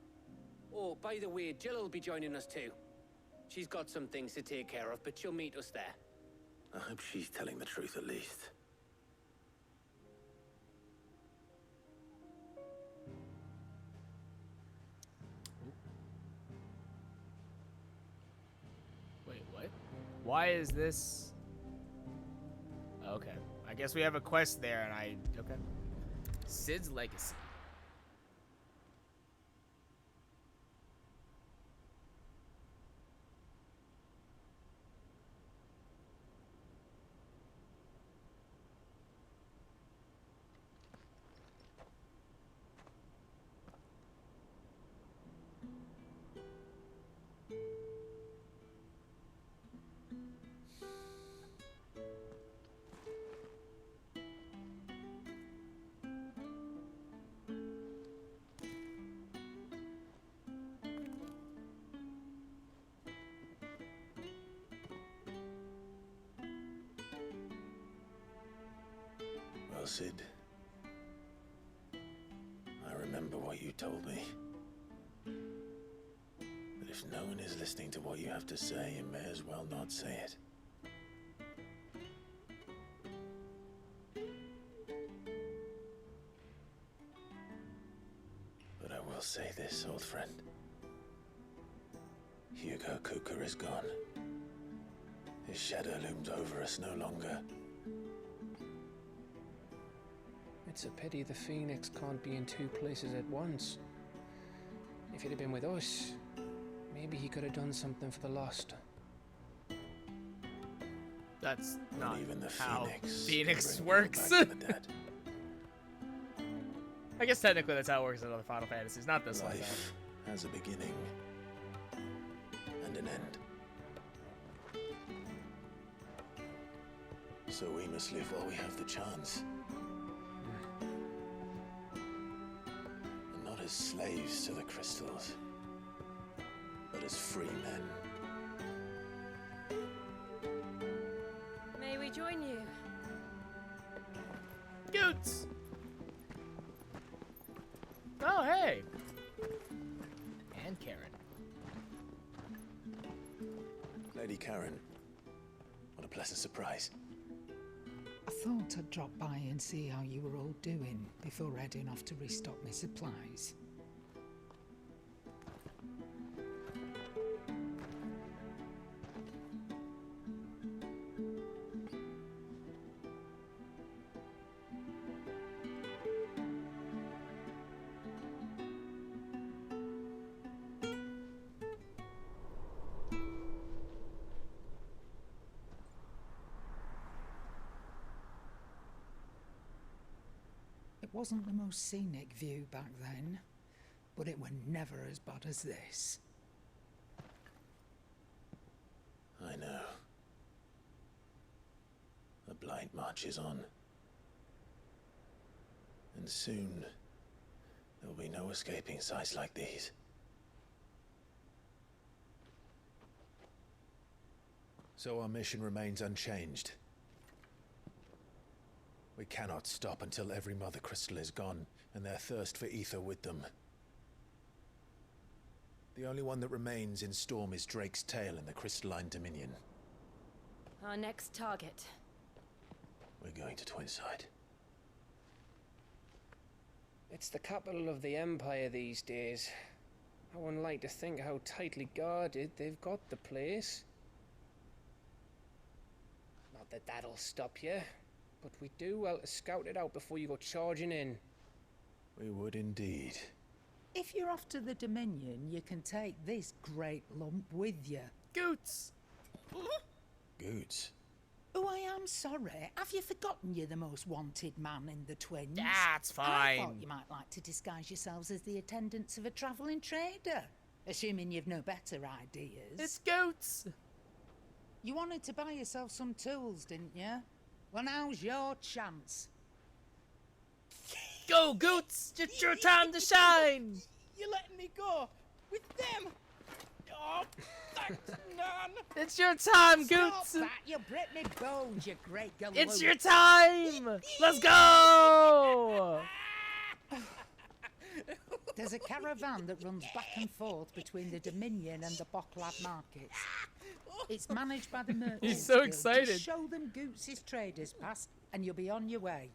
Oh, by the way, Jill will be joining us too. She's got some things to take care of, but she'll meet us there. I hope she's telling the truth at least. Wait, what? Why is this? Okay. I guess we have a quest there, and okay. Sid's Legacy. Well, Sid, I remember what you told me. That if no one is listening to what you have to say, you may as well not say it. But I will say this, old friend. Hugo Kuka is gone. His shadow looms over us no longer. It's a pity the Phoenix can't be in two places at once. If he'd have been with us, maybe he could have done something for the lost. That's not even the how Phoenix Phoenix can bring works. people back from the dead. I guess technically that's how it works in other Final Fantasies, not this one. Life has a beginning and an end. So we must live while we have the chance. And not as slaves to the crystals, but as free men. May we join you? Goots! Oh, hey! And Karen. Lady Karen, what a pleasant surprise. I thought I'd drop by and see how you were all doing before heading off to restock my supplies. It wasn't the most scenic view back then, but it were never as bad as this. I know. The Blight marches on. And soon, there'll be no escaping sights like these. So our mission remains unchanged. We cannot stop until every Mother Crystal is gone, and their thirst for ether with them. The only one that remains in Storm is Drake's Tail in the Crystalline Dominion. Our next target. We're going to Twinside. It's the capital of the Empire these days. I wouldn't like to think how tightly guarded they've got the place. Not that that'll stop you, but we do well to scout it out before you go charging in. We would indeed. If you're off to the Dominion, you can take this great lump with you. Goots! Goots? Oh, I am sorry. Have you forgotten you're the most wanted man in the Twins? That's I fine. thought you might like to disguise yourselves as the attendants of a travelling trader. Assuming you've no better ideas. It's Goots! You wanted to buy yourself some tools, didn't you? Well, now's your chance. Go, Goots! It's your time to shine! You're letting me go with them. Oh, thanks, Nan. It's your time, Stop Goots. that! You break me bones, you great galoot. It's your time. Let's go. There's a caravan that runs back and forth between the Dominion and the Bocklad markets. It's managed by the merchants. He's so Guild. excited. Just show them Goots' traders pass, and you'll be on your way.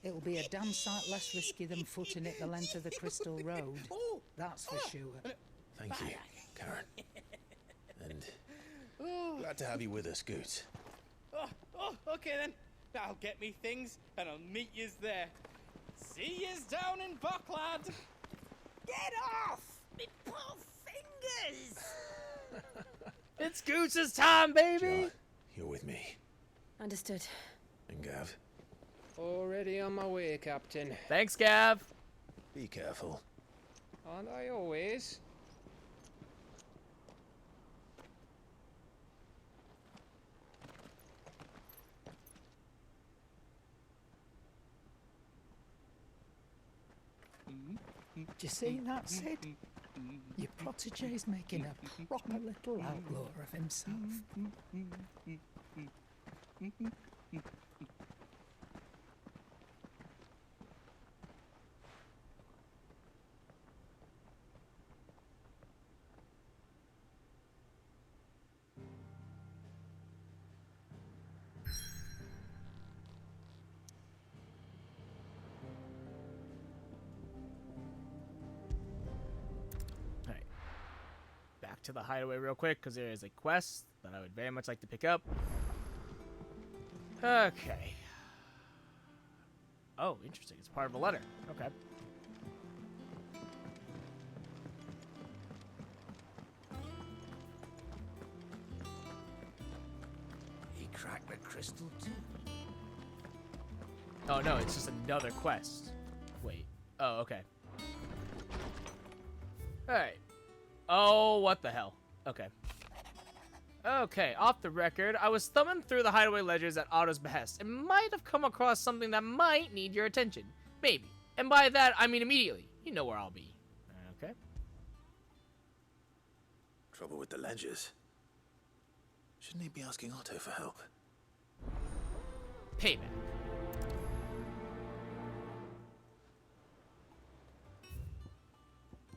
It'll be a damn sight less risky than footing it the length of the Crystal Road. That's for sure. Thank you, Karen. And glad to have you with us, Goot. Okay then. I'll get me things and I'll meet yous there. See yous down in Bocklad. Get off! Me poor fingers! It's Goots' time, baby. John, you're with me. Understood. And Gav, Already on my way, Captain. Thanks, Gav. be careful. Aren't I always? Do you see that, Sid? Your protege's making a proper little outlaw of himself. Back to the hideaway real quick because there is a quest that I would very much like to pick up. Okay. Oh, interesting. It's part of a letter. Okay. He cracked the crystal too. Oh no, it's just another quest. Wait. Oh, okay. Alright. Oh, what the hell? Okay. Okay, off the record, I was thumbing through the hideaway ledgers at Otto's behest and might have come across something that might need your attention. Maybe. And by that, I mean immediately. You know where I'll be. Okay. Trouble with the ledgers. Shouldn't he be asking Otto for help? Payback.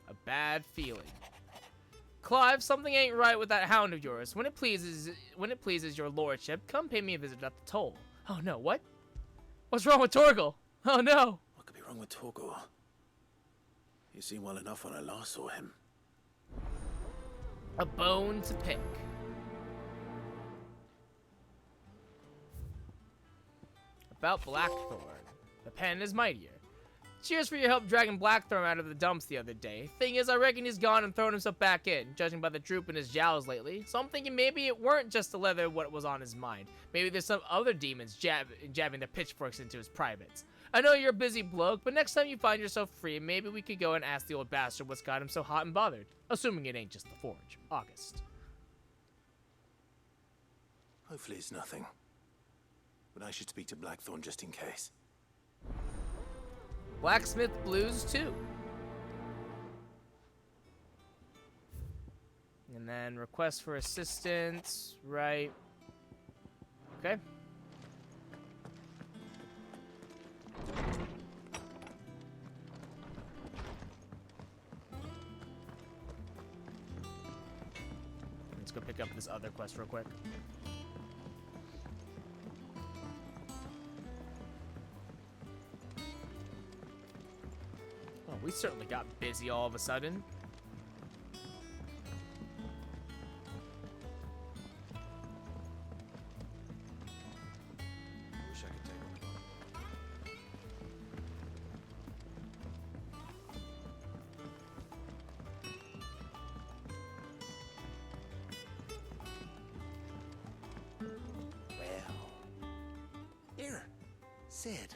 A bad feeling. Clive, something ain't right with that hound of yours. When it pleases your lordship, come pay me a visit at the toll. Oh no, what? What's wrong with Torgal? Oh no. What could be wrong with Torgal? He seemed well enough when I last saw him. A bone to pick. About Blackthorn. The pen is mightier. Cheers for your help dragging Blackthorn out of the dumps the other day. Thing is, I reckon he's gone and thrown himself back in, judging by the droop in his jowls lately. So I'm thinking maybe it weren't just the leather what was on his mind. Maybe there's some other demons jabbing their pitchforks into his privates. I know you're a busy bloke, but next time you find yourself free, maybe we could go and ask the old bastard what's got him so hot and bothered. Assuming it ain't just the forge. August. Hopefully it's nothing. But I should speak to Blackthorn just in case. Blacksmith Blues 2. And then request for assistance, right? Okay. Let's go pick up this other quest real quick. We certainly got busy all of a sudden. Wish I could take a Well. Here, Sid.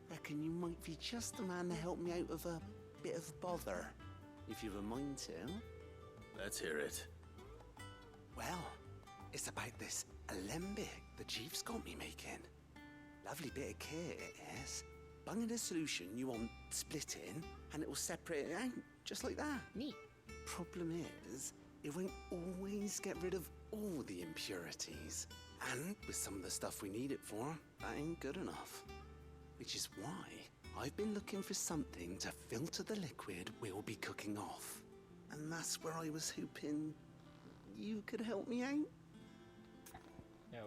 Reckon you might be just the man to help me out of a bit of bother, if you've a mind to. Let's hear it. Well, it's about this alembic the chief's got me making. Lovely bit of kit it is. Bung in a solution you want splitting, and it will separate it out, just like that. Neat. Problem is, it won't always get rid of all the impurities. And with some of the stuff we need it for, that ain't good enough. Which is why I've been looking for something to filter the liquid we'll be cooking off. And that's where I was hoping you could help me out.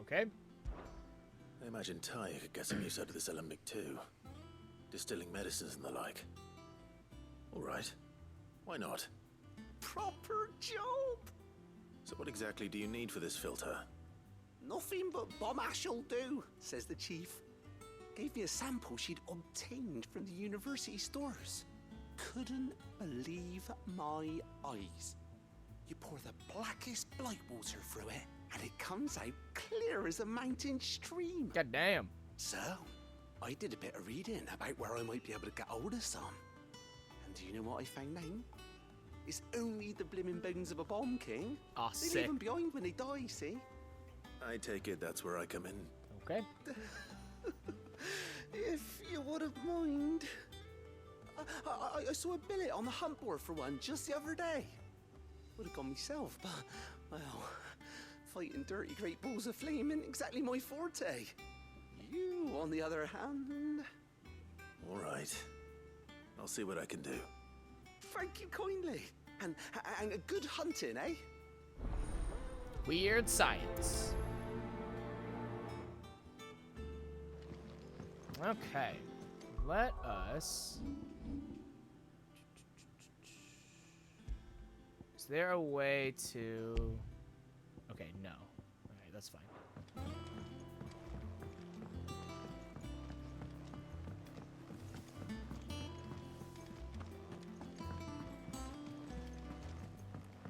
Okay. I imagine Ty could get some use out of this alembic too. Distilling medicines and the like. Alright. Why not? Proper job! So what exactly do you need for this filter? Nothing but bomb ash'll do, says the chief. Gave me a sample she'd obtained from the university stores. Couldn't believe my eyes. You pour the blackest blight water through it, and it comes out clear as a mountain stream. God damn. So, I did a bit of reading about where I might be able to get hold of some. And do you know what I found out? It's only the blimmin' bones of a bomb king. Ah, they sick. leave them behind when they die, see? I take it that's where I come in. Okay. If you wouldn't mind. I saw a billet on the hunt board for one just the other day. Would have gone myself, but, well, fighting dirty great balls of flame isn't exactly my forte. You, on the other hand... Alright. I'll see what I can do. Thank you kindly. And a good hunting, eh? Weird science. Okay. Let us... Is there a way to... Okay, no. Alright, that's fine.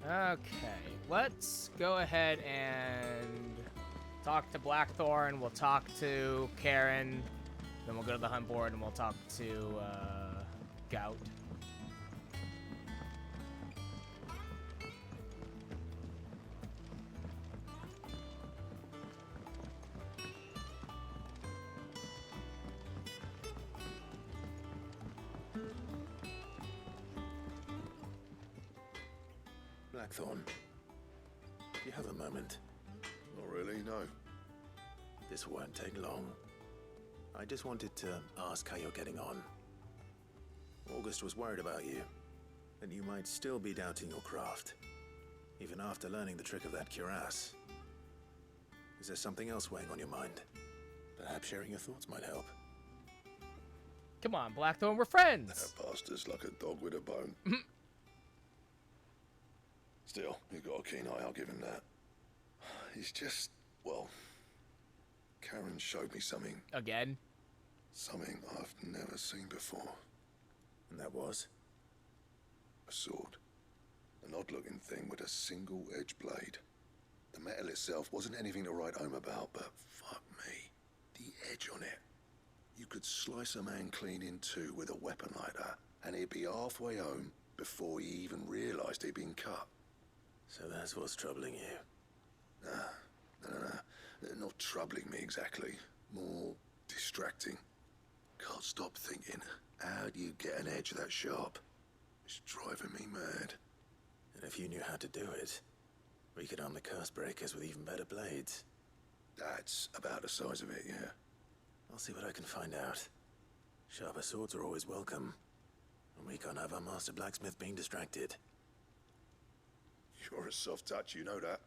Okay, let's go ahead and talk to Blackthorn. We'll talk to Karen. Then we'll go to the hunt board and we'll talk to Gout. Blackthorn, do you have a moment? Not really, no. This won't take long. I just wanted to ask how you're getting on. August was worried about you, that you might still be doubting your craft, even after learning the trick of that cuirass. Is there something else weighing on your mind? Perhaps sharing your thoughts might help. Come on, Blackthorn, we're friends. That bastard's like a dog with a bone. Still, he's got a keen eye, I'll give him that. He's just, well, Karen showed me something. Again? Something I've never seen before. And that was? A sword. An odd-looking thing with a single-edged blade. The metal itself wasn't anything to write home about, but fuck me. The edge on it. You could slice a man clean in two with a weapon like that, and he'd be halfway home before he even realised he'd been cut. So that's what's troubling you? Nah. Not troubling me exactly. More distracting. Can't stop thinking, how do you get an edge that sharp? It's driving me mad. And if you knew how to do it, we could arm the curse breakers with even better blades. That's about the size of it, yeah. I'll see what I can find out. Sharper swords are always welcome. And we can't have our master blacksmith being distracted. You're a soft touch, you know that.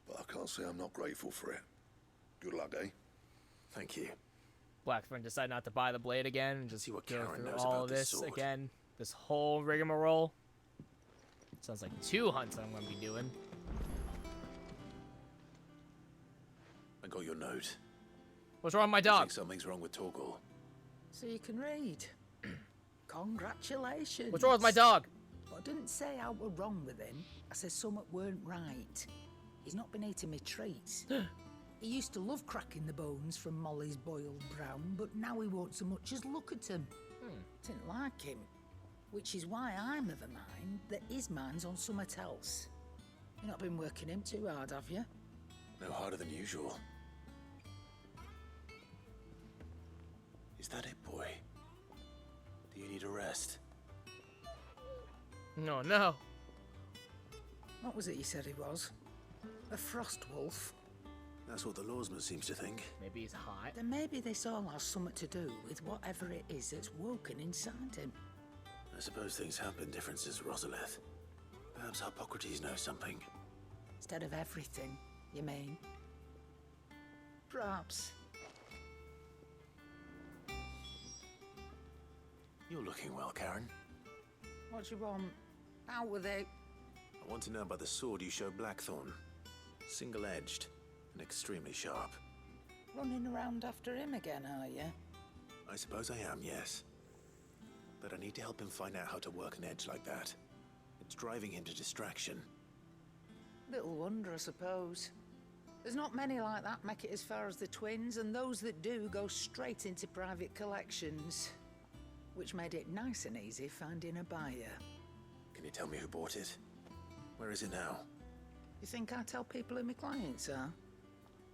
But I can't say I'm not grateful for it. Good luck, eh? Thank you. Blackthorn decided not to buy the blade again and just see what go Karen through knows all about of this this sword. again. This whole rigmarole. Sounds like 2 hunts I'm going to be doing. I got your note. What's wrong with my I dog? think something's wrong with Torgal. So you can read. Congratulations. What's wrong with my dog? But I didn't say I were wrong with him. I said something weren't right. He's not been eating me treats. He used to love cracking the bones from Molly's boiled brown, but now he won't so much as look at them. Didn't like him. Which is why I'm of a mind that his mind's on something else. You've not been working him too hard, have you? No harder than usual. Is that it, boy? Do you need a rest? No, no. What was it you said he was? A frost wolf? That's what the lawsman seems to think. Maybe he's hot. Then maybe this all has something to do with whatever it is that's woken inside him. I suppose things have been different since Rosalith. Perhaps Hippocrates knows something. Instead of everything, you mean? Perhaps. You're looking well, Karen. What do you want? Out with it. I want to know about the sword you showed Blackthorn. Single-edged and extremely sharp. Running around after him again, are you? I suppose I am, yes. But I need to help him find out how to work an edge like that. It's driving him to distraction. Little wonder, I suppose. There's not many like that make it as far as the twins, and those that do go straight into private collections. Which made it nice and easy finding a buyer. Can you tell me who bought it? Where is it now? You think I tell people who my clients are?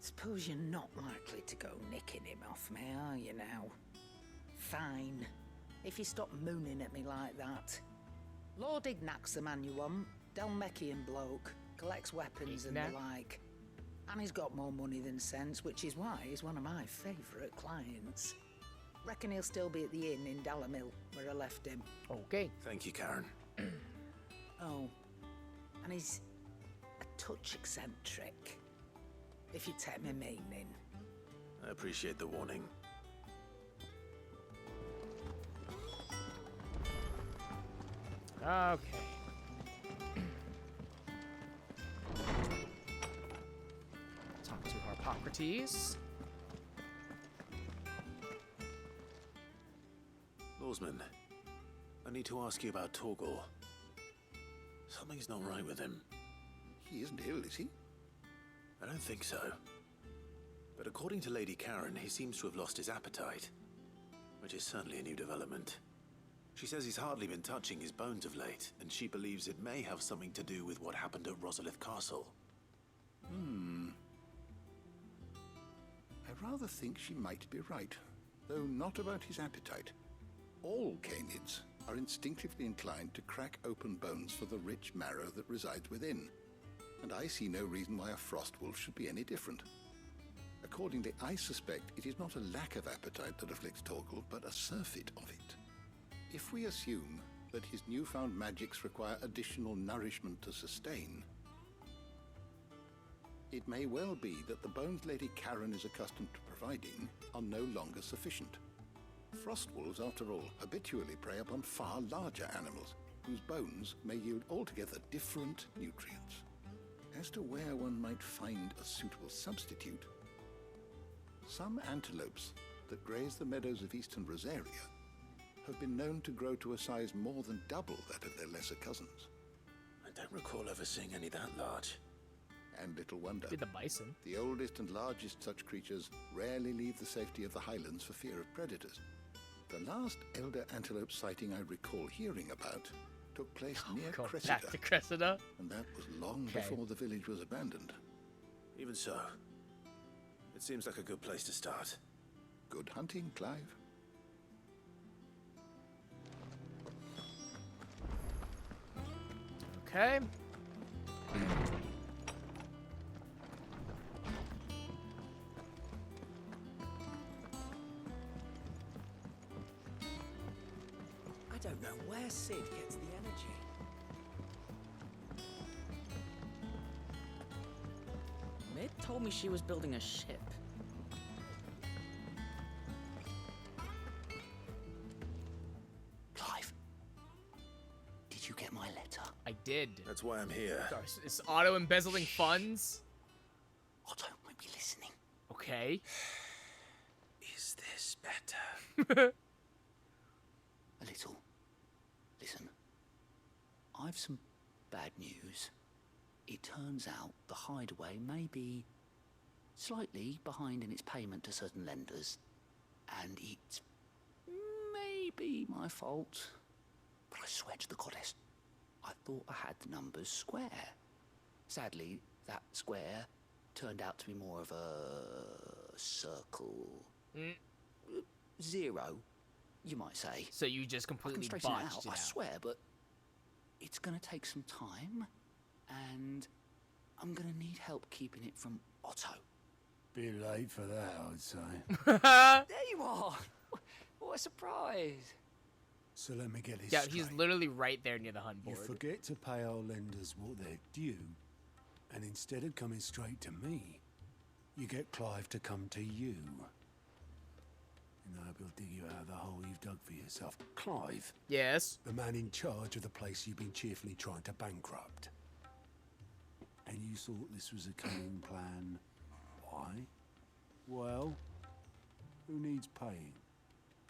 Suppose you're not likely to go nicking him off me, are you now? Fine. If you stop mooning at me like that. Lord Ignac's the man you want. Dalmekian bloke. Collects weapons and the like. And he's got more money than sense, which is why he's one of my favourite clients. Reckon he'll still be at the inn in Dalamil, where I left him. Okay. Thank you, Karen. Oh, and he's a touch eccentric, if you take my meaning. I appreciate the warning. Okay. Talk to Hippocrates. Lawsman, I need to ask you about Torgal. Something's not right with him. He isn't ill, is he? I don't think so. But according to Lady Karen, he seems to have lost his appetite, which is certainly a new development. She says he's hardly been touching his bones of late, and she believes it may have something to do with what happened at Rosalith Castle. I rather think she might be right, though not about his appetite. All canids are instinctively inclined to crack open bones for the rich marrow that resides within, and I see no reason why a frost wolf should be any different. Accordingly, I suspect it is not a lack of appetite that afflicts Torgal, but a surfeit of it. If we assume that his newfound magics require additional nourishment to sustain, it may well be that the bones Lady Karen is accustomed to providing are no longer sufficient. Frost wolves, after all, habitually prey upon far larger animals, whose bones may yield altogether different nutrients. As to where one might find a suitable substitute, some antelopes that graze the meadows of eastern Rosaria have been known to grow to a size more than double that of their lesser cousins. I don't recall ever seeing any that large. And little wonder. Did the bison? The oldest and largest such creatures rarely leave the safety of the highlands for fear of predators. The last elder antelope sighting I recall hearing about took place near Cressida. Back to Cressida? And that was long before the village was abandoned. Even so, it seems like a good place to start. Good hunting, Clive. Okay. I don't know where Sid gets the energy. Mid told me she was building a ship. Clive, did you get my letter? I did. That's why I'm here. Sorry, it's auto-embezzling funds? Otto might be listening. Okay. Is this better? A little. Listen, I've some bad news. It turns out the hideaway may be slightly behind in its payment to certain lenders, and it may be my fault. But I swear to the goddess, I thought I had the numbers square. Sadly, that square turned out to be more of a circle. Zero, you might say. So you just completely I can straighten it botched out, it I out. swear, but it's gonna take some time, and I'm gonna need help keeping it from Otto. Bit late for that, I'd say. There you are! What a surprise! So let me get this Yeah, straight. he's literally right there near the hunt You board. forget to pay our lenders what they're due, and instead of coming straight to me, you get Clive to come to you. And I will dig you out of the hole you've dug for yourself. Clive? Yes? The man in charge of the place you've been cheerfully trying to bankrupt. And you thought this was a cunning plan. Why? Well, who needs paying?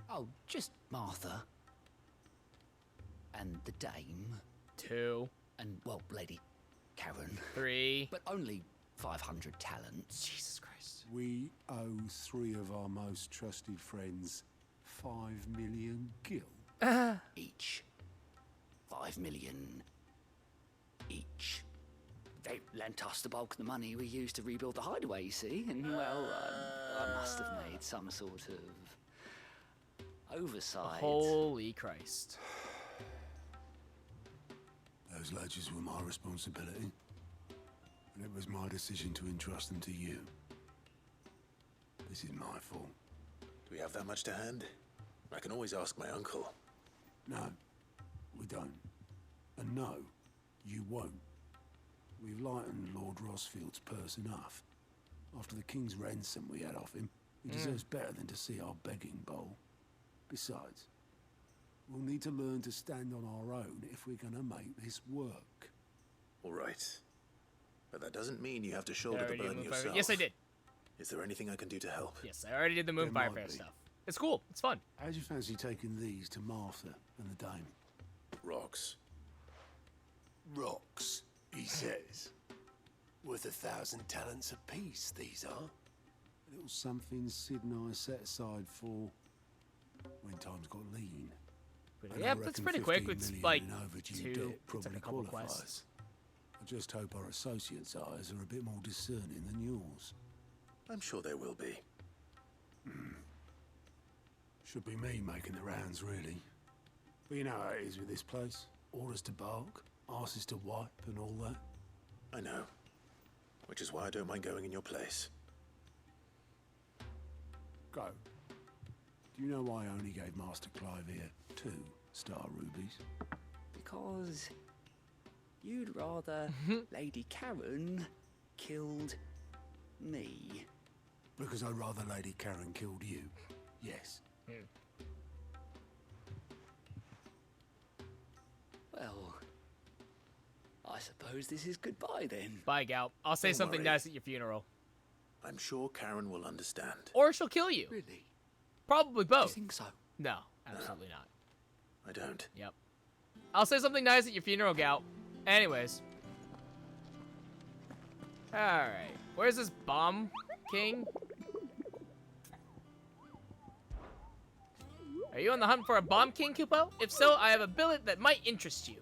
Oh, just Martha. And the Dame. 2. And, well, Lady Karen. 3. But only 500 talents. Jesus Christ. We owe 3 of our most trusted friends 5 million gil. Each. 5 million each. They lent us the bulk of the money we used to rebuild the hideaway, you see, and, well, I must have made some sort of oversight. Holy Christ. Those ledgers were my responsibility, and it was my decision to entrust them to you. This is my fault. Do we have that much to hand? I can always ask my uncle. No, we don't. And no, you won't. We've lightened Lord Rosfield's purse enough. After the king's ransom we had off him, he deserves better than to see our begging bowl. Besides, we'll need to learn to stand on our own if we're gonna make this work. All right. But that doesn't mean you have to shoulder the Already did burden Moonfire- yourself. Yes, I did. Is there anything I can do to help? Yes, I already did the Moonfire Fair stuff. It's cool. It's fun. How'd you fancy taking these to Martha and the Dame? Rocks. Rocks, he says. Worth 1,000 talents apiece, these are. A little something Sid and I set aside for when times got lean. And I Yep, it's reckon pretty quick. 15 It's million like in overdue 2. debt It's probably like a couple qualifies. quests. I just hope our associates' eyes are a bit more discerning than yours. I'm sure there will be. Should be me making the rounds, really. But you know how it is with this place. Orders to bark, arses to wipe, and all that. I know. Which is why I don't mind going in your place. Go. Do you know why I only gave Master Clive here 2 star rubies? Because you'd rather Lady Karen killed me. Because I'd rather Lady Karen killed you. Yes. Well, I suppose this is goodbye then. Bye, Gal. I'll say Don't something worry. nice at your funeral. I'm sure Karen will understand. Or she'll kill you. Really? Probably both. You think so? No, absolutely not. I don't. Yep. I'll say something nice at your funeral, Gal. Anyways. Alright. Where's this bomb king? Are you on the hunt for a bomb king, Kupo? If so, I have a billet that might interest you.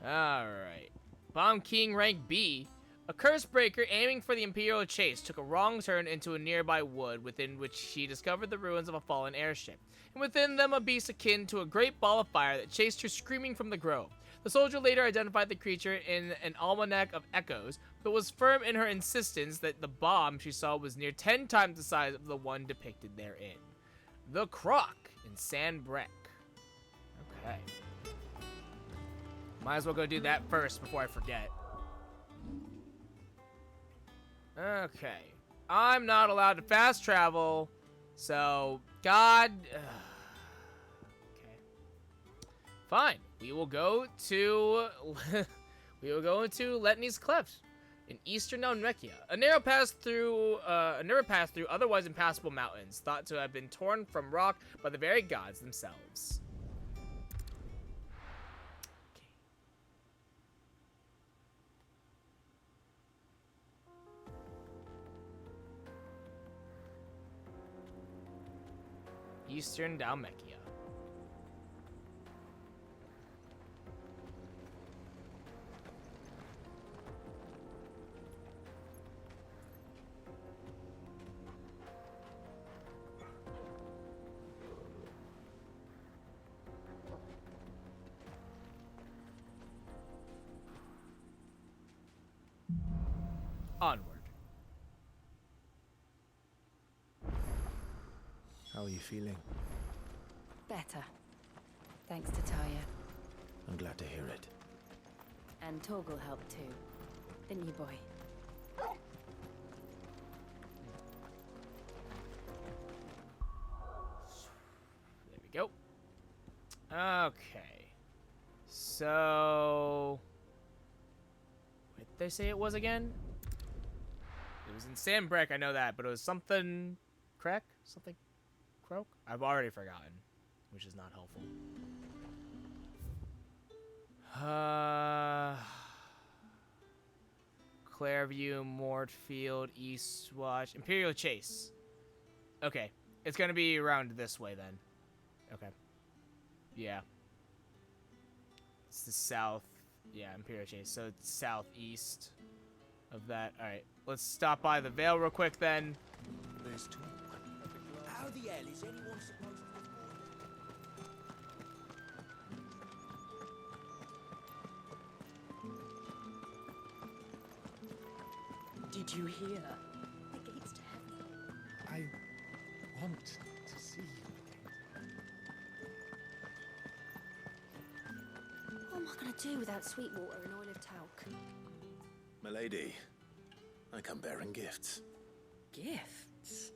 Alright. Bomb king rank B. A curse breaker aiming for the Imperial chase took a wrong turn into a nearby wood within which she discovered the ruins of a fallen airship, and within them a beast akin to a great ball of fire that chased her screaming from the grove. The soldier later identified the creature in an almanac of echoes, but was firm in her insistence that the bomb she saw was near 10 times the size of the one depicted therein. The Croc in Sandbreck. Okay. Might as well go do that first before I forget. Okay. I'm not allowed to fast travel, so God. Okay. Fine. We will go to. We will go into Letney's Cleft in eastern Nalmechia, a narrow pass through otherwise impassable mountains, thought to have been torn from rock by the very gods themselves. Eastern Dalmechia. onward. How are you feeling? Better. Thanks to Taya. I'm glad to hear it. And Torgal helped too. Didn't you, boy? There we go. Okay. So... what did they say it was again? It was in Sandbreck, I know that, but it was something... Crack? Something... Croak? I've already forgotten, which is not helpful. Clairview, Mortfield, Eastwatch, Imperial Chase. Okay, it's gonna be around this way then. Okay. Yeah. It's the south. Yeah, Imperial Chase. So it's southeast of that. All right, let's stop by the Vale real quick then. There's two. How the hell is anyone supposed to... Did you hear? The gates to heaven. I want to see you again. What am I gonna do without sweet water and oil of talc? Milady, I come bearing gifts. Gifts?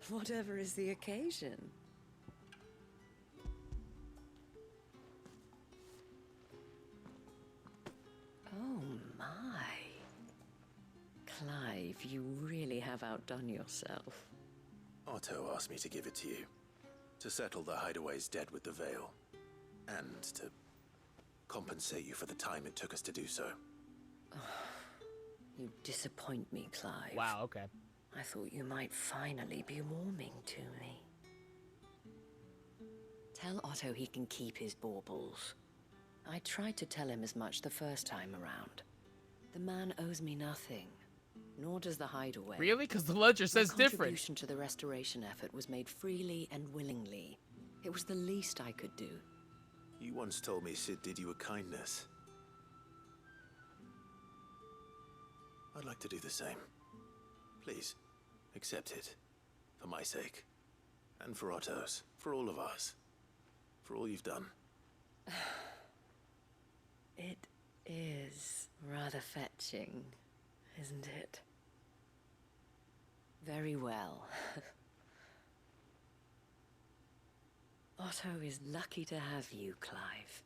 Whatever is the occasion. Oh my. Clive, you really have outdone yourself. Otto asked me to give it to you. To settle the Hideaway's debt with the Veil. And to compensate you for the time it took us to do so. You disappoint me, Clive. Wow, okay. I thought you might finally be warming to me. Tell Otto he can keep his baubles. I tried to tell him as much the first time around. The man owes me nothing, nor does the Hideaway. Really? Because the ledger says My different. contribution to the restoration effort was made freely and willingly. It was the least I could do. You once told me Sid did you a kindness. I'd like to do the same. Please, accept it. For my sake. And for Otto's. For all of us. For all you've done. It is rather fetching, isn't it? Very well. Otto is lucky to have you, Clive.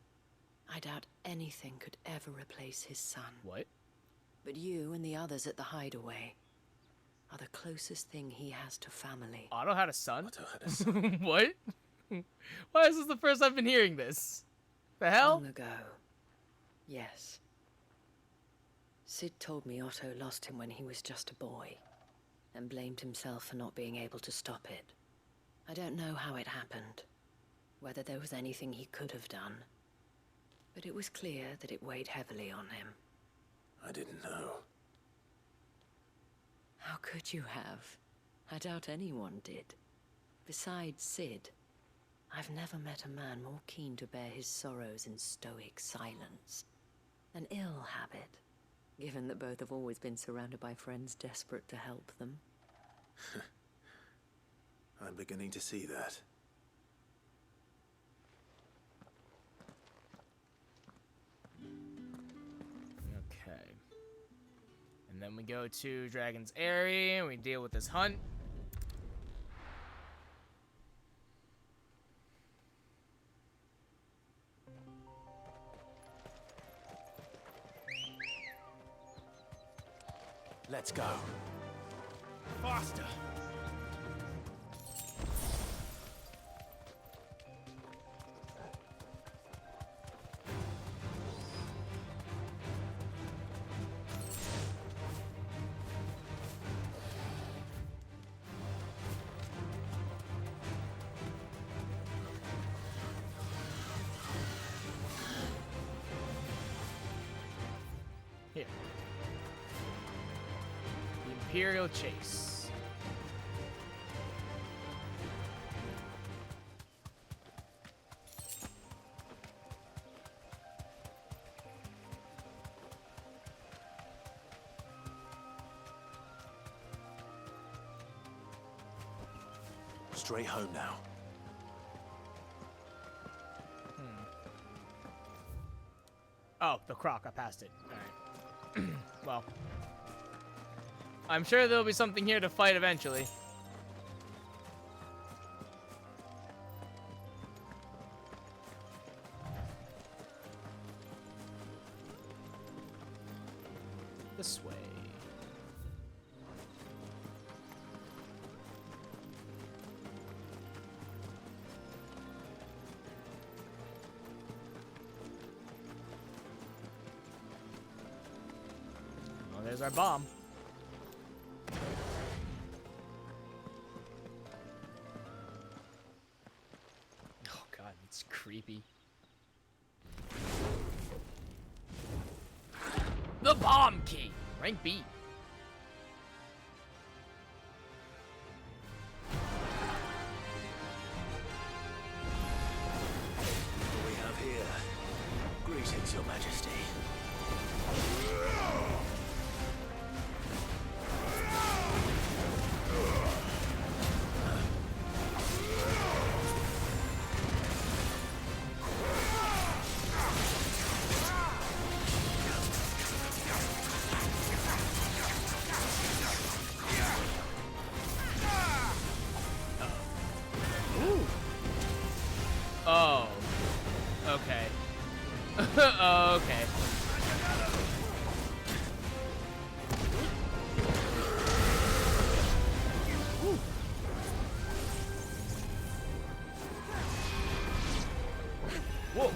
I doubt anything could ever replace his son. What? But you and the others at the Hideaway are the closest thing he has to family. Otto had a son? Otto had a son. What? Why is this the first I've been hearing this? The hell? Long ago. Yes. Sid told me Otto lost him when he was just a boy, and blamed himself for not being able to stop it. I don't know how it happened, whether there was anything he could have done, but it was clear that it weighed heavily on him. I didn't know. How could you have? I doubt anyone did. Besides Sid, I've never met a man more keen to bear his sorrows in stoic silence. An ill habit, given that both have always been surrounded by friends desperate to help them. I'm beginning to see that. Okay. And then we go to Dragon's Area and we deal with this hunt. Let's go. Faster! Here. The Imperial Chase. straight home now. Oh, the croc. I passed it. Alright. Well. I'm sure there'll be something here to fight eventually. This way. Oh, there's our bomb. Oh god, it's creepy. The bomb key! Rank B. What we have here? Greetings, Your Majesty. Oh. Okay. Oh, okay. Whoa.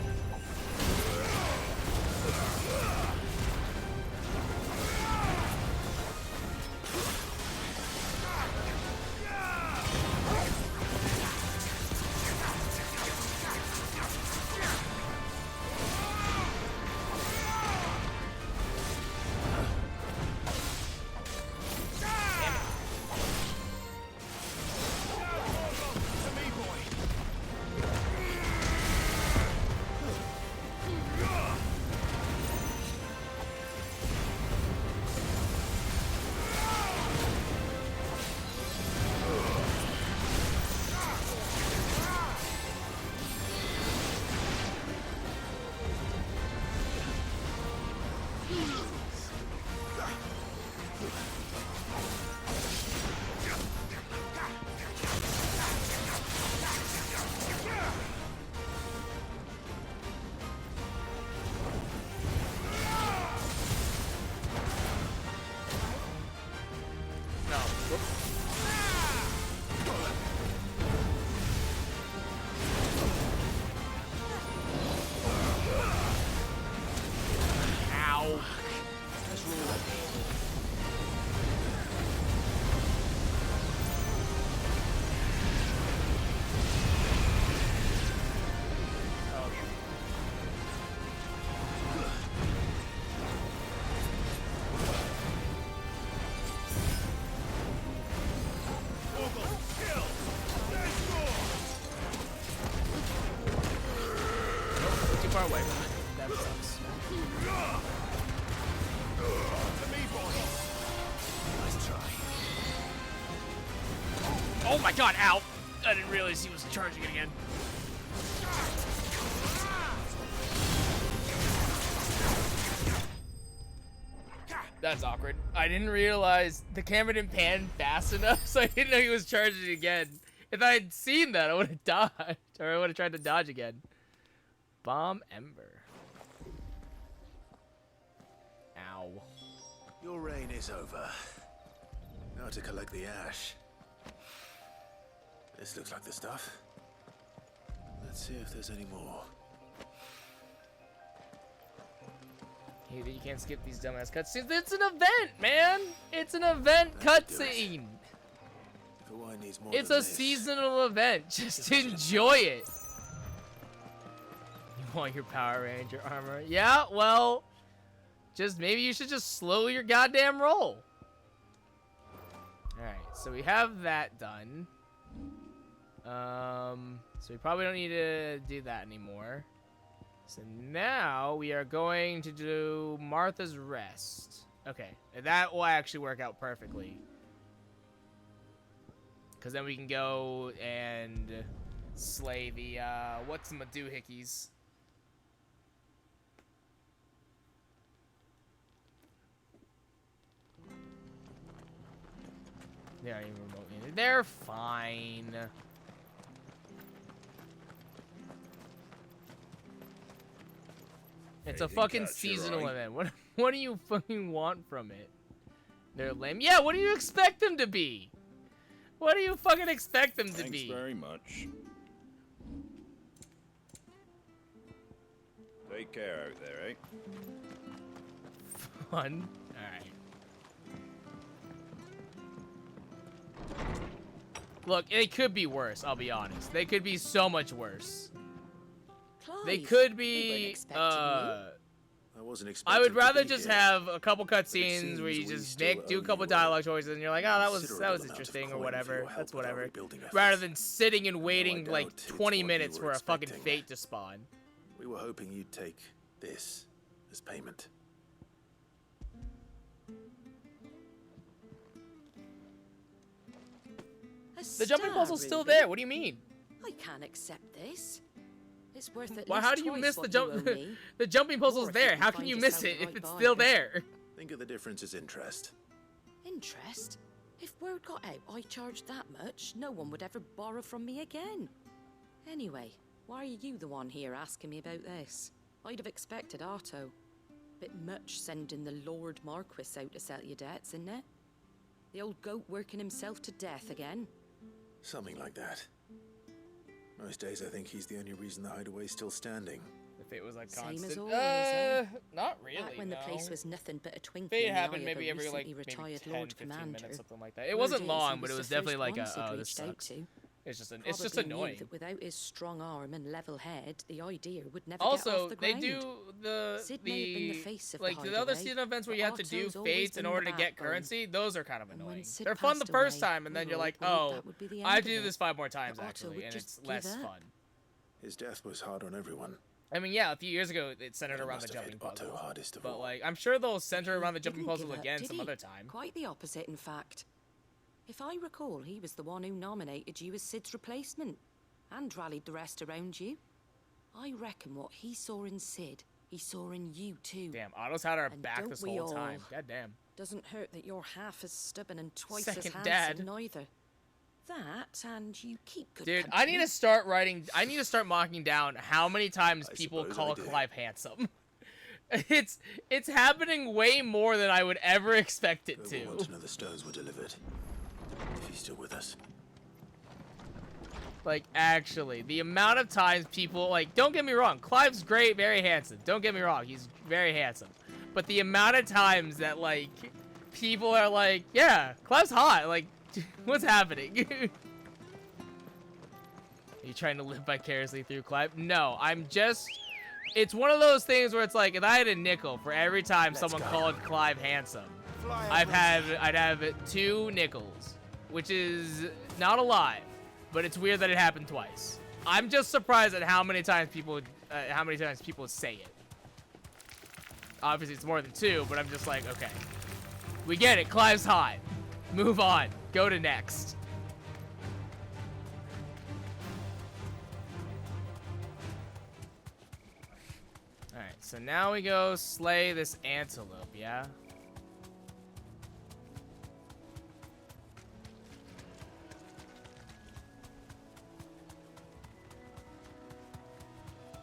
Far away from it. That sucks. Nice try. Oh my god, ow! I didn't realize he was charging it again. That's awkward. I didn't realize the camera didn't pan fast enough, so I didn't know he was charging again. If I had seen that, I would have dodged, or I would have tried to dodge again. Bomb Ember. Ow. Your reign is over. Now to collect the ash. This looks like the stuff. Let's see if there's any more. Hey, you can't skip these dumbass cutscenes. It's an event, man! It's an event cutscene! It's a seasonal event. Just enjoy it. You want your Power Ranger armor? Yeah, well, just maybe you should just slow your goddamn roll. Alright, so we have that done. So we probably don't need to do that anymore. So now we are going to do Martha's Rest. Okay, that will actually work out perfectly. Because then we can go and slay the, what's my doohickeys? They aren't even remotely. They're fine. It's a fucking seasonal event. What do you fucking want from it? They're lame. Yeah, what do you expect them to be? What do you fucking expect them to be? Thanks very much. Take care out there, eh? Fun. Alright. Look, it could be worse, I'll be honest. They could be so much worse. Clive, They could we weren't be, expecting you. I wasn't expecting I would to rather be just here. have a couple cutscenes seems where you we just still do a owe couple you dialogue choices and you're like, oh, that was considerable amount of interesting or coin for whatever. your help That's with our whatever. rebuilding efforts. Rather than sitting and waiting doubt like it's 20 what you minutes were for a fucking expecting. fate to spawn. We were hoping you'd take this as payment. The jumping puzzle's still there. What do you mean? I can't accept this. It's worth it. Why? How do you miss the jump? The jumping puzzle's there. How can you miss it if it's still there? Think of the difference as interest. Interest? If word got out I charged that much, no one would ever borrow from me again. Anyway, why are you the one here asking me about this? I'd have expected Otto. Bit much sending the Lord Marquis out to settle your debts, isn't it? The old goat working himself to death again. Something like that. Most days I think he's the only reason the hideaway's still standing. If it was like Same constant. as always, eh? Not really. Back when no. the place was nothing but a twinkle Fate in the happened eye of maybe a every like recently maybe retired 10, Lord 15 Commander. minutes, something like that. It wasn't Word is long, he but it the was definitely first like one a Sid oh this reached out sucks. to. It's just Probably knew annoying. that without his strong arm and level head, the idea would never get Also, off the they ground. do Sid may have been the face of like the the other hideaway, season events where but you have to do Otto's always fates in been order the to get backbone. currency. Those are kind of annoying. Sid They're fun the passed first away, time, and then we you're all like, believed oh, that would be the I have end to of do it. this 5 more times Otto actually, would and just it's give less up. fun. His death was hard on everyone. I mean, yeah, a few years ago it centered But it around the must have jumping hit Otto puzzle, hardest of but all. like I'm sure they'll center around the jumping Didn't puzzle give up, again did some he? other time. Quite the opposite, in fact. If I recall, he was the one who nominated you as Sid's replacement, and rallied the rest around you. I reckon what he saw in Sid, he saw in you too. Damn, Otto's had our And back don't this we whole all? time. God damn. Doesn't hurt that you're half as stubborn and twice as Second handsome dad. neither. That, and you keep good Dude, company. I need to start marking down how many times people suppose call I did. Clive handsome. It's happening way more than I would ever expect it Whoever to. wants to know the stones were delivered. If he's still with us. Like, actually, the amount of times people, like, don't get me wrong, Clive's great, very handsome. Don't get me wrong, he's very handsome. But the amount of times that, like, people are like, yeah, Clive's hot. Like, what's happening? Are you trying to live vicariously through Clive? No, I'm just... It's one of those things where it's like, if I had a nickel for every time someone called Clive handsome, I'd have 2 nickels, which is not a lot, but it's weird that it happened twice. I'm just surprised at how many times people say it. Obviously, it's more than 2, but I'm just like, okay, we get it. Clive's hot. Move on. Go to next. Alright, so now we go slay this antelope, yeah?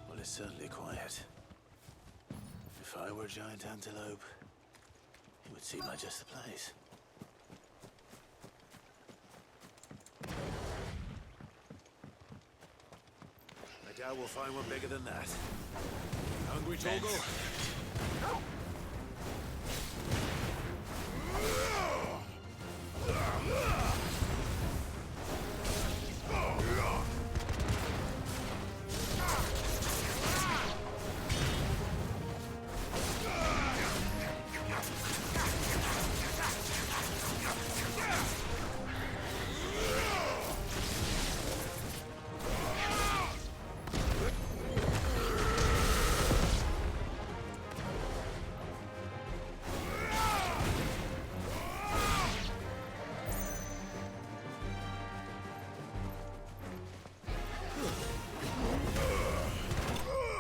Well, it's certainly quiet. If I were a giant antelope, it would seem like just the place. I doubt we'll find one bigger than that. Hungry, Torgal?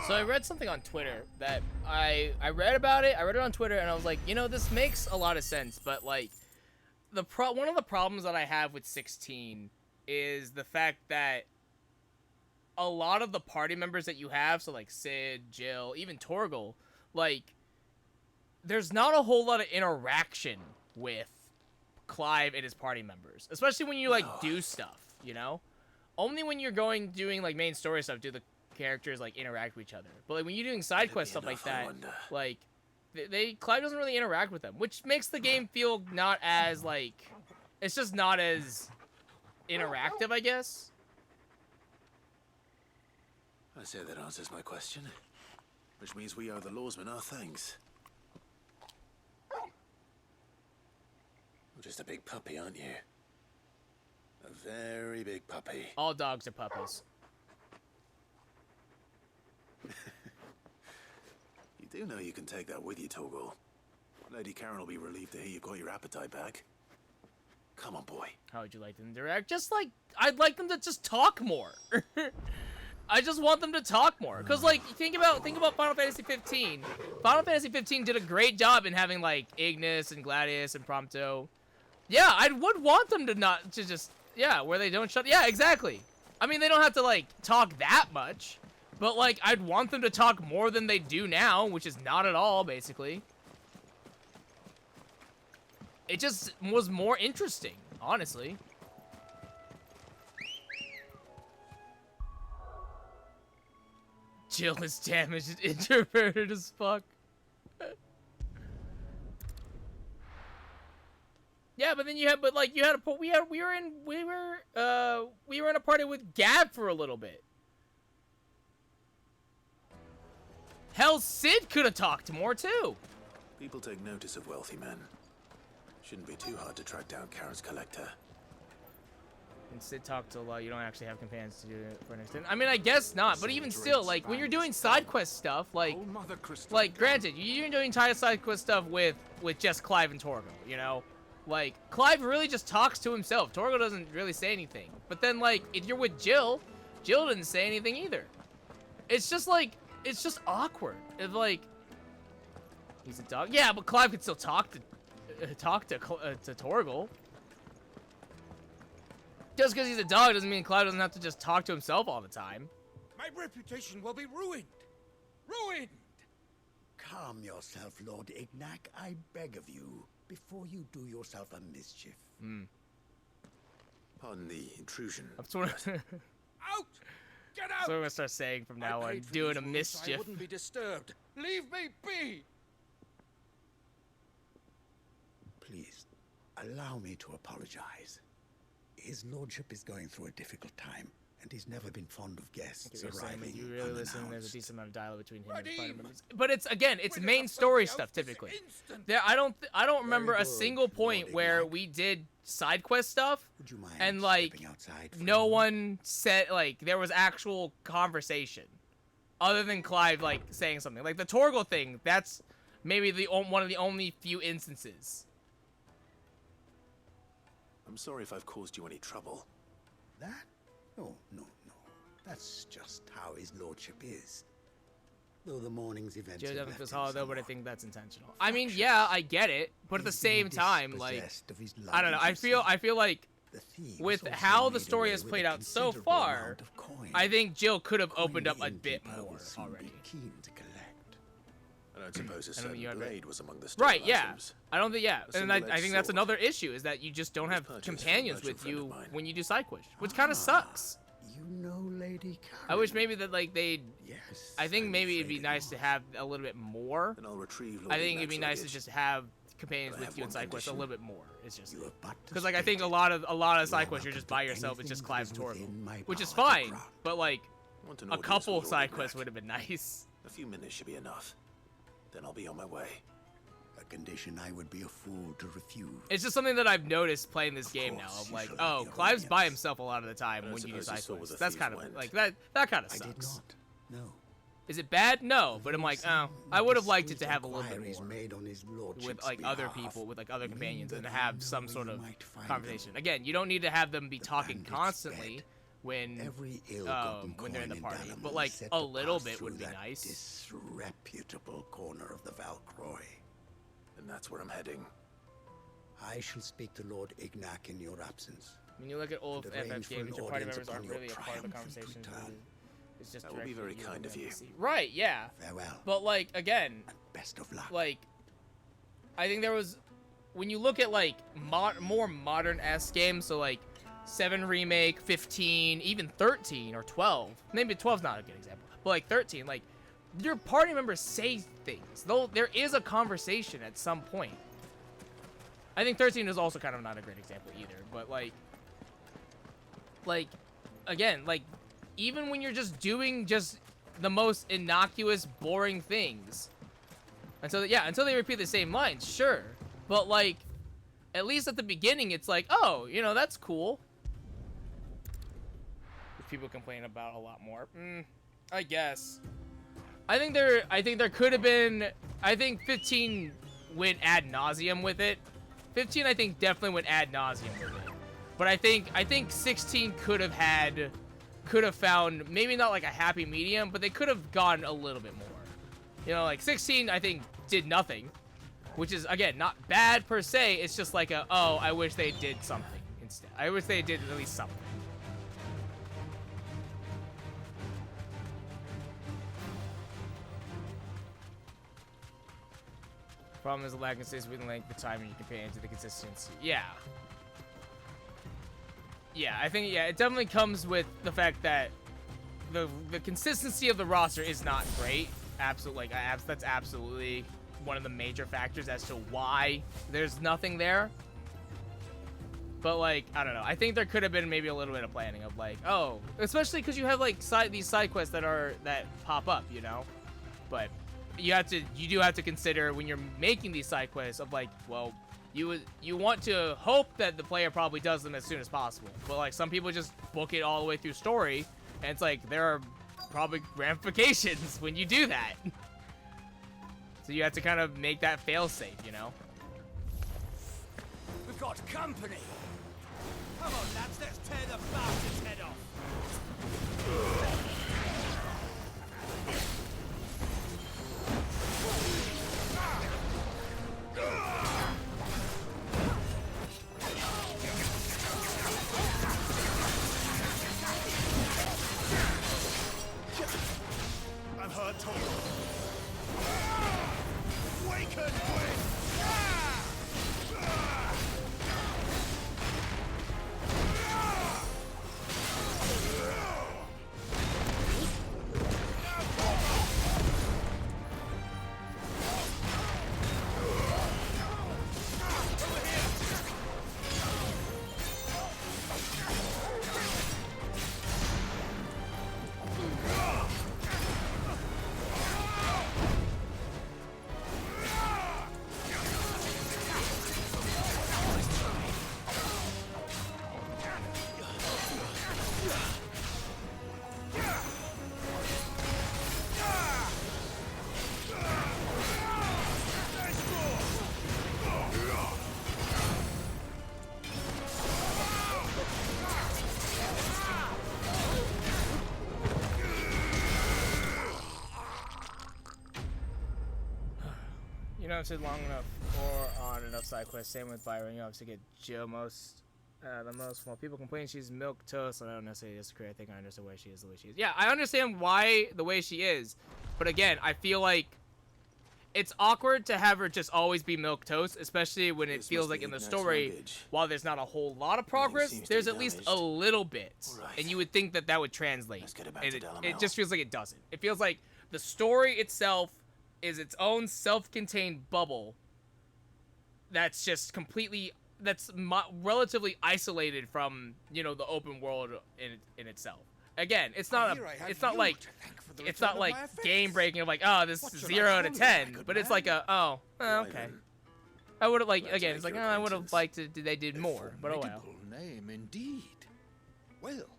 So I read something on Twitter that I read about it. I read it on Twitter and I was like, you know, this makes a lot of sense, but like one of the problems that I have with 16 is the fact that a lot of the party members that you have, so like Sid, Jill, even Torgal, like there's not a whole lot of interaction with Clive and his party members, especially when you like do stuff, you know? Only when you're doing like main story stuff do the characters like interact with each other. But like when you're doing side quest stuff like that, like Clive doesn't really interact with them, which makes the game feel not as like, it's just not as interactive, I guess. I say that answers my question, which means we owe the lawsmen our thanks. You're just a big puppy, aren't you? A very big puppy. All dogs are puppies. You do know you can take that with you, Torgal. Lady Karen will be relieved to hear you've got your appetite back. Come on, boy. How would you like them to interact? Just like, I'd like them to just talk more. I just want them to talk more. Cause like, think about Final Fantasy 15. Final Fantasy 15 did a great job in having like Ignis and Gladius and Prompto. Yeah, I would want them to just, where they don't shut, exactly. I mean, they don't have to like talk that much, but like, I'd want them to talk more than they do now, which is not at all, basically. It just was more interesting, honestly. Jill is damaged and introverted as fuck. Yeah, but then we were in a party with Gab for a little bit. Hell, Sid could have talked more too. People take notice of wealthy men. Shouldn't be too hard to track down Karen's collector. And Sid talked a lot. You don't actually have companions to do it for an extent. I mean, I guess not, but even still, like, when you're doing side quest stuff, like granted, you're doing side quest stuff with just Clive and Torgal, you know? Like, Clive really just talks to himself. Torgal doesn't really say anything. But then, like, if you're with Jill, Jill didn't say anything either. It's just, like, it's just awkward. It's like, he's a dog. Yeah, but Clive could still talk to Torgal. Just because he's a dog doesn't mean Clive doesn't have to just talk to himself all the time. My reputation will be ruined. Ruined! Calm yourself, Lord Ignac, I beg of you, before you do yourself a mischief. Pardon the intrusion. That's what Out! Get out! So I'm gonna start saying from now on, doing a mischief. I wouldn't be disturbed. Leave me be! Please, allow me to apologize. His lordship is going through a difficult time, and he's never been fond of guests arriving You really listen, there's a unannounced. decent amount of dialogue between him and his party members. But it's, again, it's main story stuff, typically. I don't remember a single point where we did side quest stuff, and, like, no one said, like, there was actual conversation. Other than Clive, like, saying something. Like, the Torgal thing, that's maybe one of the only few instances. I'm sorry if I've caused you any trouble. That? Oh, no. That's just how his lordship is. Though the morning's events Joe have definitely left feels him hollow, though, but I somewhat think that's intentional. I mean, yeah, I get it, but at the same time, like, I don't know. I feel like with how the story has played out so far, I think Jill could have opened up a bit more already. I don't suppose a certain blade was among the Right, stolen yeah. items. I don't think, yeah. A And I single-edged think that's sword. another issue, is that you just don't have purchased from a companions merchant with friend you of mine. when you do side quests, which kind of sucks. You know Lady Karen. I wish maybe that, like, they'd... Yes, I think maybe it'd be nice to have a little bit more. Then I'll retrieve Lord I think it'd be Ignac's nice to luggage. just have companions But I with have you in one side quests a condition. little bit more. It's just... You have but to Because, like, I state think a lot of side quests you're just by yourself. It's just Clive and Torgal. Which is fine, but, like, Want an a audience couple with Lord side quests Ignac. would have been nice. A few minutes should be enough. Then I'll be on my way. A condition I would be a fool to refuse. It's just something that I've noticed playing this game now. Of like, oh, Clive's by himself a lot of the time I when you do suppose you side saw where quests. the That's thieves kind of went. like that kind of I sucks. did not. No. Is it bad? No, but I'm like, oh, I would have liked it to have a little bit Inquiries more made on his lordship's with like other behalf people, with like other mean companions, that and I have know some where sort you of might find conversation. them. Again, you don't need to have them be talking bandit's constantly, bed. when Every ill-gotten when they're in the coin party. Dalamir But like set a to little pass bit would through be that nice. Disreputable corner of the Valcroy. And that's where I'm heading. I shall speak to Lord Ignac in your absence. When you look at old and arrange FF for an games, your party audience members aren't upon your really a part of the triumphant conversation. return. It's just That would be very directly kind of you. NPC. Right? Yeah. Farewell. But like again, best of luck. Like, I think there was, when you look at like more modern-esque games, so like 7 remake, 15, even 13 or 12. Maybe 12's not a good example, but like 13, like your party members say things. Though there is a conversation at some point. I think 13 is also kind of not a great example either, but like again, like even when you're just doing just the most innocuous, boring things, until they repeat the same lines, sure, but like at least at the beginning, it's like, oh, you know, that's cool. Which people complain about a lot more. I guess. I think there could have been. I think 15 went ad nauseum with it. 15, I think, definitely went ad nauseum with it. But I think 16 could have found maybe not like a happy medium, but they could have gone a little bit more. You know, like 16, I think did nothing, which is again not bad per se. It's just like I wish they did something instead. I wish they did at least something. Problem is the lag consistency with the length of time and you compare it to the consistency. Yeah. Yeah, I think it definitely comes with the fact that the consistency of the roster is not great. Absolutely, that's absolutely one of the major factors as to why there's nothing there. But like, I don't know. I think there could have been maybe a little bit of planning of like, oh, especially because you have like these side quests that pop up, you know. But you do have to consider when you're making these side quests of like, well, you want to hope that the player probably does them as soon as possible. But like some people just book it all the way through story, and it's like there are probably ramifications when you do that. So you have to kind of make that fail safe, you know. We've got company. Come on, lads, let's tear the bastard's head off. I've heard talk. Waken, wind! You don't sit long enough or on enough side quests. Same with Byron. You obviously get Jill the most. While people complain she's milk toast, I don't necessarily disagree. I think I understand why she is the way she is. Yeah, I understand why the way she is, but again, I feel like it's awkward to have her just always be milk toast, especially when it feels like in the story, while there's not a whole lot of progress, there's at least a little bit, and you would think that would translate. And it just feels like it doesn't. It feels like the story itself is its own self-contained bubble that's just completely relatively isolated from, you know, the open world in itself. Again, it's not like game breaking of like, oh, this is 0 out of 10, but it's like okay. I would have again, it's like, oh, I would have liked it. They did more, but oh well. Name indeed. Well,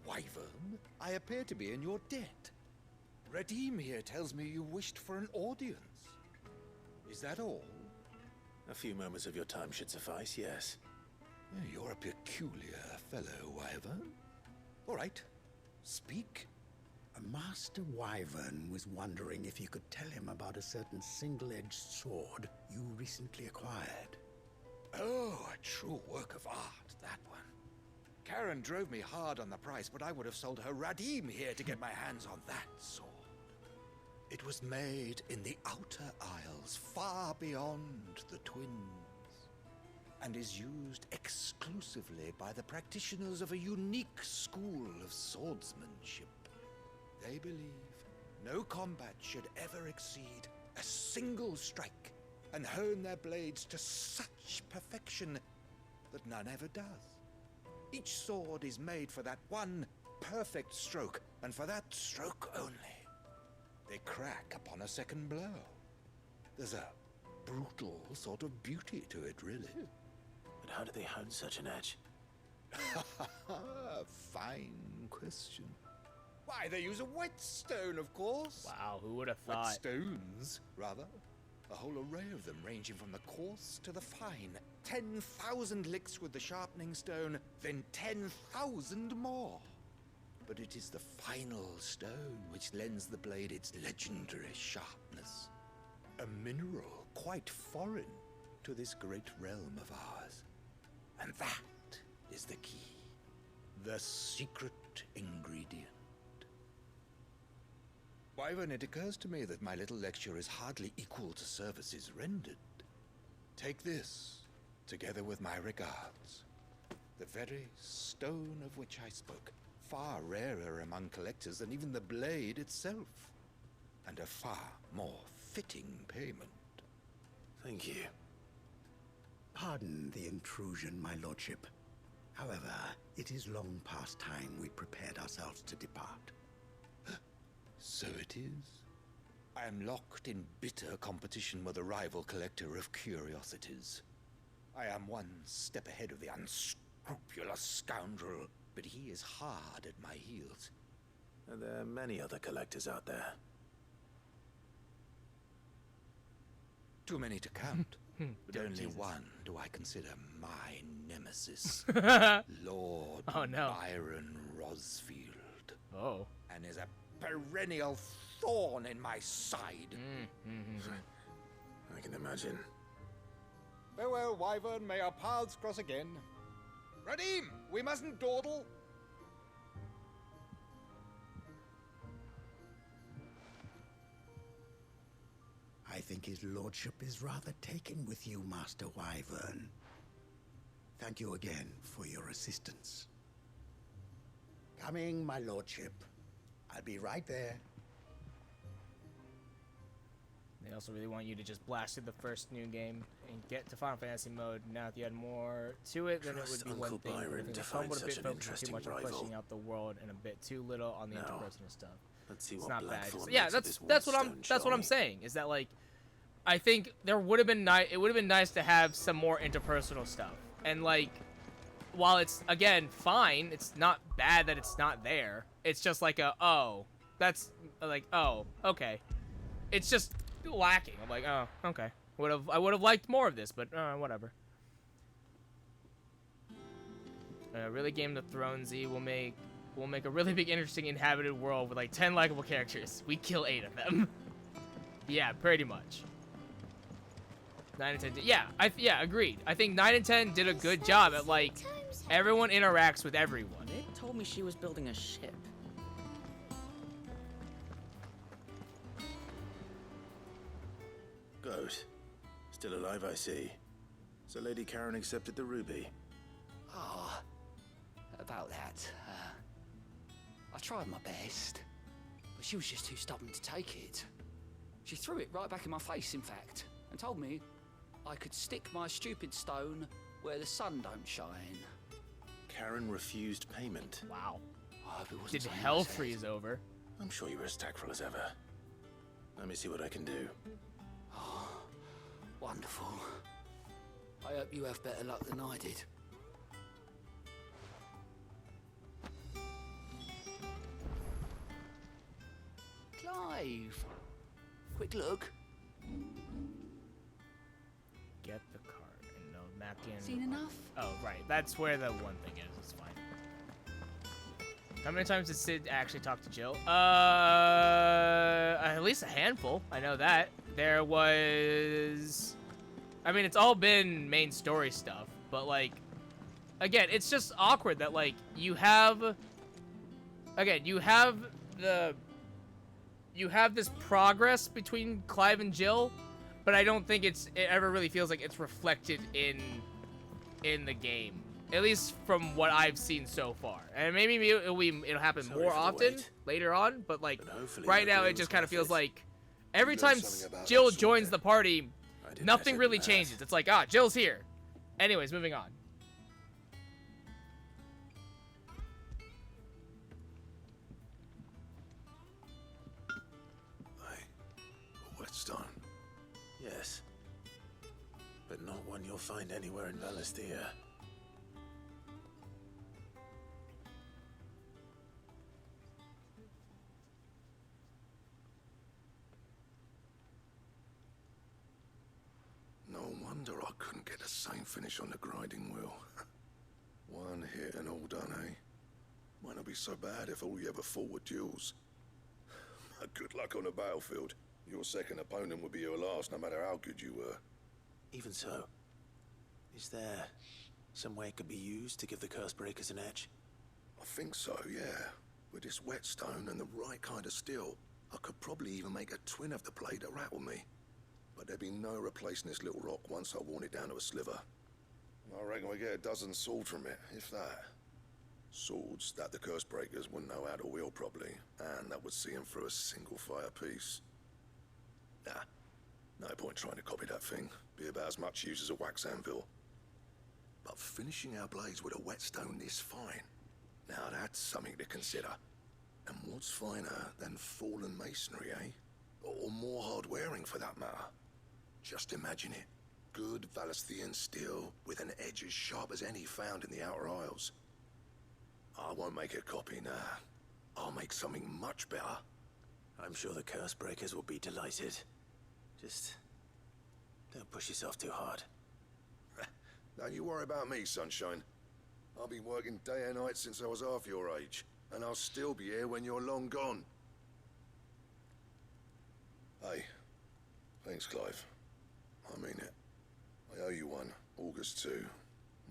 Wyvern, I appear to be in your debt. Redeem here tells me you wished for an audience. Is that all? A few moments of your time should suffice, yes. You're a peculiar fellow, Wyvern. All right. Speak. Master Wyvern was wondering if you could tell him about a certain single-edged sword you recently acquired. Oh, a true work of art, that one. Karen drove me hard on the price, but I would have sold her Radim here to get my hands on that sword. It was made in the Outer Isles, far beyond the Twins, and is used exclusively by the practitioners of a unique school of swordsmanship. They believe no combat should ever exceed a single strike, and hone their blades to such perfection that none ever does. Each sword is made for that one perfect stroke, and for that stroke only. They crack upon a second blow. There's a brutal sort of beauty to it, really. But how do they hone such an edge? Fine question. Why, they use a whetstone, of course. Wow, who would have thought? Whetstones, rather. A whole array of them, ranging from the coarse to the fine. 10,000 licks with the sharpening stone, then 10,000 more. But it is the final stone which lends the blade its legendary sharpness. A mineral quite foreign to this great realm of ours. And that is the key. The secret ingredient. Wyvern, it occurs to me that my little lecture is hardly equal to services rendered. Take this, together with my regards. The very stone of which I spoke, far rarer among collectors than even the blade itself, and a far more fitting payment. Thank you. Pardon the intrusion, my lordship. However, it is long past time we prepared ourselves to depart. So it is. I am locked in bitter competition with a rival collector of curiosities. I am one step ahead of the unscrupulous scoundrel, but he is hard at my heels. Are there many other collectors out there? Too many to count, but only one do I consider my nemesis. Lord Byron Rosfield. Oh. And is a perennial thorn in my side. I can imagine. Farewell, Wyvern. May our paths cross again. Radim, we mustn't dawdle. I think his lordship is rather taken with you, Master Wyvern. Thank you again for your assistance. Coming, my lordship. I'll be right there. They also really want you to just blast through the first new game and get to Final Fantasy mode. Now, if you had more to it, then it would be one thing. Byron I think to the fun find would have such been an focusing too interesting much on rival. fleshing out the world and a bit too little on the interpersonal stuff. Let's see It's what not bad. Blackthorn Yeah, makes of this that's what I'm saying. Is that like, I think there would have been it would have been nice to have some more interpersonal stuff. And like, while it's again fine, it's not bad that it's not there. It's just like that's like okay. It's just lacking. I'm like, oh, okay. I would have liked more of this, but whatever. Really Game of Thronesy will make a really big, interesting, inhabited world with like 10 likable characters. We kill 8 of them. Yeah, pretty much. 9 and 10. Yeah, agreed. I think 9 and 10 did a good job at like everyone interacts with everyone. They told me she was building a ship. Goat. Still alive, I see. So Lady Karen accepted the ruby. Ah, about that. I tried my best, but she was just too stubborn to take it. She threw it right back in my face, in fact, and told me I could stick my stupid stone where the sun don't shine. Karen refused payment. Wow. I hope it wasn't Did something hell I said. freeze over? I'm sure you were as tactful as ever. Let me see what I can do. Oh, wonderful. I hope you have better luck than I did. Clive! Quick look. Get the card and no napkin. Seen enough? Oh, right. That's where the one thing is. It's fine. How many times did Sid actually talk to Jill? At least a handful. I know that. There was... I mean, it's all been main story stuff, but, like... Again, it's just awkward that, like, you have... Again, you have this progress between Clive and Jill, but I don't think it ever really feels like it's reflected in the game. At least from what I've seen so far. And maybe it'll happen more often later on, but like right now it just kind of feels like every time Jill joins the party, nothing really changes. It's like, Jill's here. Anyways, moving on. Whetstone. Yes. But not one you'll find anywhere in Valisthea. No wonder I couldn't get the same finish on the grinding wheel. One hit and all done, eh? Might not be so bad if all you ever fought were duels. Good luck on the battlefield. Your second opponent would be your last, no matter how good you were. Even so, is there some way it could be used to give the curse breakers an edge? I think so, yeah. With this whetstone and the right kind of steel, I could probably even make a twin of the blade that rattled me. But there'd be no replacing this little rock once I worn it down to a sliver. I reckon we get a dozen swords from it, if that. Swords that the curse breakers wouldn't know how to wield properly, and that would see them through a single fire piece. Nah, no point trying to copy that thing. Be about as much use as a wax anvil. But finishing our blades with a whetstone this fine, now that's something to consider. And what's finer than fallen masonry, eh? Or more hard-wearing, for that matter. Just imagine it. Good Valisthean steel with an edge as sharp as any found in the Outer Isles. I won't make a copy, nah. I'll make something much better. I'm sure the curse breakers will be delighted. Just don't push yourself too hard. Don't you worry about me, sunshine. I've been working day and night since I was half your age, and I'll still be here when you're long gone. Hey, thanks, Clive. I mean it. I owe you one, August too.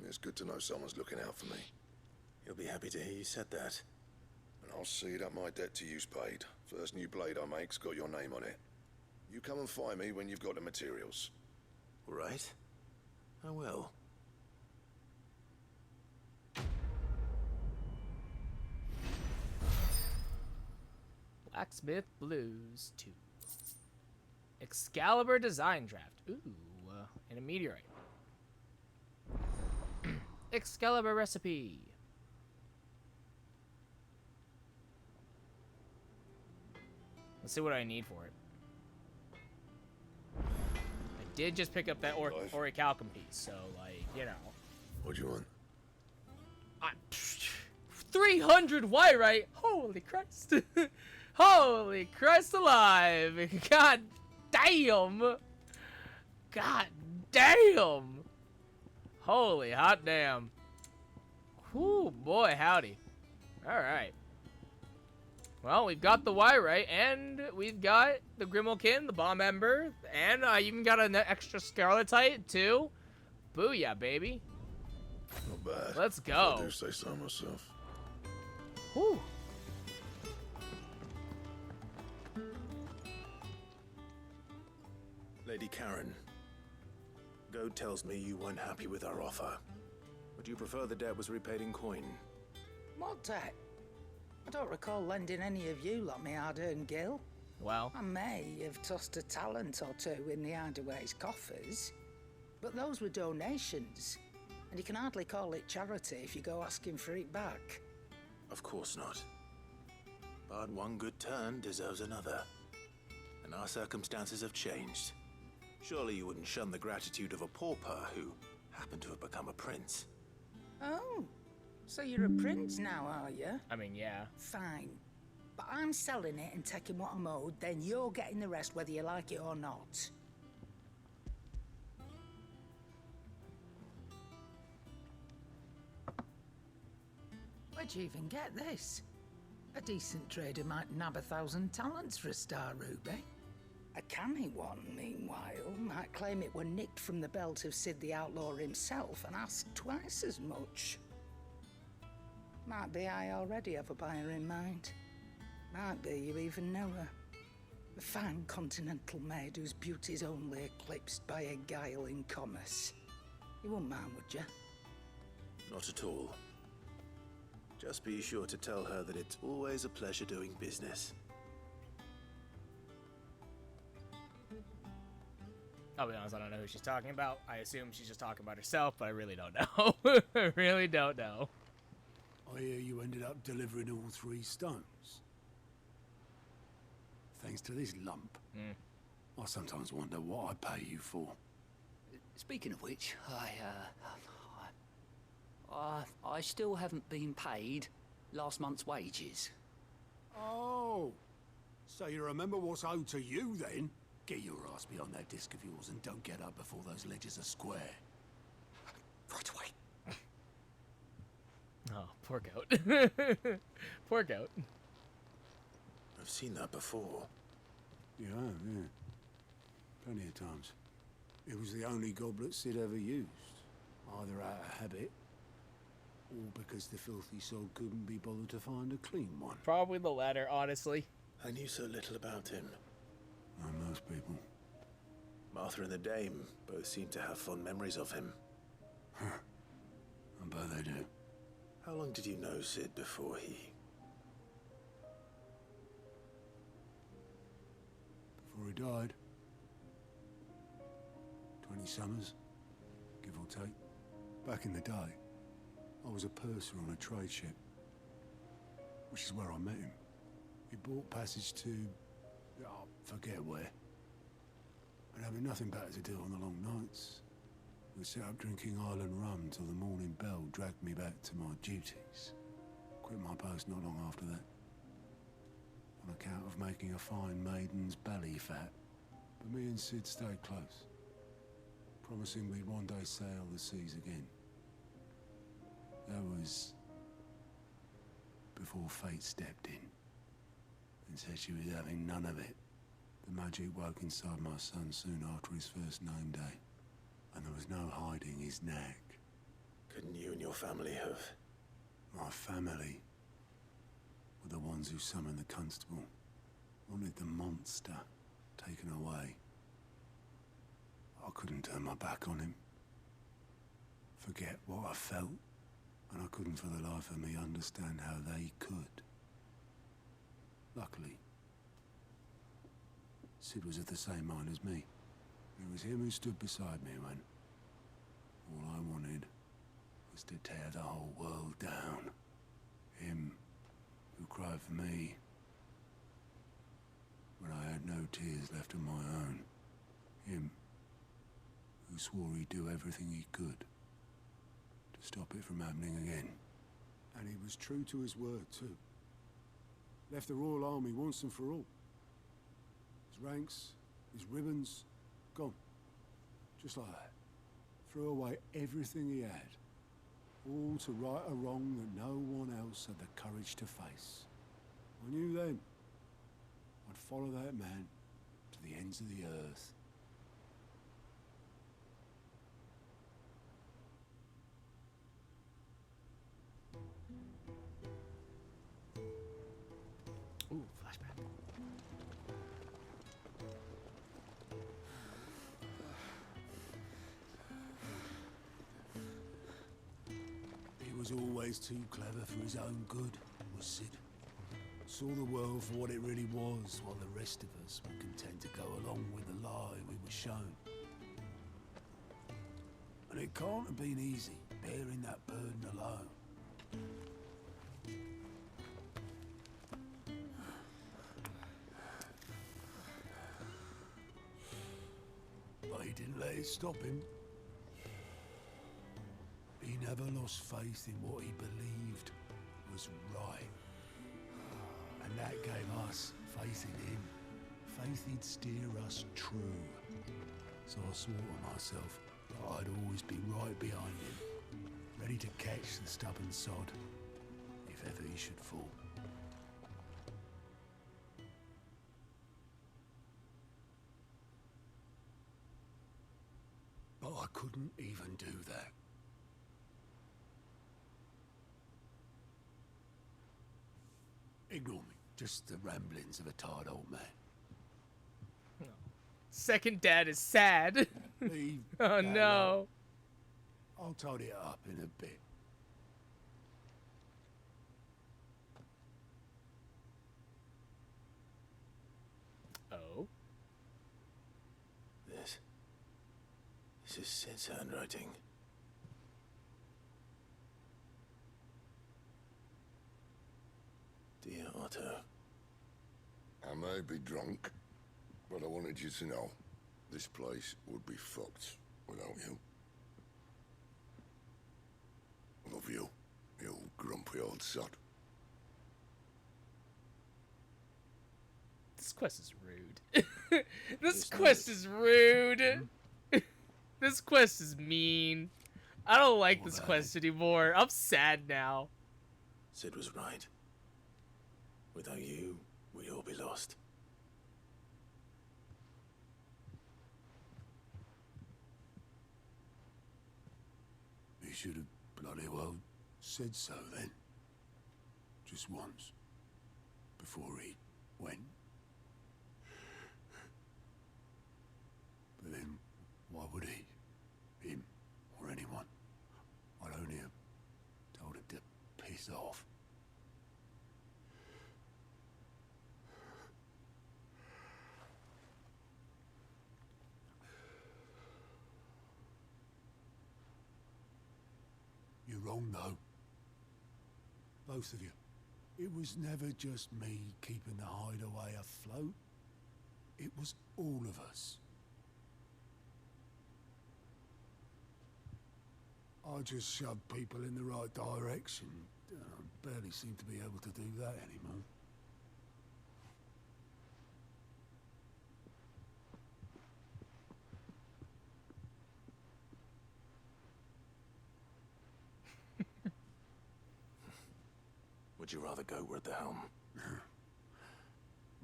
It's good to know someone's looking out for me. You'll be happy to hear you said that. And I'll see that my debt to you's paid. First new blade I make's got your name on it. You come and find me when you've got the materials. All right. I will. Blacksmith Blues 2. Excalibur design draft. Ooh, and a meteorite. Excalibur recipe. Let's see what I need for it. I did just pick up that orichalcum piece, so, like, you know. What'd you want? 300 Wyrite! Holy Christ! Holy Christ alive! God damn! God damn! Holy hot damn. Whoo, boy, howdy. Alright. Well, we've got the Wyrite, and we've got the Grimalkin, the Bomb Ember, and I even got an extra Scarletite, too. Booyah, baby. Not bad. Let's go. I do say so myself. Whew. Lady Karen, Goad tells me you weren't happy with our offer. Would you prefer the debt was repaid in coin? What debt? I don't recall lending any of you like me hard-earned gil. Well, I may have tossed a talent or two in the Hideaway's coffers, but those were donations, and you can hardly call it charity if you go asking for it back. Of course not. But one good turn deserves another. And our circumstances have changed. Surely you wouldn't shun the gratitude of a pauper who happened to have become a prince. Oh, so you're a prince now, are you? I mean, yeah. Fine. But I'm selling it and taking what I'm owed, then you're getting the rest whether you like it or not. Where'd you even get this? A decent trader might nab 1,000 talents for a star ruby. A canny one, meanwhile, might claim it were nicked from the belt of Sid the Outlaw himself and ask twice as much. Might be I already have a buyer in mind. Might be you even know her. A fine continental maid whose beauty's only eclipsed by a guile in commerce. You wouldn't mind, would you? Not at all. Just be sure to tell her that it's always a pleasure doing business. I'll be honest, I don't know who she's talking about. I assume she's just talking about herself, but I really don't know. I really don't know. I hear you ended up delivering all 3 stones. Thanks to this lump. I sometimes wonder what I pay you for. Speaking of which, I still haven't been paid last month's wages. Oh, so you remember what's owed to you then? Get your ass behind that disc of yours and don't get up before those ledgers are square. Right away. Oh, poor goat. Poor goat. I've seen that before. Yeah, plenty of times. It was the only goblet Sid ever used, either out of habit or because the filthy soul couldn't be bothered to find a clean one. Probably the latter, honestly. I knew so little about him. Like most people. Martha and the Dame both seem to have fond memories of him. Huh. I bet they do. How long did you know Sid before he... Before he died? 20 summers, give or take. Back in the day, I was a purser on a trade ship, which is where I met him. He bought passage to... I forget where. And having nothing better to do on the long nights, we sat up drinking island rum till the morning bell dragged me back to my duties. Quit my post not long after that, on account of making a fine maiden's belly fat. But me and Sid stayed close, promising we'd one day sail the seas again. That was before fate stepped in and said she was having none of it. The magic woke inside my son soon after his first name day, and there was no hiding his knack. Couldn't you and your family have... My family were the ones who summoned the constable, wanted the monster taken away. I couldn't turn my back on him, forget what I felt, and I couldn't for the life of me understand how they could. Luckily, Sid was of the same mind as me. It was him who stood beside me when all I wanted was to tear the whole world down. Him who cried for me when I had no tears left of my own. Him who swore he'd do everything he could to stop it from happening again. And he was true to his word, too. Left the Royal Army once and for all. His ranks, his ribbons, gone. Just like that. Threw away everything he had. All to right a wrong that no one else had the courage to face. I knew then I'd follow that man to the ends of the earth. Ooh, flashback. He was always too clever for his own good, was Sid. Saw the world for what it really was, while the rest of us were content to go along with the lie we were shown. And it can't have been easy, bearing that burden alone. But he didn't let it stop him. He never lost faith in what he believed was right. And that gave us faith in him. Faith he'd steer us true. So I swore to myself that I'd always be right behind him, ready to catch the stubborn sod, if ever he should fall. I couldn't even do that. Ignore me. Just the ramblings of a tired old man. Second dad is sad. Leave Oh that no. alone. I'll tidy it up in a bit. Oh. This is Sid's handwriting. Dear Otto. I may be drunk, but I wanted you to know this place would be fucked without you. Love you, you grumpy old sod. This quest is rude. This quest is rude. This quest is mean. I don't like this quest anymore. I'm sad now. Sid was right. Without you, we'd all be lost. He should have bloody well said so then. Just once. Before he went. But then, why would he? Him, or anyone? I'd only have told him to piss off. You're wrong, though. Both of you. It was never just me keeping the hideaway afloat. It was all of us. I just shoved people in the right direction. I barely seem to be able to do that anymore. Would you rather go at the helm?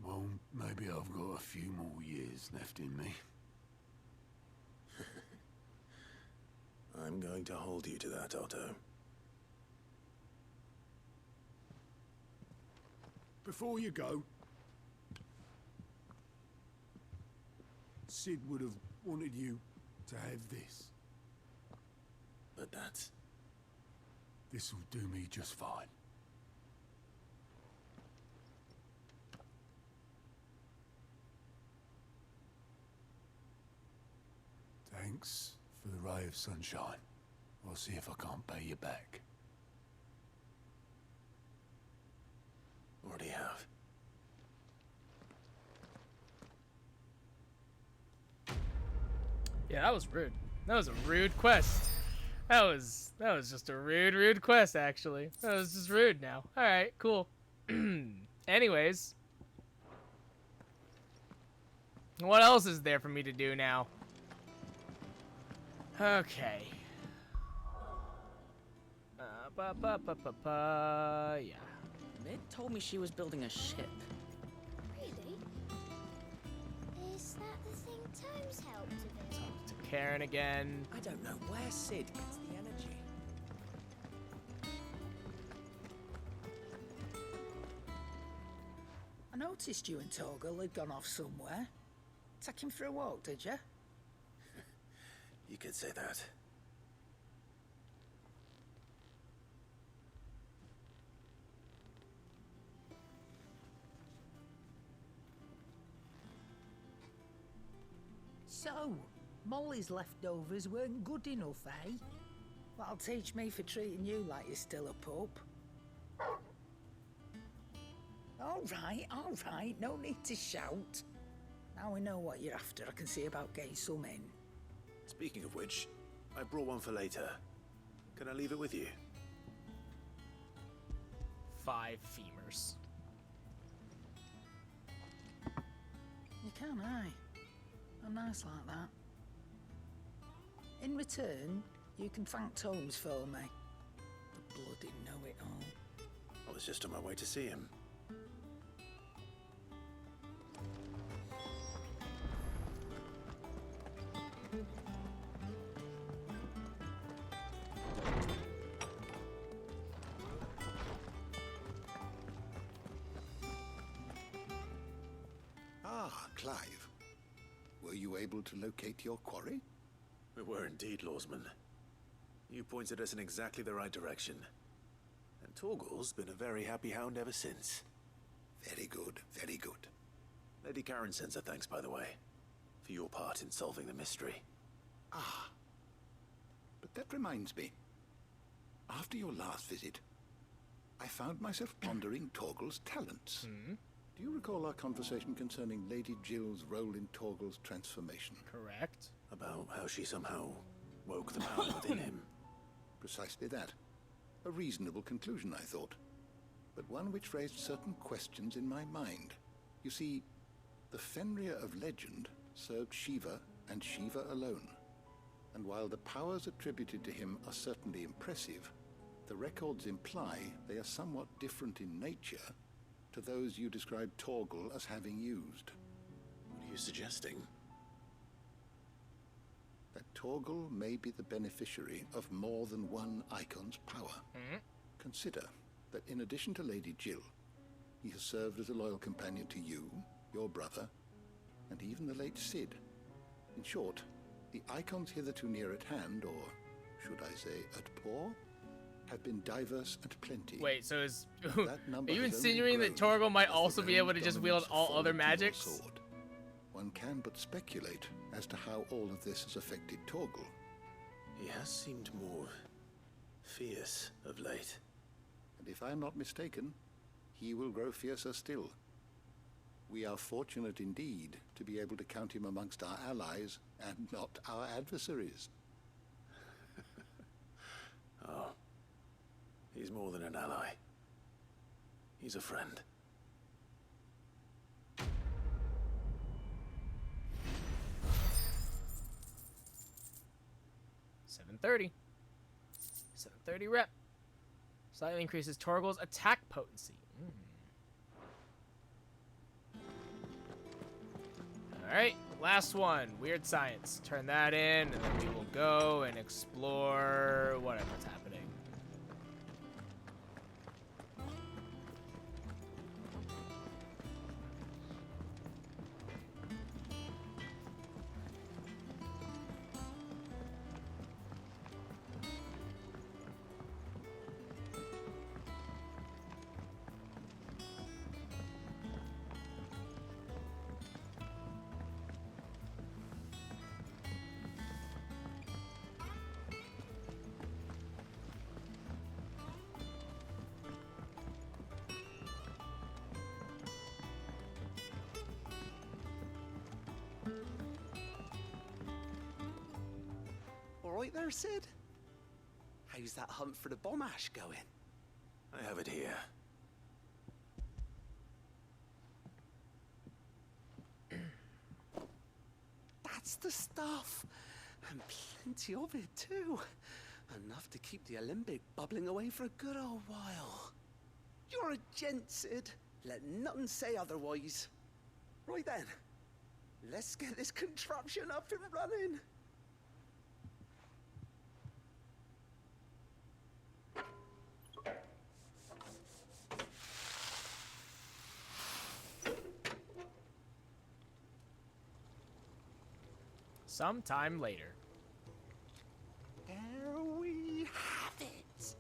Well, maybe I've got a few more years left in me. I'm going to hold you to that, Otto. Before you go, Sid would have wanted you to have this. But this'll do me just fine. Thanks for the ray of sunshine. I'll see if I can't pay you back. Already have. Yeah, that was rude. That was a rude quest. That was just a rude quest, actually. That was just rude now. Alright, cool. Anyways. What else is there for me to do now? Okay. Yeah. Mid told me she was building a ship. Really? Is that the thing Tomes helped with? Talk to Karen again. I don't know where Sid gets the energy. I noticed you and Torgal had gone off somewhere. Take him for a walk, did you? You could say that. So, Molly's leftovers weren't good enough, eh? That'll teach me for treating you like you're still a pup. All right, no need to shout. Now we know what you're after, I can see about getting some in. Speaking of which, I brought one for later. Can I leave it with you? 5 femurs. You can, aye. I'm nice like that. In return, you can thank Tomes for me. The bloody know-it-all. I was just on my way to see him. Clive. Were you able to locate your quarry? We were indeed, Lawsman. You pointed us in exactly the right direction. And Torgal's been a very happy hound ever since. Very good, very good. Lady Karen sends her thanks, by the way, for your part in solving the mystery. Ah. But that reminds me. After your last visit, I found myself pondering Torgal's talents. Do you recall our conversation concerning Lady Jill's role in Torgal's transformation? Correct. About how she somehow woke the power within him. Precisely that. A reasonable conclusion, I thought. But one which raised certain questions in my mind. You see, the Fenrir of legend served Shiva and Shiva alone. And while the powers attributed to him are certainly impressive, the records imply they are somewhat different in nature to those you described Torgal as having used. What are you suggesting? That Torgal may be the beneficiary of more than one icon's power. Consider that in addition to Lady Jill, he has served as a loyal companion to you, your brother, and even the late Cid. In short, the icons hitherto near at hand, or should I say at paw, have been diverse and plenty. Wait, so is That are number you has only insinuating that grown Torgal might as also the be able to realm's just wield dominance all fallen other to your magics? sword? One can but speculate as to how all of this has affected Torgal. He has seemed more fierce of late. And if I'm not mistaken, he will grow fiercer still. We are fortunate indeed to be able to count him amongst our allies and not our adversaries. Oh, he's more than an ally. He's a friend. $730 rep. Slightly increases Torgal's attack potency. Alright, last one. Weird science. Turn that in, and then we will go and explore whatever's happening. All right there, Sid? How's that hunt for the bomb ash going? I have it here. That's the stuff. And plenty of it, too. Enough to keep the Olympic bubbling away for a good old while. You're a gent, Sid. Let nothing say otherwise. Right then, let's get this contraption up and running. Sometime later. There we have it.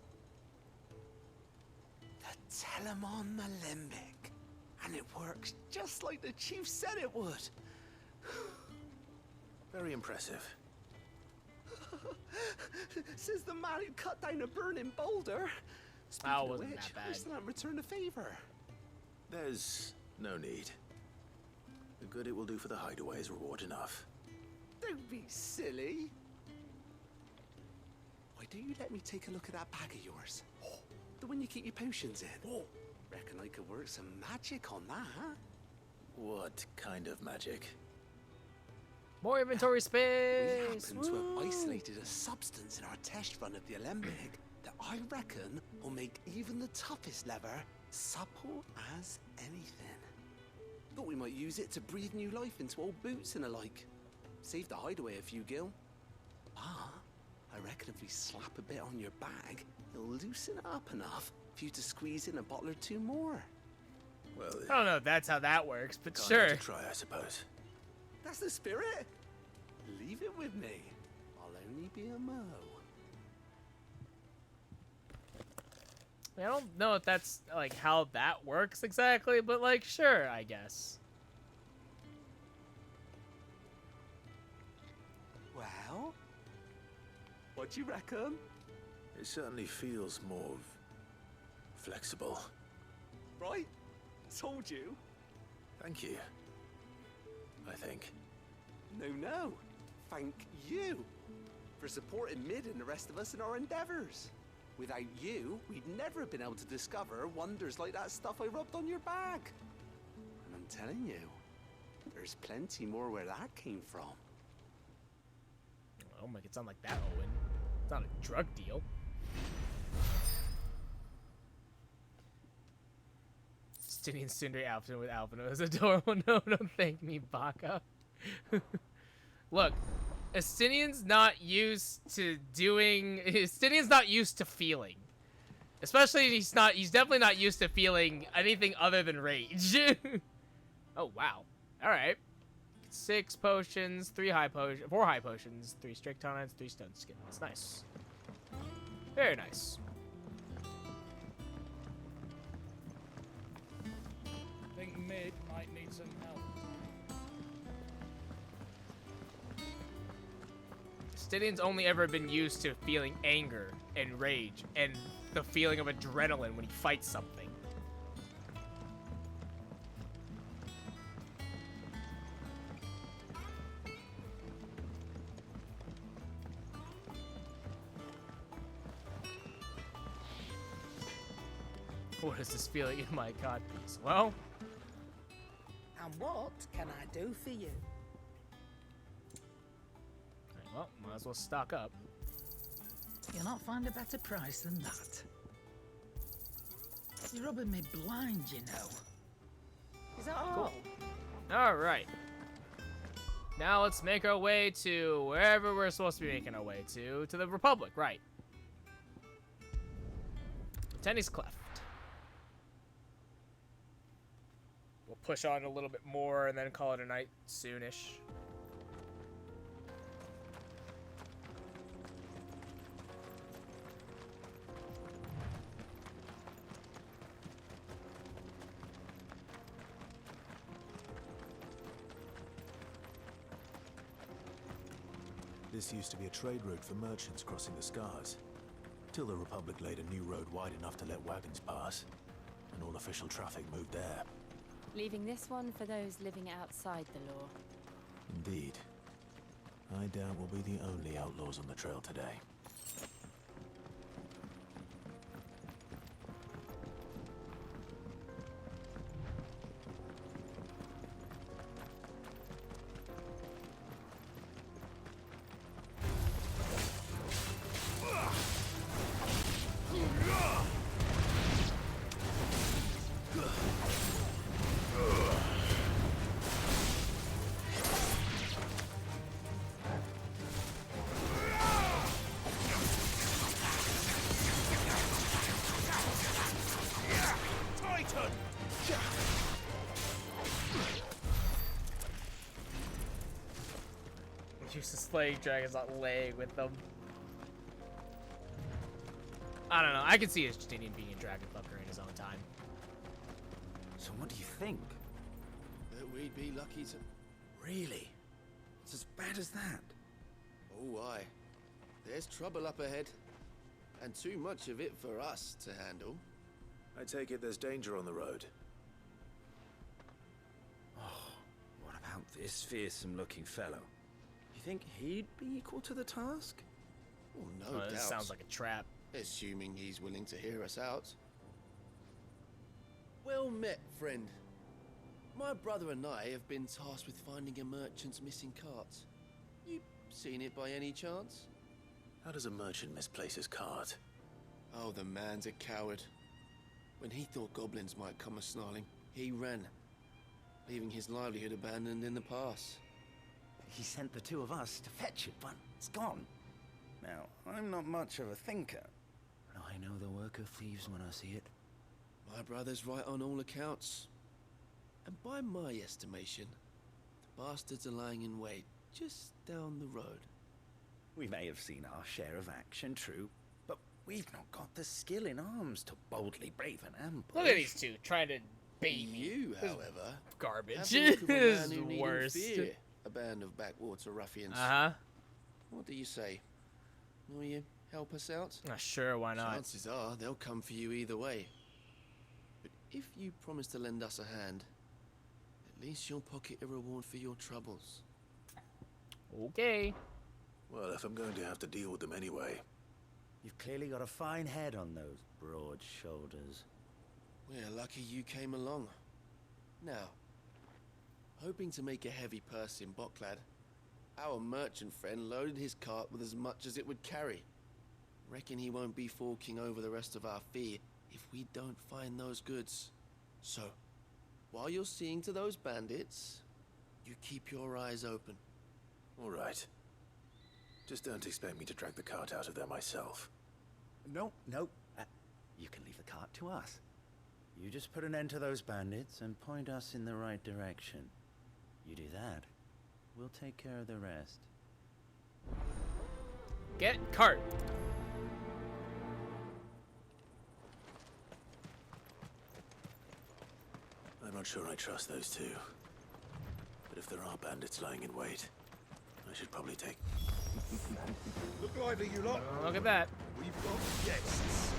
The Telemon Alembic. And it works just like the chief said it would. Very impressive. Says the man who cut down a burning boulder. Speaking That of wasn't which, that bad. I still haven't returned the favor. There's no need. The good it will do for the hideaway is reward enough. Don't be silly. Why don't you let me take a look at that bag of yours? The one you keep your potions in. Reckon I could work some magic on that, huh? What kind of magic? More inventory We space. happen to have isolated a substance in our test run of the Alembic that I reckon will make even the toughest lever supple as anything. Thought we might use it to breathe new life into old boots and the like. Save the hideaway a few gil. Ah, I reckon if we slap a bit on your bag, it'll loosen it up enough for you to squeeze in a bottle or two more. Well, I don't know if that's how that works, but can't sure. hurt to try, I suppose. That's the spirit. Leave it with me. I'll only be a mo. I don't know if that's like how that works exactly, but like sure, I guess. Well, what do you reckon? It certainly feels more flexible. Right? Told you. Thank you. I think. No. Thank you for supporting Mid and the rest of us in our endeavors. Without you, we'd never have been able to discover wonders like that stuff I rubbed on your back. And I'm telling you, there's plenty more where that came from. Oh, make it sound like that, Owen. It's not a drug deal. Stinian Sundry Alpha with Alpino is adorable. No, don't thank me, Baka. Look, Estinian's not used to doing. Estinian's not used to feeling. Especially he's definitely not used to feeling anything other than rage. Oh wow. Alright. 6 potions, 4 high potions, 3 strict tonics, 3 stone skin. That's nice. Very nice. I think Mid might need some help. Stinian's only ever been used to feeling anger and rage and the feeling of adrenaline when he fights something. What is this feeling in my codpiece? Well, And what can I do for you? alright, well, might as well stock up. You'll not find a better price than that. You're rubbing me blind, you know. Is that all? Alright. Now let's make our way to wherever we're supposed to be making our way to the Republic, right. Tenny's Cleft. We'll push on a little bit more and then call it a night soonish. This used to be a trade route for merchants crossing the Scars, till the Republic laid a new road wide enough to let wagons pass, and all official traffic moved there. Leaving this one for those living outside the law. Indeed. I doubt we'll be the only outlaws on the trail today. Titan! Use the slaying dragons on leg with them. I don't know. I can see Justinian being a dragon fucker in his own time. So what do you think? That we'd be lucky to... Really? It's as bad as that? Oh, aye. There's trouble up ahead. And too much of it for us to handle. I take it there's danger on the road. Oh, what about this fearsome-looking fellow? You think he'd be equal to the task? Oh, no doubt. This sounds like a trap. Assuming he's willing to hear us out. Well met, friend. My brother and I have been tasked with finding a merchant's missing cart. You seen it by any chance? How does a merchant misplace his cart? Oh, the man's a coward. When he thought goblins might come a-snarling, he ran, leaving his livelihood abandoned in the pass. He sent the two of us to fetch it, but it's gone. Now, I'm not much of a thinker, but I know the work of thieves when I see it. My brother's right on all accounts. And by my estimation, the bastards are lying in wait just down the road. We may have seen our share of action, true, but we've not got the skill in arms to boldly brave an ambush. Look at these two trying to bait me. You, This however, garbage. have the look of a This man is who needn't worst. fear a band of backwater ruffians. Uh-huh. What do you say? Will you help us out? Sure, why not? Chances are they'll come for you either way. But if you promise to lend us a hand, at least you'll pocket a reward for your troubles. Okay. Well, if I'm going to have to deal with them anyway. You've clearly got a fine head on those broad shoulders. We're lucky you came along. Now, hoping to make a heavy purse in Boklad, our merchant friend loaded his cart with as much as it would carry. Reckon he won't be forking over the rest of our fee if we don't find those goods. So, while you're seeing to those bandits, you keep your eyes open. All right. Just don't expect me to drag the cart out of there myself. No. You can leave the cart to us. You just put an end to those bandits and point us in the right direction. You do that, we'll take care of the rest. Get cart. I'm not sure I trust those two. But if there are bandits lying in wait, I should probably take... Look lively, you lot. Look at that. We've got guests.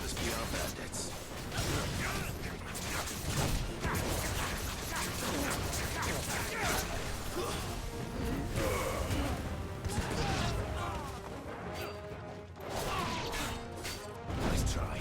Must be our bandits. Nice try.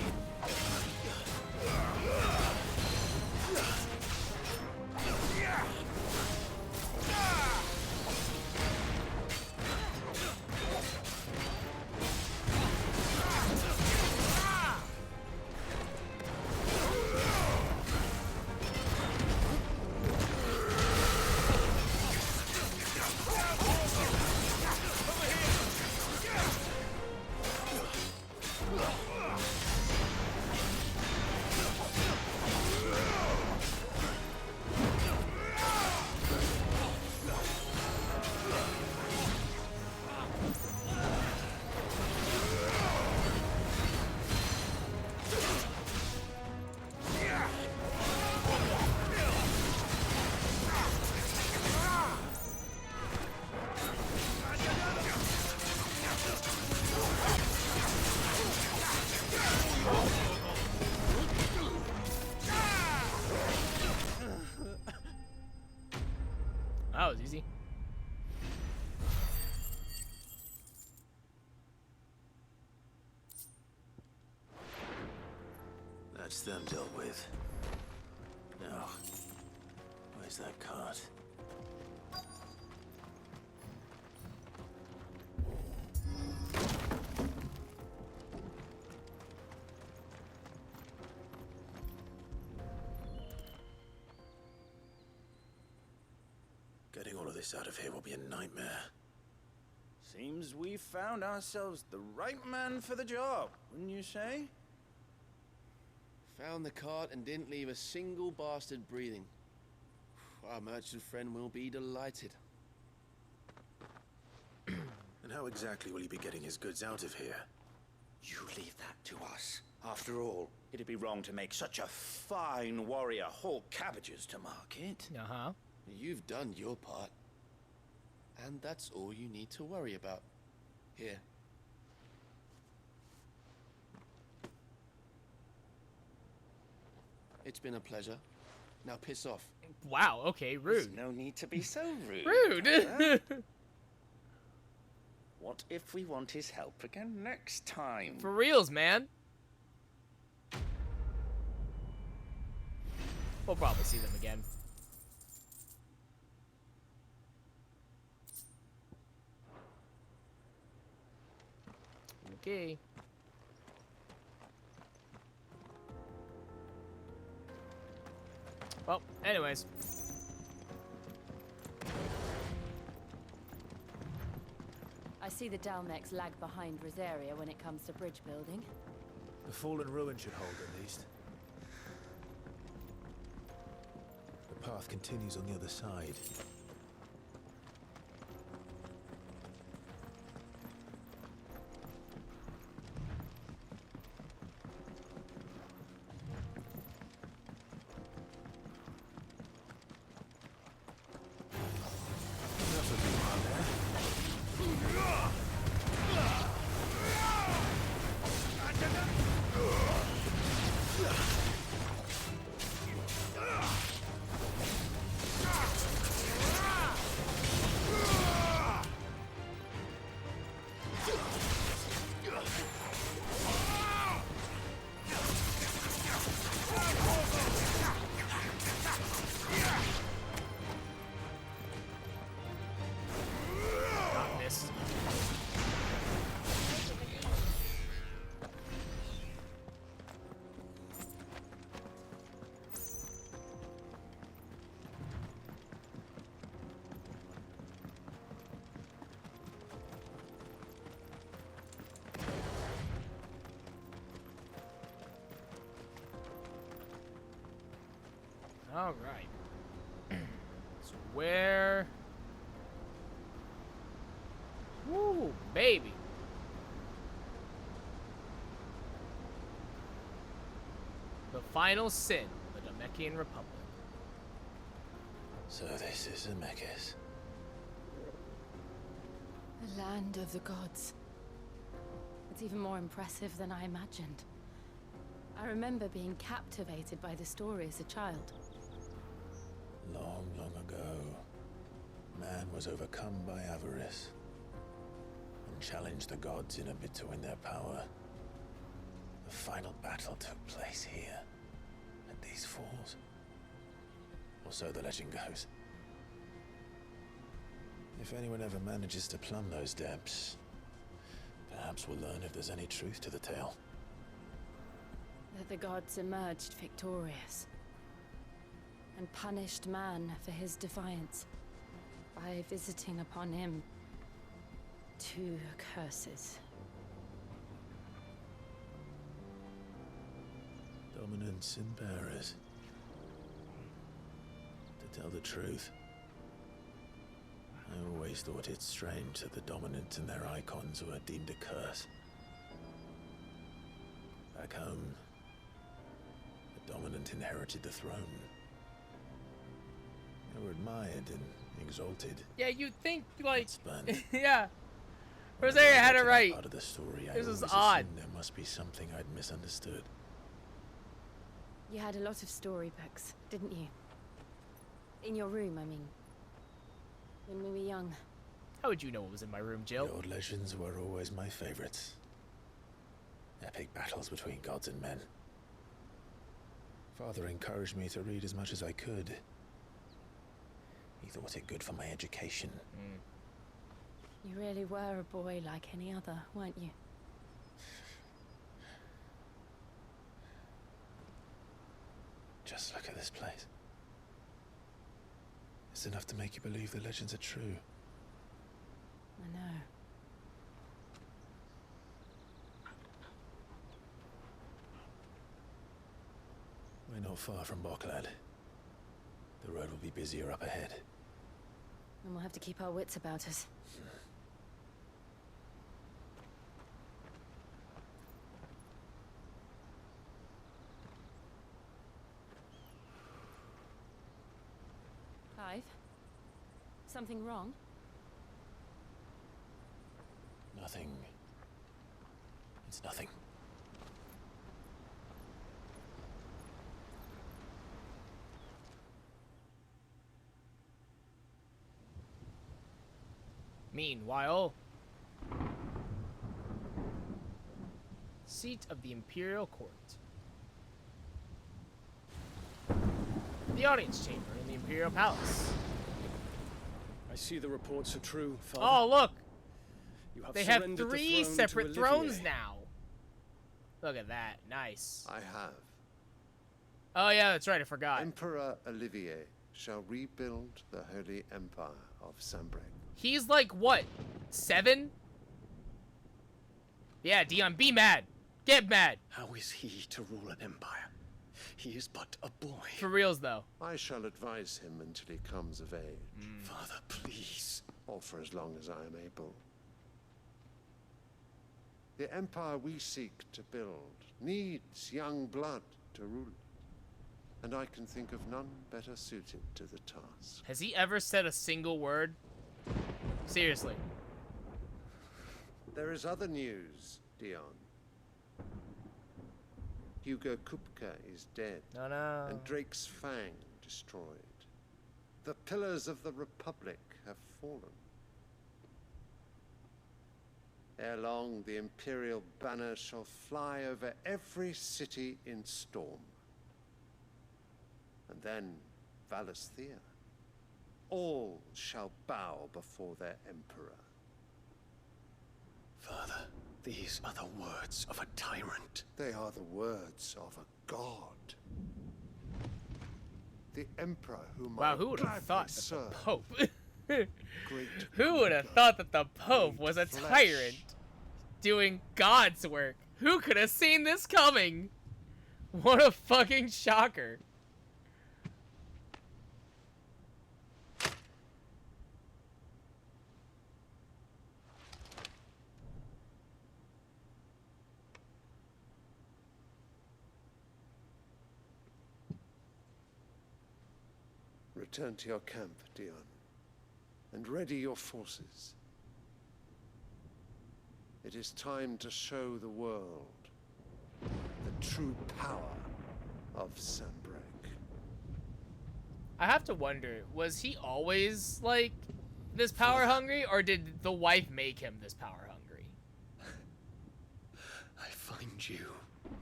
That was easy. That's them dealt with. Now, where's that cart? Getting all of this out of here will be a nightmare. Seems we found ourselves the right man for the job, wouldn't you say? Found the cart and didn't leave a single bastard breathing. Our merchant friend will be delighted. And how exactly will he be getting his goods out of here? You leave that to us. After all, it'd be wrong to make such a fine warrior haul cabbages to market. Uh-huh. You've done your part. And that's all you need to worry about. Here. It's been a pleasure. Now piss off. Wow, okay, rude. There's no need to be so rude. Rude! What if we want his help again next time? For reals, man. We'll probably see them again. Okay. Well, anyways. I see the Dalmex lag behind Rosaria when it comes to bridge building. The fallen ruin should hold, at least. path continues on the other side. All right. So where? Woo, baby. The final sin of the Namekian Republic. So this is Zemeckis. The land of the gods. It's even more impressive than I imagined. I remember being captivated by the story as a child. Long, long ago, man was overcome by avarice and challenged the gods in a bid to win their power. The final battle took place here, at these falls. Or so the legend goes. If anyone ever manages to plumb those depths, perhaps we'll learn if there's any truth to the tale. That the gods emerged victorious and punished man for his defiance by visiting upon him 2 curses. Dominance and bearers. To tell the truth, I always thought it strange that the dominant and their icons were deemed a curse. Back home, the dominant inherited the throne. They were admired and exalted. Yeah, you'd think, like, Spun. yeah. Rosaria had it right. Part of the story, This is always odd. assumed there must be something I'd misunderstood. You had a lot of storybooks, didn't you? In your room, I mean. When we were young. How would you know what was in my room, Jill? The old legends were always my favorites. Epic battles between gods and men. Father encouraged me to read as much as I could. He thought it good for my education. You really were a boy like any other, weren't you? Just look at this place. It's enough to make you believe the legends are true. I know. We're not far from Boklad. The road will be busier up ahead. And we'll have to keep our wits about us. Clive? Something wrong? Nothing. It's nothing. Meanwhile, seat of the Imperial Court. The audience chamber in the Imperial Palace. I see the reports are true, Father. Oh, look! They have surrendered the 3 throne separate to thrones Olivier. now. Look at that. Nice. I have. Oh, yeah, that's right. I forgot. Emperor Olivier shall rebuild the Holy Empire of Sanbreque. He's like, what, 7? Yeah, Dion, be mad. Get mad. How is he to rule an empire? He is but a boy. For reals, though. I shall advise him until he comes of age. Father, please. Or for as long as I am able. The empire we seek to build needs young blood to rule it. And I can think of none better suited to the task. Has he ever said a single word? Seriously. There is other news, Dion. Hugo Kupka is dead. No. And Drake's Fang destroyed. The pillars of the Republic have fallen. Ere long, the Imperial banner shall fly over every city in Storm. And then Valisthea. All shall bow before their Emperor. Father, these are the words of a tyrant. They are the words of a god. The Emperor whom wow, I who would have thought that serve. the Pope? Great who would have thought that the Pope was a tyrant doing God's work? Who could have seen this coming? What a fucking shocker. Return to your camp, Dion, and ready your forces. It is time to show the world the true power of Sanbreque. I have to wonder, was he always, like, this power hungry, or did the wife make him this power hungry? I find you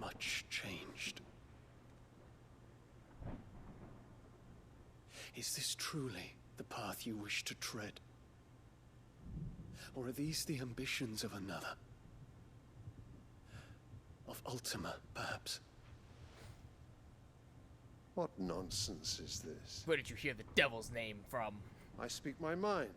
much changed. Is this truly the path you wish to tread? Or are these the ambitions of another? Of Ultima, perhaps? What nonsense is this? Where did you hear the devil's name from? I speak my mind,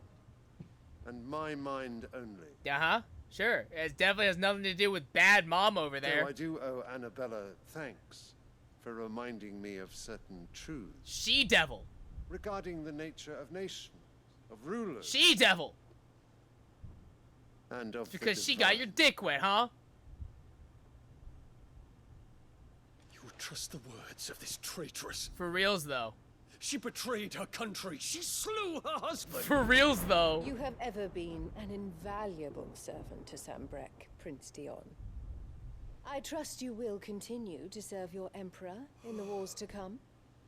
and my mind only. Uh-huh, sure. It definitely has nothing to do with bad mom over there. Though I do owe Annabella thanks for reminding me of certain truths. She-devil. Regarding the nature of nations, of rulers. She-devil. And of because she got your dick wet, huh? You would trust the words of this traitress. For reals, though. She betrayed her country. She slew her husband. For reals, though. You have ever been an invaluable servant to Sanbreque, Prince Dion. I trust you will continue to serve your Emperor in the wars to come.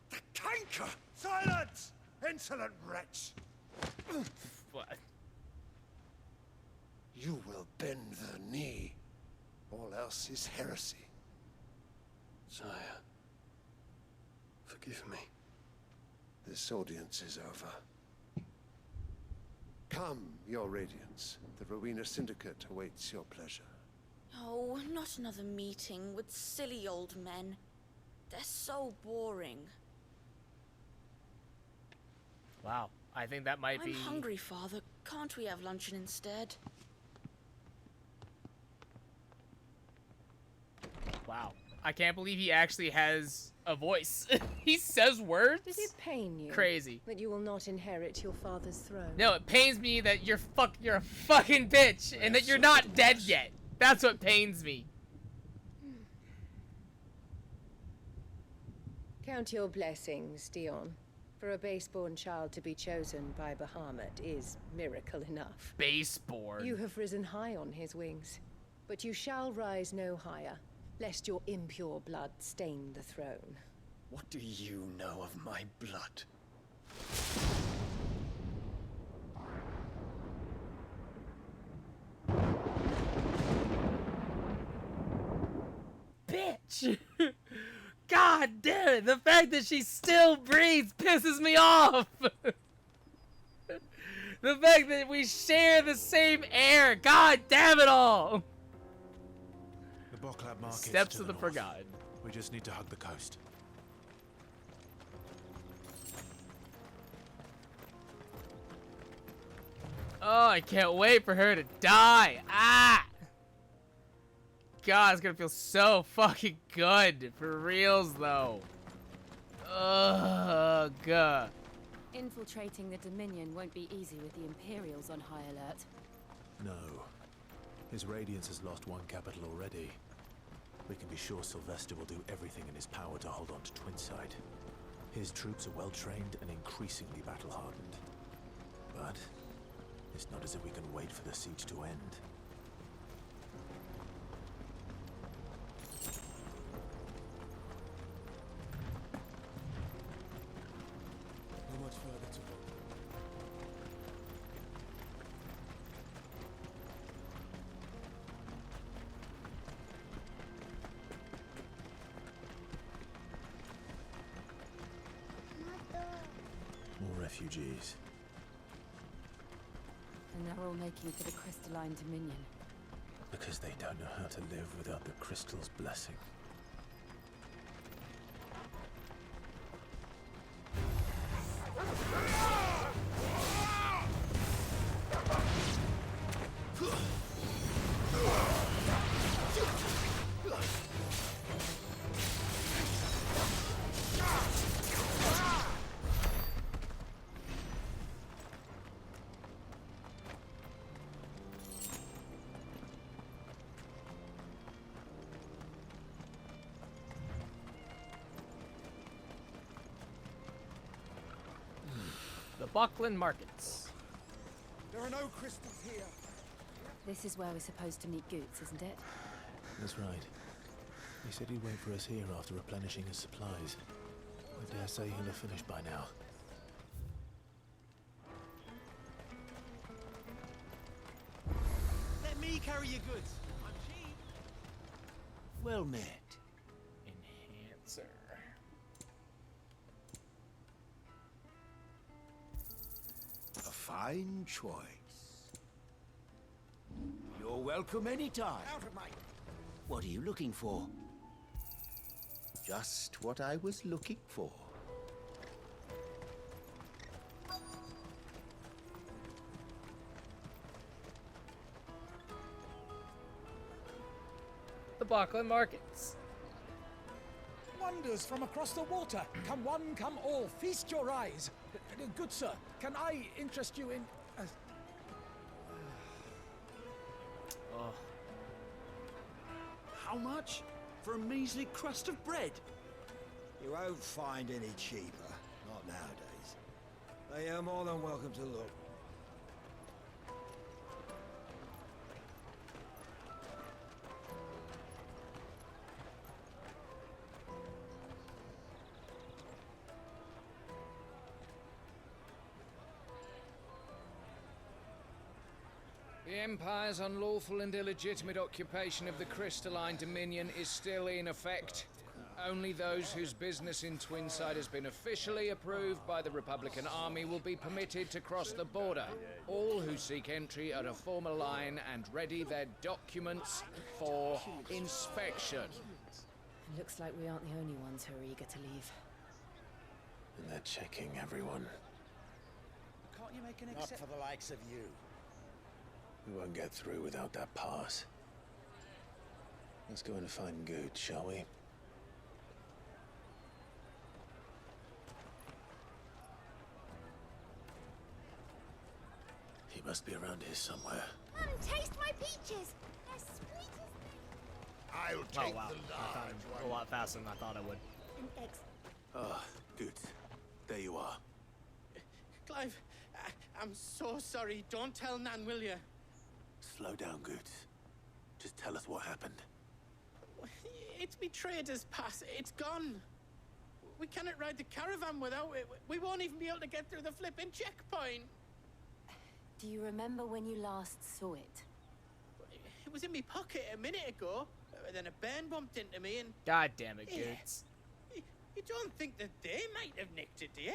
The canker! Silence! Insolent wretch! What? You will bend the knee. All else is heresy. Sire, forgive me. This audience is over. Come, your Radiance. The Rowena Syndicate awaits your pleasure. Oh, not another meeting with silly old men. They're so boring. Wow, I think that might be... I'm hungry, Father. Can't we have luncheon instead? Wow. I can't believe he actually has a voice. He says words? Does it pain you? Crazy. That you will not inherit your father's throne? No, it pains me that you're a fucking bitch and that you're not dead yet. That's what pains me. Count your blessings, Dion. For a base-born child to be chosen by Bahamut is miracle enough. Base-born? You have risen high on his wings, but you shall rise no higher, lest your impure blood stain the throne. What do you know of my blood? Bitch! God damn it! The fact that she still breathes pisses me off! The fact that we share the same air! God damn it all! The Boklab market. Steps of the Forgotten. We just need to hug the coast. Oh, I can't wait for her to die! Ah! god, it's gonna feel so fucking good. For reals, though. Ugh. Infiltrating the Dominion won't be easy with the Imperials on high alert. No. His Radiance has lost one capital already. We can be sure Sylvester will do everything in his power to hold on to Twinside. His troops are well-trained and increasingly battle-hardened. But it's not as if we can wait for the siege to end. How much further to go? More refugees. And they're all making for the Crystalline Dominion. Because they don't know how to live without the crystal's blessing. The Buckland Markets. There are no crystals here. This is where we're supposed to meet Goots, isn't it? That's right. He said he'd wait for us here after replenishing his supplies. I dare say he'll have finished by now. Let me carry your goods. I'm cheap. Well met. Enhancer. A fine choice. You're welcome anytime. Out of my... What are you looking for? Just what I was looking for. The Buckland Markets. Wonders from across the water. Come one, come all. Feast your eyes. Good sir, can I interest you in... Oh. How much? For a measly crust of bread? You won't find any cheaper. Not nowadays. They are more than welcome to look. The Empire's unlawful and illegitimate occupation of the Crystalline Dominion is still in effect. Only those whose business in Twinside has been officially approved by the Republican Army will be permitted to cross the border. All who seek entry are to form a line and ready their documents for inspection. It looks like we aren't the only ones who are eager to leave. And they're checking everyone. Can't you make an Not for the likes of you. We won't get through without that pass. Let's go and find Good, shall we? He must be around here somewhere. Taste my peaches. They're sweet as... I'll Oh take wow, the I found large him a lot faster than I thought I would. And eggs. Ah, Good. There you are. Clive, I'm so sorry. Don't tell Nan, will you? Slow down, Good. Just tell us what happened. It's me trader's pass. It's gone. We cannot ride the caravan without it. We won't even be able to get through the flipping checkpoint. Do you remember when you last saw it? It was in my pocket a minute ago. Then a bairn bumped into me and... God damn it, Yeah. Goots. You don't think that they might have nicked it, do you?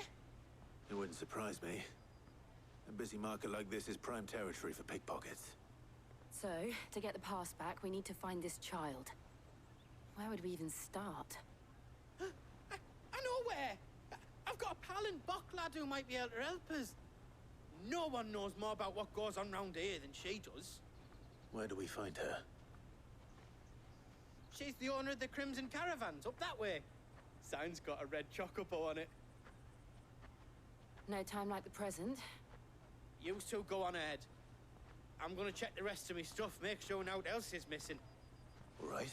It wouldn't surprise me. A busy market like this is prime territory for pickpockets. So, to get the pass back, we need to find this child. Where would we even start? I know where. I've got a pal in Bocklad who might be able to help us. No one knows more about what goes on round here than she does. Where do we find her? She's the owner of the Crimson Caravans, up that way. Sign's got a red chocobo on it. No time like the present. You two go on ahead. I'm gonna check the rest of my stuff, make sure no one else is missing. All right.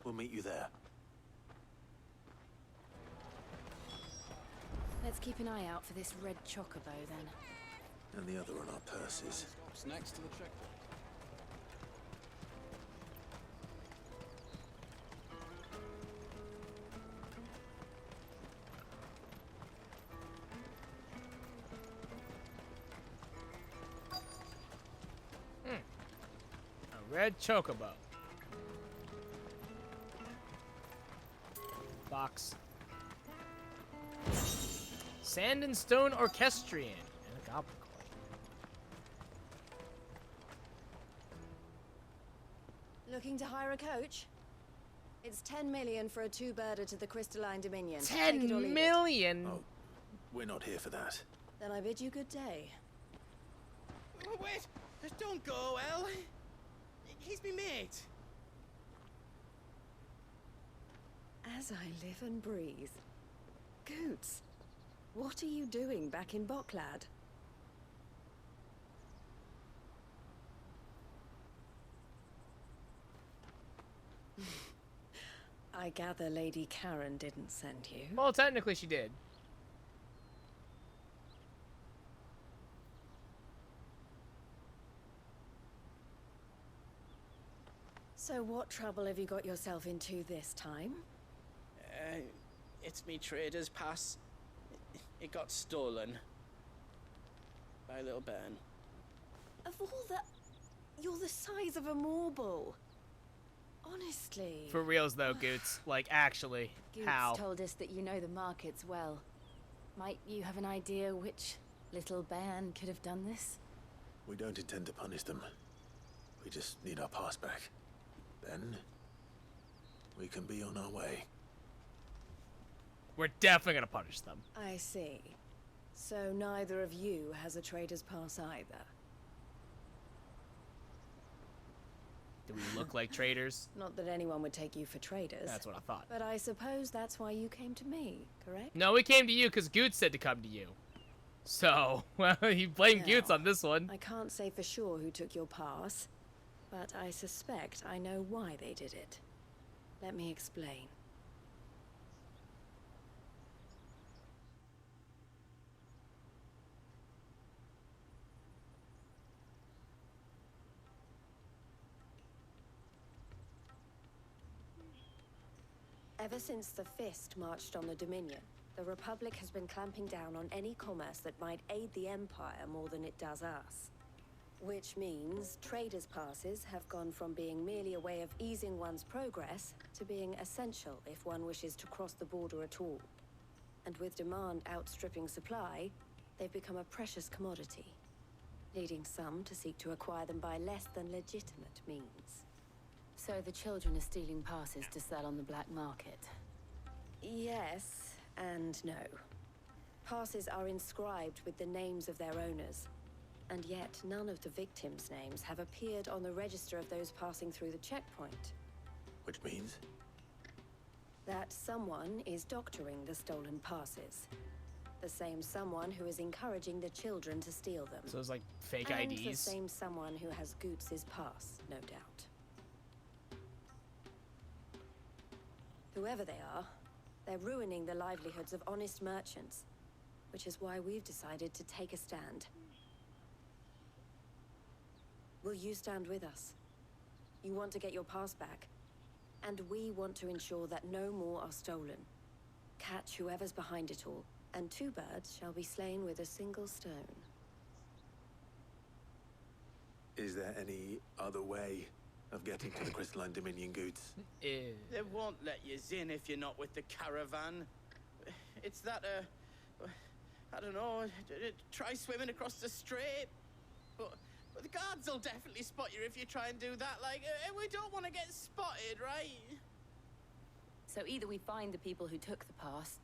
We'll meet you there. Let's keep an eye out for this red chocobo, then. And the other on our purses. Stops next to the checkpoint. A red chocobo. Box. Sand and stone orchestrion. And a goblin coin. Looking to hire a coach? It's 10 million for a two-birder to the Crystalline Dominion. 10 million? Oh, we're not here for that. Then I bid you good day. Wait! Don't go, El. He's me mate. As I live and breathe. Goots, what are you doing back in Boklad? I gather Lady Karen didn't send you. Well, technically she did. So what trouble have you got yourself into this time? It's me trader's pass. It got stolen. By little Ben. Of all the... You're the size of a marble. Honestly. For reals though, Goots. Like, actually. Goots How? told us that you know the markets well. Might you have an idea which little bairn could have done this? We don't intend to punish them. We just need our pass back. Then, we can be on our way. We're definitely gonna punish them. I see. So neither of you has a trader's pass either. Do we look like traitors? Not that anyone would take you for traders. That's what I thought. But I suppose that's why you came to me, correct? No, we came to you because Goots said to come to you. So, well, you blame Now, Goots on this one. I can't say for sure who took your pass, but I suspect I know why they did it. Let me explain. Ever since the Fist marched on the Dominion, the Republic has been clamping down on any commerce that might aid the Empire more than it does us. Which means traders' passes have gone from being merely a way of easing one's progress to being essential if one wishes to cross the border at all. And with demand outstripping supply, they've become a precious commodity, leading some to seek to acquire them by less than legitimate means. So the children are stealing passes to sell on the black market? Yes and no. Passes are inscribed with the names of their owners, and yet none of the victims' names have appeared on the register of those passing through the checkpoint. Which means? That someone is doctoring the stolen passes. The same someone who is encouraging the children to steal them. So it's like fake and IDs? the same someone who has Goots' pass, no doubt. Whoever they are, they're ruining the livelihoods of honest merchants, which is why we've decided to take a stand. Will you stand with us? You want to get your pass back, and we want to ensure that no more are stolen. Catch whoever's behind it all, and two birds shall be slain with a single stone. Is there any other way of getting to the Crystalline Dominion, Goots? They won't let you in if you're not with the caravan. It's that, I don't know, try swimming across the strait. But the guards will definitely spot you if you try and do that. Like, we don't want to get spotted, right? So either we find the people who took the pass,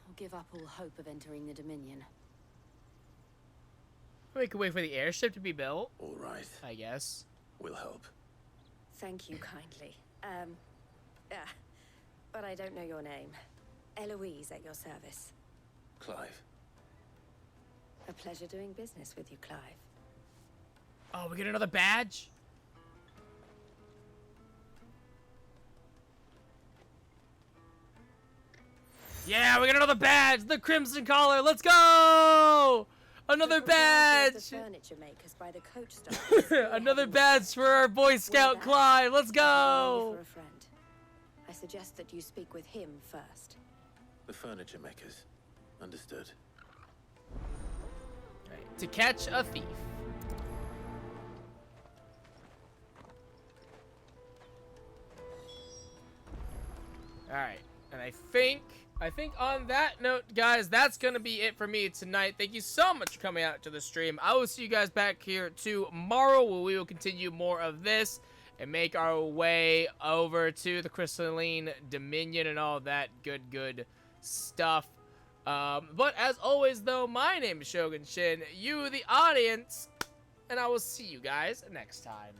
or give up all hope of entering the Dominion. We could wait for the airship to be built. All right. I guess. We'll help. Thank you kindly. But I don't know your name. Eloise at your service. Clive. A pleasure doing business with you, Clive. Oh, we get another badge? Yeah, we got another badge! The Crimson Collar! Let's go! Another badge! The furniture makers by the coach stop. Another badge for our Boy Scout Clive! Let's go! For a friend. I suggest that you speak with him first. The furniture makers. Understood. Right. To catch a thief. Alright, and I think on that note, guys, that's going to be it for me tonight. Thank you so much for coming out to the stream. I will see you guys back here tomorrow where we will continue more of this and make our way over to the Crystalline Dominion and all that good stuff. But as always, though, my name is Shogun Shin, you the audience, and I will see you guys next time.